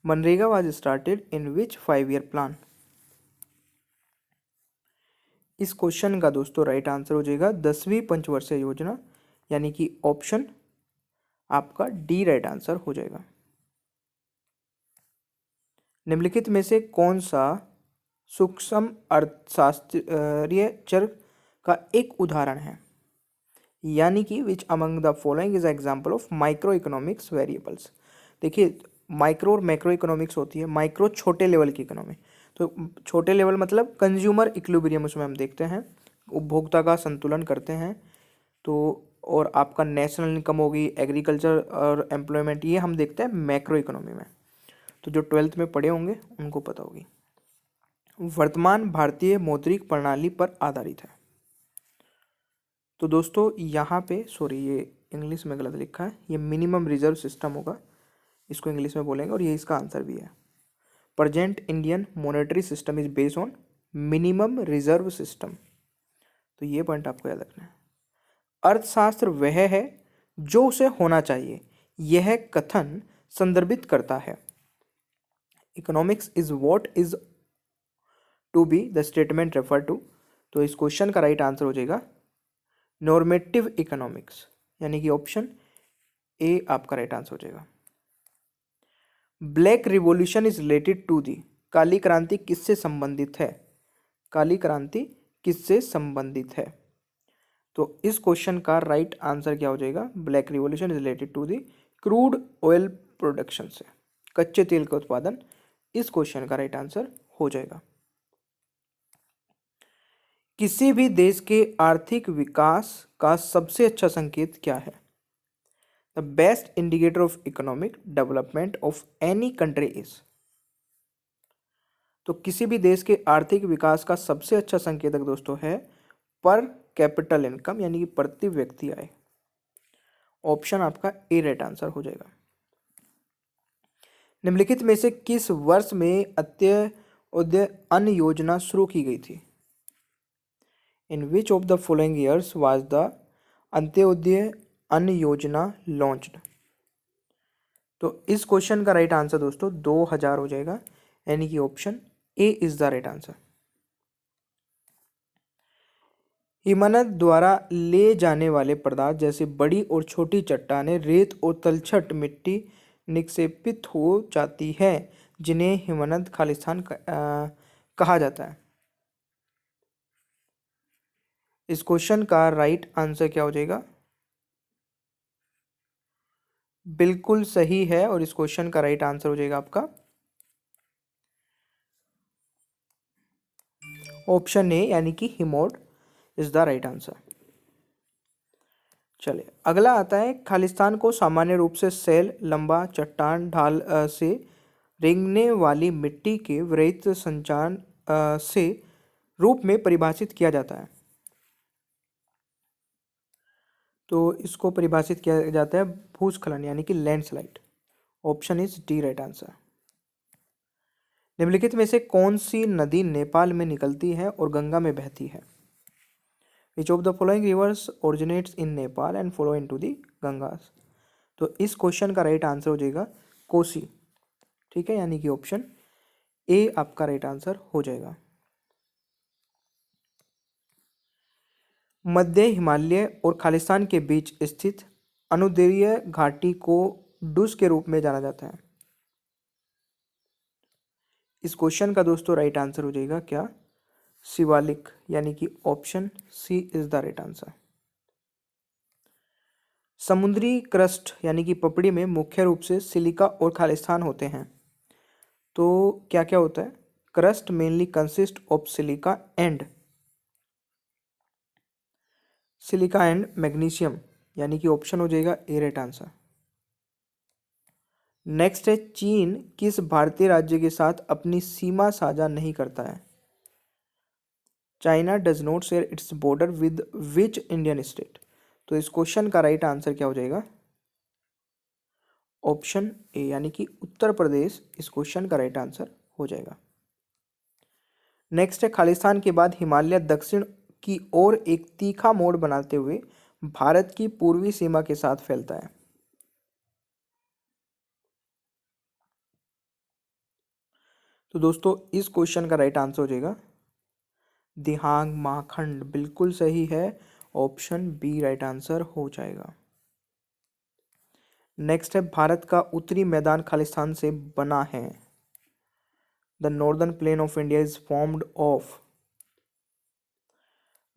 MNREGA was started in which 5 year plan? इस क्वेश्चन का दोस्तों राइट आंसर हो जाएगा 10वीं पंचवर्षीय योजना, यानी कि ऑप्शन आपका डी राइट आंसर हो जाएगा। निम्नलिखित में से कौन सा सूक्ष्म अर्थशास्त्रीय चर का एक उदाहरण है? यानी कि विच among the following is example of micro economics variables? देखिए, माइक्रो और मैक्रो इकोनॉमिक्स होती है। माइक्रो छोटे लेवल की इकोनॉमी, तो छोटे लेवल मतलब कंज्यूमर इक्विलिब्रियम, उसमें हम देखते हैं उपभोक्ता का संतुलन करते हैं। तो और आपका नेशनल इनकम होगी, एग्रीकल्चर और एम्प्लॉयमेंट, ये हम देखते हैं मैक्रो इकोनॉमी में। तो जो 12th में पढ़े होंगे उनको पता होगी। वर्तमान भारतीय मौद्रिक प्रणाली पर आधारित है। तो दोस्तों यहाँ पे सॉरी, ये इंग्लिश में गलत लिखा है, ये मिनिमम रिजर्व सिस्टम होगा, इसको इंग्लिश में बोलेंगे, और ये इसका आंसर भी है। Present Indian monetary system is based on minimum reserve system. तो ये पॉइंट आपको याद रखना है। अर्थशास्त्र वह है जो उसे होना चाहिए, यह कथन संदर्भित करता है। Economics is what is to be the statement refer to. तो इस क्वेश्चन का राइट आंसर हो जाएगा नॉर्मेटिव इकोनॉमिक्स, यानी कि ऑप्शन ए आपका राइट आंसर हो जाएगा। Black revolution is related to the, काली क्रांति किससे संबंधित है? काली क्रांति किससे संबंधित है? तो इस क्वेश्चन का राइट आंसर क्या हो जाएगा? Black revolution is related to the crude oil production से, कच्चे तेल का उत्पादन। इस क्वेश्चन का राइट आंसर हो जाएगा। किसी भी देश के आर्थिक विकास का सबसे अच्छा संकेत क्या है? The best indicator of economic development of any country is. तो किसी भी देश के आर्थिक विकास का सबसे अच्छा संकेतक दोस्तों है पर कैपिटल इनकम, यानी कि प्रति व्यक्ति आय। ऑप्शन आपका ए राइट आंसर हो जाएगा। निम्नलिखित में से किस वर्ष में अंत्योदय अन्न योजना शुरू की गई थी? In which of the following years was the Antyodaya Anna Yojana launched? तो इस क्वेश्चन का राइट आंसर दोस्तों 2000 हो जाएगा, यानी कि option A is the right answer. हिमनद द्वारा ले जाने वाले पदार्थ जैसे बड़ी और छोटी चट्टानें, रेत और तलछट मिट्टी निक्षेपित हो जाती है, जिन्हें हिमनद खालिस्तान कहा जाता है। इस क्वेश्चन का राइट आंसर क्या हो जाएगा? बिल्कुल सही है, और इस क्वेश्चन का राइट आंसर हो जाएगा आपका ऑप्शन ए, यानी कि हिमोड इज द राइट आंसर। चलिए अगला आता है, खालिस्तान को सामान्य रूप से सेल, लंबा चट्टान ढाल से रेंगने वाली मिट्टी के विरहित संचालन से रूप में परिभाषित किया जाता है। तो इसको परिभाषित किया जाता है भूस्खलन, यानी कि landslide. Option is D right answer. निम्नलिखित में से कौन सी नदी नेपाल में निकलती है और गंगा में बहती है? Which of the following rivers originates in Nepal and flow into the Gangas? तो इस क्वेश्चन का राइट आंसर हो जाएगा कोसी। ठीक है, यानी कि ऑप्शन ए आपका राइट आंसर हो जाएगा। मध्य हिमालय और खालिस्तान के बीच स्थित अनुदैर्ध्य घाटी को डुस के रूप में जाना जाता है। इस क्वेश्चन का दोस्तों राइट आंसर हो जाएगा क्या? शिवालिक, यानी कि option C is the right answer. समुद्री क्रस्ट यानी कि पपड़ी में मुख्य रूप से सिलिका और खालिस्तान होते हैं। तो क्या क्या होता है? Crust mainly consist of silica and magnesium, यानी कि ऑप्शन हो जाएगा ए राइट आंसर। नेक्स्ट है, चीन किस भारतीय राज्य के साथ अपनी सीमा साझा नहीं करता है? China does not share its border with which Indian state? तो इस क्वेश्चन का राइट आंसर क्या हो जाएगा? ऑप्शन ए यानी कि उत्तर प्रदेश इस क्वेश्चन का राइट आंसर हो जाएगा। नेक्स्ट है, खालिस्तान के बाद हिमालय दक्षिण की ओर एक तीखा मोड़ बनाते हुए भारत की पूर्वी सीमा के साथ फैलता है। तो दोस्तों इस क्वेश्चन का राइट आंसर हो जाएगा दिहांग महाखंड, बिल्कुल सही है, ऑप्शन बी राइट आंसर हो जाएगा। नेक्स्ट है, भारत का उत्तरी मैदान खालिस्तान से बना है। The northern plain of India is formed of.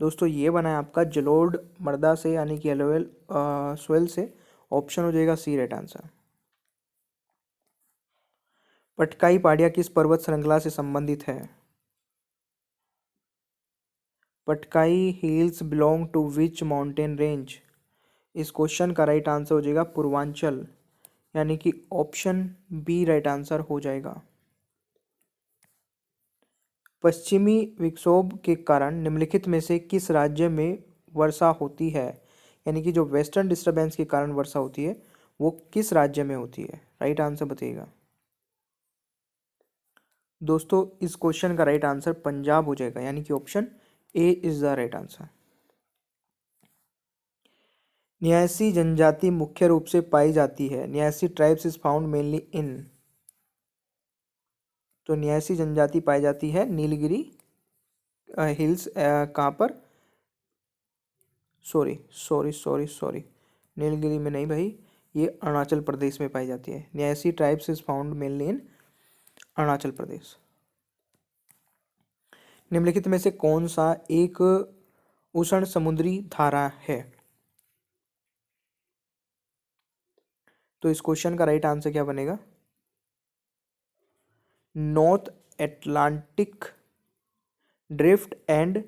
दोस्तों ये बना है आपका जलोढ़ मृदा से, यानी कि एलोवेल सोइल से, ऑप्शन हो जाएगा सी राइट आंसर। पटकाई पहाड़ियाँ किस पर्वत श्रृंखला से संबंधित है? Patkai hills belong to which mountain range? इस क्वेश्चन का राइट आंसर हो जाएगा पूर्वांचल, यानी कि ऑप्शन बी राइट आंसर हो जाएगा। पश्चिमी विक्षोभ के कारण निम्नलिखित में से किस राज्य में वर्षा होती है? यानी कि जो वेस्टर्न डिस्टरबेंस के कारण वर्षा होती है वो किस राज्य में होती है? राइट आंसर बताइएगा। दोस्तों इस क्वेश्चन का राइट आंसर पंजाब हो जाएगा, यानी कि option A is the right answer. न्यासी जनजाति मुख्य रूप से पाई जाती है। Nyishi tribes is found mainly इन। तो न्यासी जनजाति पाई जाती है नीलगिरी हिल्स, कहाँ पर? सॉरी, नीलगिरी में नहीं भाई, ये अरुणाचल प्रदेश में पाई जाती है। Nyishi tribes is found mainly in Arunachal Pradesh. निम्नलिखित में से कौन सा एक उष्ण समुद्री धारा है? तो इस क्वेश्चन का राइट आंसर क्या बनेगा? North Atlantic drift and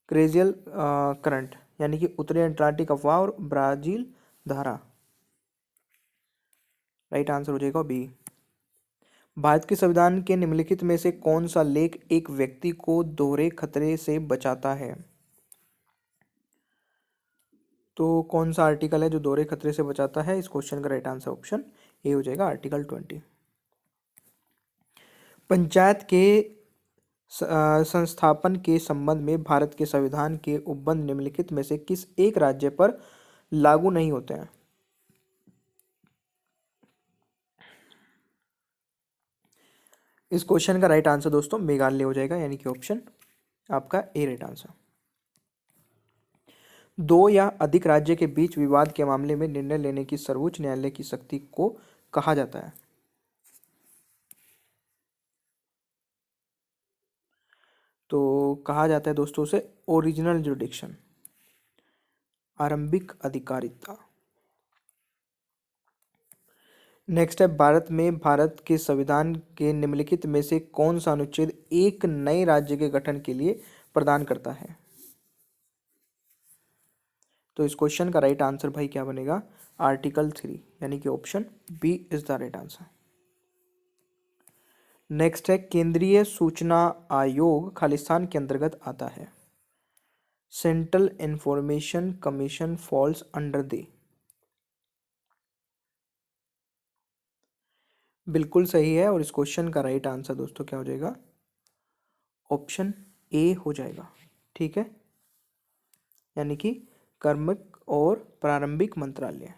glacial current, यानी कि उत्तरी अटलांटिक अफवाह और ब्राजील धारा। राइट आंसर हो जाएगा बी। भारत के संविधान के निम्नलिखित में से कौन सा लेख एक व्यक्ति को दोहरे खतरे से बचाता है? तो कौन सा आर्टिकल है जो दोहरे खतरे से बचाता है? इस क्वेश्चन का राइट आंसर ऑप्शन ए हो जाएगा, आर्टिकल 20। पंचायत के संस्थापन के संबंध में भारत के संविधान के उपबंध निम्नलिखित में से किस एक राज्य पर लागू नहीं होते हैं? इस क्वेश्चन का राइट आंसर दोस्तों मेघालय हो जाएगा, यानी कि ऑप्शन आपका ए राइट आंसर। दो या अधिक राज्य के बीच विवाद के मामले में निर्णय लेने की सर्वोच्च न्यायालय की शक्ति को कहा जाता है? तो कहा जाता है दोस्तों उसे ओरिजिनल जुडिक्शन, आरंभिक अधिकारिता। नेक्स्ट है, भारत के संविधान के निम्नलिखित में से कौन सा अनुच्छेद एक नए राज्य के गठन के लिए प्रदान करता है? तो इस क्वेश्चन का राइट आंसर भाई क्या बनेगा? आर्टिकल 3, यानी कि option B is the right answer. Next है, केंद्रीय सूचना आयोग खालिस्तान के अंतर्गत आता है। Central information commission falls under the. बिल्कुल सही है, और इस क्वेश्चन का राइट आंसर दोस्तों क्या हो जाएगा? ऑप्शन ए हो जाएगा, ठीक है, यानी कि कर्मक और प्रारंभिक मंत्रालय।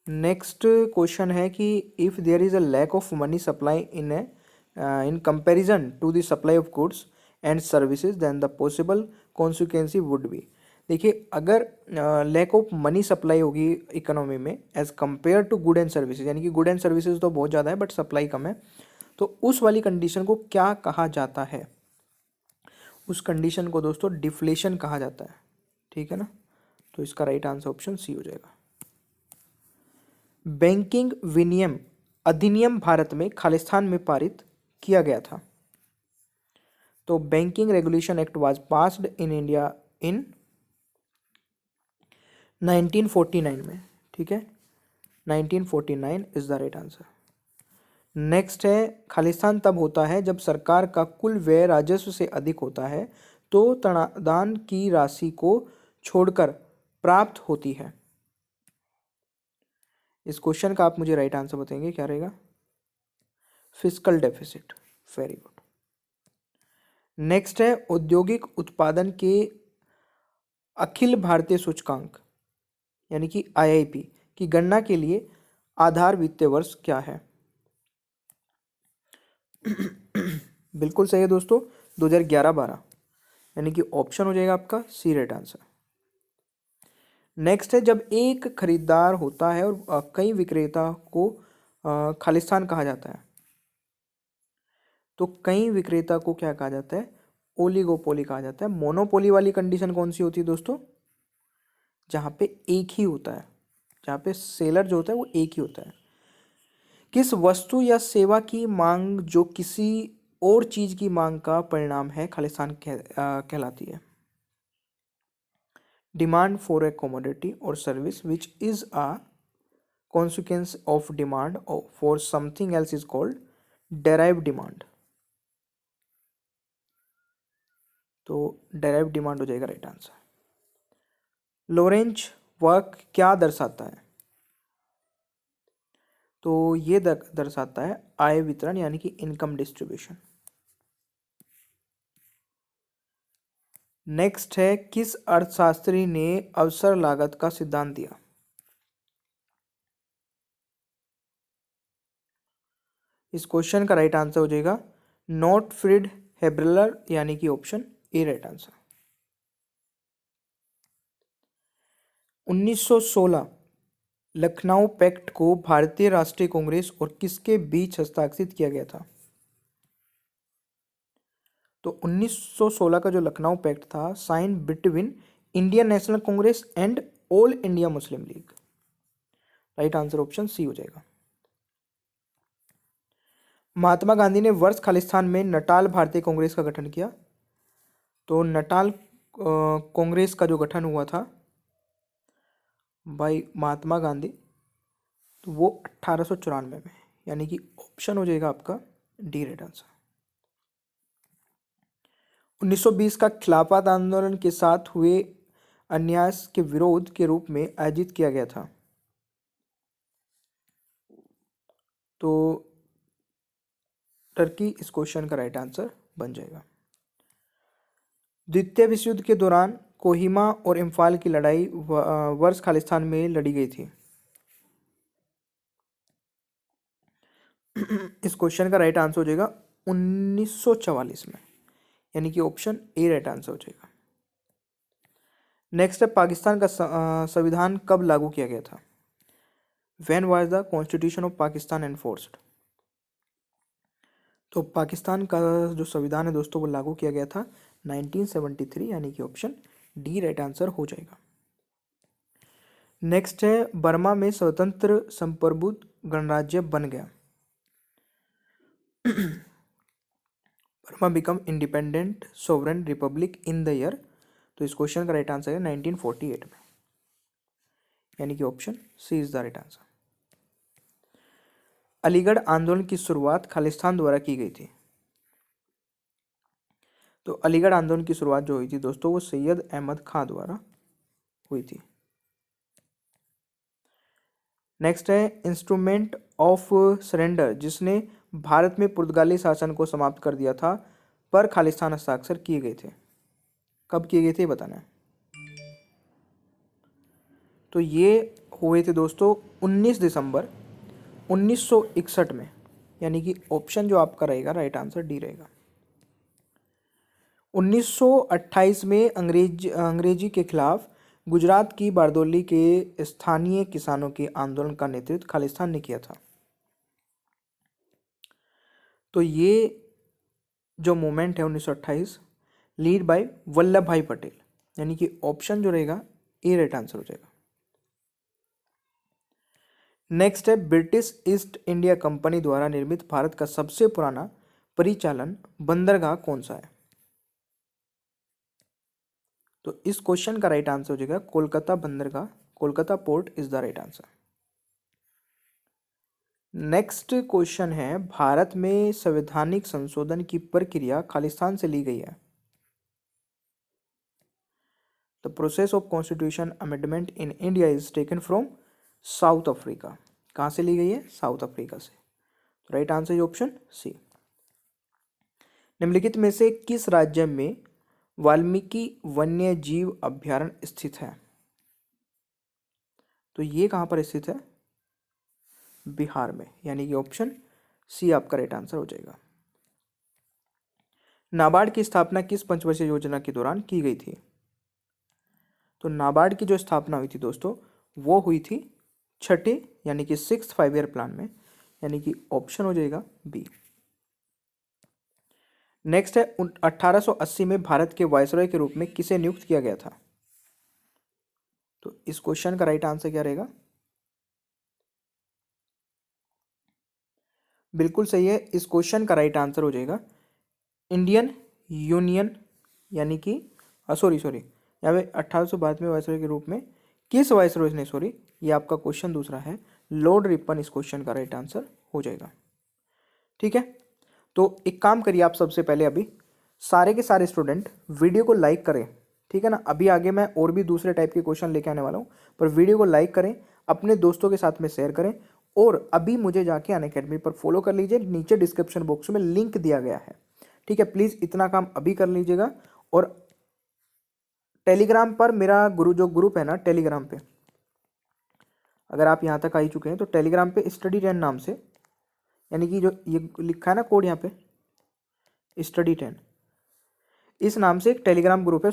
नेक्स्ट क्वेश्चन है कि if there is a lack of money supply in comparison to the supply of goods and services then the possible consequency would be. देखिए, अगर लैक ऑफ मनी सप्लाई होगी इकोनॉमी में as compare to good and services, यानी कि good and services तो बहुत ज़्यादा है बट सप्लाई कम है, तो उस वाली कंडीशन को क्या कहा जाता है? उस कंडीशन को दोस्तों डिफ्लेशन कहा जाता है, ठीक है ना। तो इसका राइट आंसर ऑप्शन सी हो जाएगा। बैंकिंग विनियम अधिनियम भारत में खालिस्तान में पारित किया गया था। तो banking regulation act was passed in India in 1949 में, ठीक है, 1949 is the right answer. Next है, खालिस्तान तब होता है जब सरकार का कुल व्यय राजस्व से अधिक होता है तो तनादान की राशि को छोड़कर प्राप्त होती है। इस क्वेश्चन का आप मुझे राइट आंसर बताएंगे, क्या रहेगा? Fiscal deficit. Very good. Next है, औद्योगिक उत्पादन के अखिल भारतीय सूचकांक यानी कि आईआईपी की गणना के लिए आधार वित्तीय वर्ष क्या है? बिल्कुल सही है दोस्तों, 2011-12 यानी कि ऑप्शन हो जाएगा आपका सी राइट आंसर। नेक्स्ट है, जब एक खरीदार होता है और कई विक्रेता को खालिस्तान कहा जाता है, तो कई विक्रेता को क्या कहा जाता है? ओलिगोपोली कहा जाता है। मोनोपोली वाली कंडीशन कौन सी होती है दोस्तों? जहाँ पे एक ही होता है, जहाँ पे सेलर जो होता है वो एक ही होता है। किस वस्तु या सेवा की मांग जो किसी और चीज की मांग का परिणाम है खालिस्तान कहलाती है? डिमांड फॉर ए कमोडिटी और service which is a consequence of demand for something else is called derived demand। तो derived demand हो जाएगा राइट आंसर। लोरेंज वर्क क्या दर्शाता है? तो ये दर्शाता है आय वितरण यानी कि इनकम डिस्ट्रीब्यूशन। नेक्स्ट है, किस अर्थशास्त्री ने अवसर लागत का सिद्धांत दिया? इस क्वेश्चन का राइट आंसर हो जाएगा नॉटफ्रीड हेब्रलर यानी कि option A right answer. 1916 Lucknow pact को भारतीय राष्ट्रीय कांग्रेस और किसके बीच हस्ताक्षरित किया गया था? तो 1916 का जो लखनऊ पैक्ट था sign between Indian National Congress and all India Muslim League. Right answer option C हो जाएगा। महात्मा गांधी ने वर्ष खालिस्तान में नटाल भारतीय कांग्रेस का गठन किया। तो नटाल कांग्रेस का जो गठन हुआ था भाई महात्मा गांधी, तो वो 1894 में, यानी कि ऑप्शन हो जाएगा आपका डी राइट आंसर। 1920 का खिलाफत आंदोलन के साथ हुए अन्याय के विरोध के रूप में आयोजित किया गया था। तो टर्की इस क्वेश्चन का राइट आंसर बन जाएगा। द्वितीय विश्व युद्ध के दौरान कोहिमा और इम्फाल की लड़ाई वर्ष खालिस्तान में लड़ी गई थी। इस क्वेश्चन का राइट आंसर हो जाएगा 1944 में, यानी कि ऑप्शन ए राइट आंसर हो जाएगा। नेक्स्ट है, पाकिस्तान का संविधान कब लागू किया गया था? When was the constitution of Pakistan enforced? तो पाकिस्तान का जो संविधान है दोस्तों वो लागू किया गया था 1973, यानी कि ऑप्शन डी राइट आंसर हो जाएगा। नेक्स्ट है, बर्मा में स्वतंत्र संप्रभुत्व गणराज्य बन गया। Burma become independent sovereign Republic in the year? तो इस क्वेश्चन का राइट आंसर है 1948 में, यानी कि option C is the right answer. Aligarh आंदोलन की शुरुआत खालिस्तान द्वारा की गई थी। तो अलीगढ़ आंदोलन की शुरुआत जो हुई थी दोस्तों वो सैयद अहमद खां द्वारा हुई थी। नेक्स्ट है, इंस्ट्रूमेंट ऑफ सरेंडर जिसने भारत में पुर्तगाली शासन को समाप्त कर दिया था पर खालिस्तान हस्ताक्षर किए गए थे, कब किए गए थे बताना है। तो ये हुए थे दोस्तों 19 दिसंबर 1961 में, यानी कि ऑप्शन जो आपका रहेगा राइट आंसर डी रहेगा। 1928 में अंग्रेजी के खिलाफ गुजरात की बारदौली के स्थानीय किसानों के आंदोलन का नेतृत्व खालिस्तान ने किया था। तो ये जो मूवमेंट है 1928 लीड बाय वल्लभ भाई पटेल, यानी कि ऑप्शन जो रहेगा ए राइट आंसर हो जाएगा। नेक्स्ट है, ब्रिटिश ईस्ट इंडिया कंपनी द्वारा निर्मित भारत का सबसे पुराना परिचालन बंदरगाह कौन सा है? तो इस क्वेश्चन का राइट आंसर हो जाएगा कोलकाता बंदरगाह, Kolkata port is the right answer. Next question है, भारत में संवैधानिक संशोधन की प्रक्रिया खालिस्तान से ली गई है। The process of constitution amendment in India is taken from South Africa. कहाँ से ली गई है? साउथ अफ्रीका से। तो right answer is option C. निम्नलिखित में से किस राज्य में वाल्मीकि वन्य जीव अभ्यारण्य स्थित है? तो ये कहाँ पर स्थित है? बिहार में, यानी कि ऑप्शन सी आपका राइट आंसर हो जाएगा। नाबार्ड की स्थापना किस पंचवर्षीय योजना के दौरान की गई थी? तो नाबार्ड की जो स्थापना हुई थी दोस्तों, वो हुई थी छठे यानी कि 6th 5 ईयर प्लान में, यानी कि ऑप्शन हो जाएगा बी। नेक्स्ट है, 1880 में भारत के वायसरॉय के रूप में किसे नियुक्त किया गया था? तो इस क्वेश्चन का राइट आंसर क्या रहेगा? बिल्कुल सही है, इस क्वेश्चन का राइट आंसर हो जाएगा इंडियन यूनियन, यानी कि सॉरी यहाँ पे 1812 में वायसरॉय के रूप में किस वायसरॉय ने, सॉरी ये आपका क्वेश्चन दूसरा है, लॉर्ड रिपन इस क्वेश्चन का राइट आंसर हो जाएगा। ठीक है, तो एक काम करिए आप सबसे पहले अभी सारे के सारे स्टूडेंट वीडियो को लाइक करें, ठीक है ना। अभी आगे मैं और भी दूसरे टाइप के क्वेश्चन लेके आने वाला हूँ, पर वीडियो को लाइक करें, अपने दोस्तों के साथ में शेयर करें, और अभी मुझे जाके अनअकैडमी पर फॉलो कर लीजिए, नीचे डिस्क्रिप्शन बॉक्स में लिंक दिया गया है। ठीक है, प्लीज़ इतना काम अभी कर लीजिएगा। और टेलीग्राम पर मेरा जो ग्रुप है ना टेलीग्राम पे, अगर आप यहाँ तक आ ही चुके हैं तो टेलीग्राम पे स्टडी 10 नाम से, यानी कि जो ये लिखा है ना कोड यहाँ पे स्टडी 10, इस नाम से एक टेलीग्राम ग्रुप है,